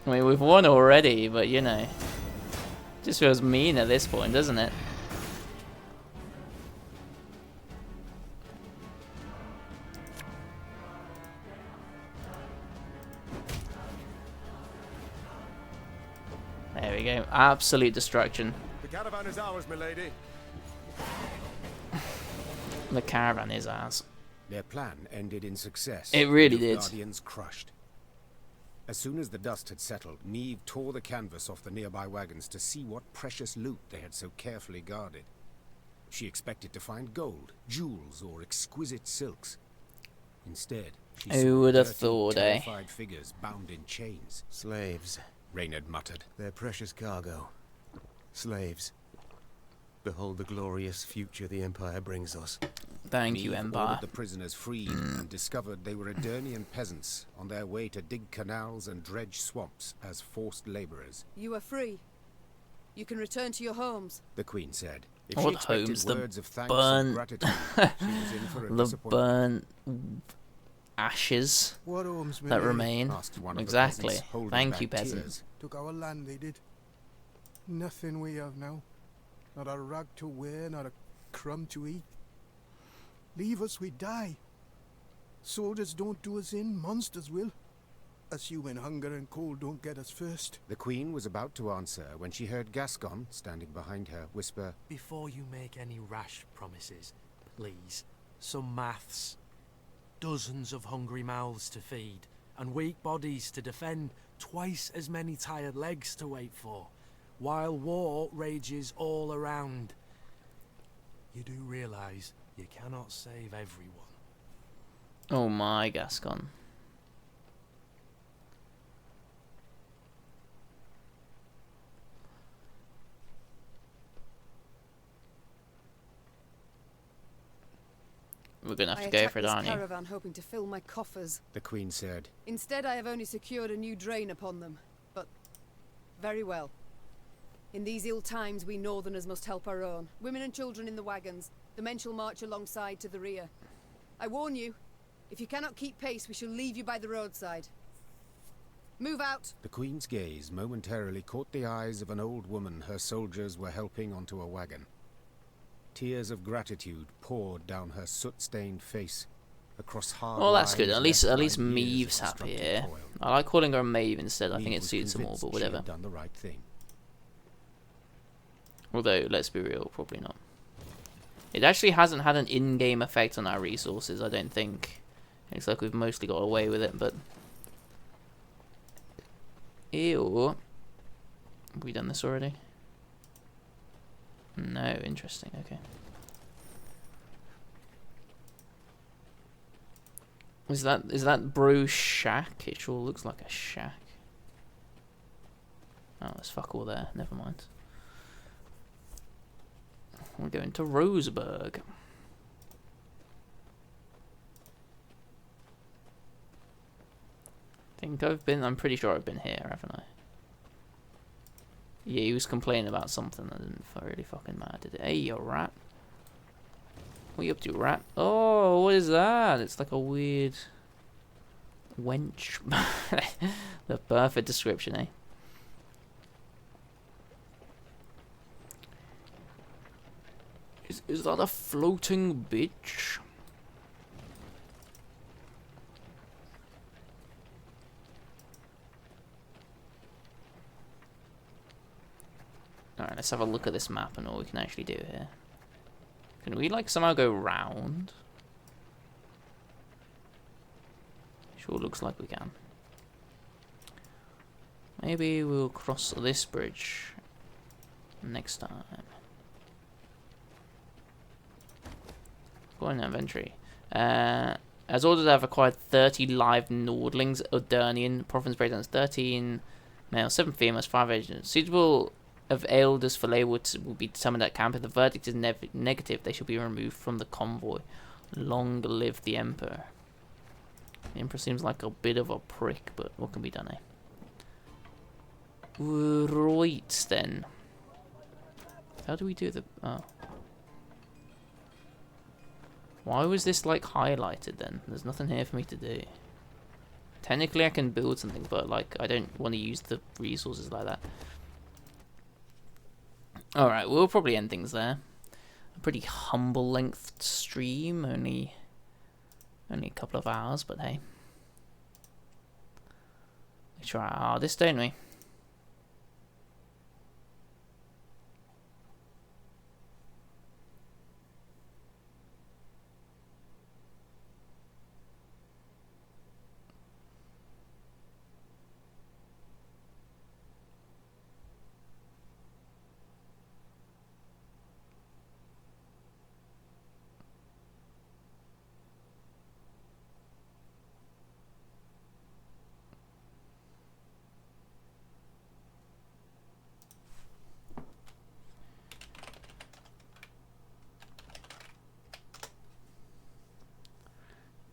I mean, we've won already, but you know, just feels mean at this point, doesn't it? There we go, absolute destruction. The caravan is ours, milady. The caravan is ours. Their plan ended in success. It really the did. Guardians crushed. As soon as the dust had settled, Neve tore the canvas off the nearby wagons to see what precious loot they had so carefully guarded. She expected to find gold, jewels, or exquisite silks. Instead, she Who would have 30 thought, eh? terrified figures bound in chains. Slaves. Reynard muttered. Their precious cargo. Slaves. Behold the glorious future the Empire brings us. Thank you, Neve Empire. ordered the prisoners freed and discovered they were Edirnian peasants on their way to dig canals and dredge swamps as forced laborers. You are free. You can return to your homes. The Queen said. If All she the expected homes, the words of thanks burnt, and gratitude, she was in for a the disappointment. burnt ashes What homes, that Millie? remain. Asked one of the Exactly. peasants, holding Thank you, back peasant. tears. Took our land, they did. Nothing we have now. Not a rag to wear, not a crumb to eat. Leave us, we die. Soldiers don't do us in, monsters will. Assuming hunger and cold don't get us first. The Queen was about to answer when she heard Gascon, standing behind her, whisper, Before you make any rash promises, please, some maths. Dozens of hungry mouths to feed, and weak bodies to defend, twice as many tired legs to wait for, while war rages all around. You do realize you cannot save everyone. Oh my, Gascon. We're gonna have to go for it, aren't this you? caravan hoping to fill my coffers. the Queen said, Instead, I have only secured a new drain upon them. But very well. In these ill times, we northerners must help our own. Women and children in the wagons. The men shall march alongside to the rear. I warn you, if you cannot keep pace, we shall leave you by the roadside. Move out! The Queen's gaze momentarily caught the eyes of an old woman her soldiers were helping onto a wagon. Tears of gratitude poured down her soot-stained face, across hard Well, that's good. lines At left least by years of Maeve's happy constructive here. toil. I like calling her Maeve instead. I think Maeve it was suits them all, convinced but she whatever. had done the right thing. Although, let's be real, probably not. It actually hasn't had an in-game effect on our resources, I don't think. It looks like we've mostly got away with it, but... Ew. Have we done this already? No, interesting, okay. Is that Bro's shack? It sure looks like a shack. Oh, there's fuck all there, never mind. We're going to Roseburg. I'm pretty sure I've been here, haven't I? Yeah, he was complaining about something that didn't really fucking matter, did it? Hey, you rat. What are you up to, rat? Oh, what is that? It's like a weird wench. The perfect description, eh? Is that a floating bitch? Alright, let's have a look at this map and what we can actually do here. Can we, like, somehow go round? Sure looks like we can. Maybe we'll cross this bridge next time. Go on inventory. As ordered, I've acquired 30 live Nordlings, Odurnian, province breakdowns, 13 males, 7 females, 5 agents. Suitable of elders for labor will be determined at camp. If the verdict is negative, they shall be removed from the convoy. Long live the Emperor. The Emperor seems like a bit of a prick, but what can be done, eh? Right, then. How do we do the... Oh. Why was this, like, highlighted, then? There's nothing here for me to do. Technically, I can build something, but, like, I don't want to use the resources like that. Alright, we'll probably end things there. A pretty humble length stream, only a couple of hours, but hey. We try our hardest, don't we?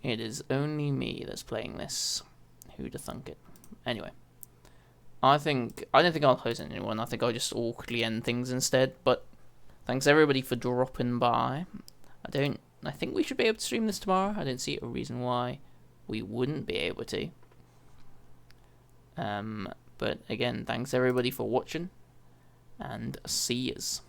It is only me that's playing this. Who'd have thunk it? Anyway. I don't think I'll close anyone. I think I'll just awkwardly end things instead. But thanks everybody for dropping by. I think we should be able to stream this tomorrow. I don't see a reason why we wouldn't be able to. But again, thanks everybody for watching, and see yous.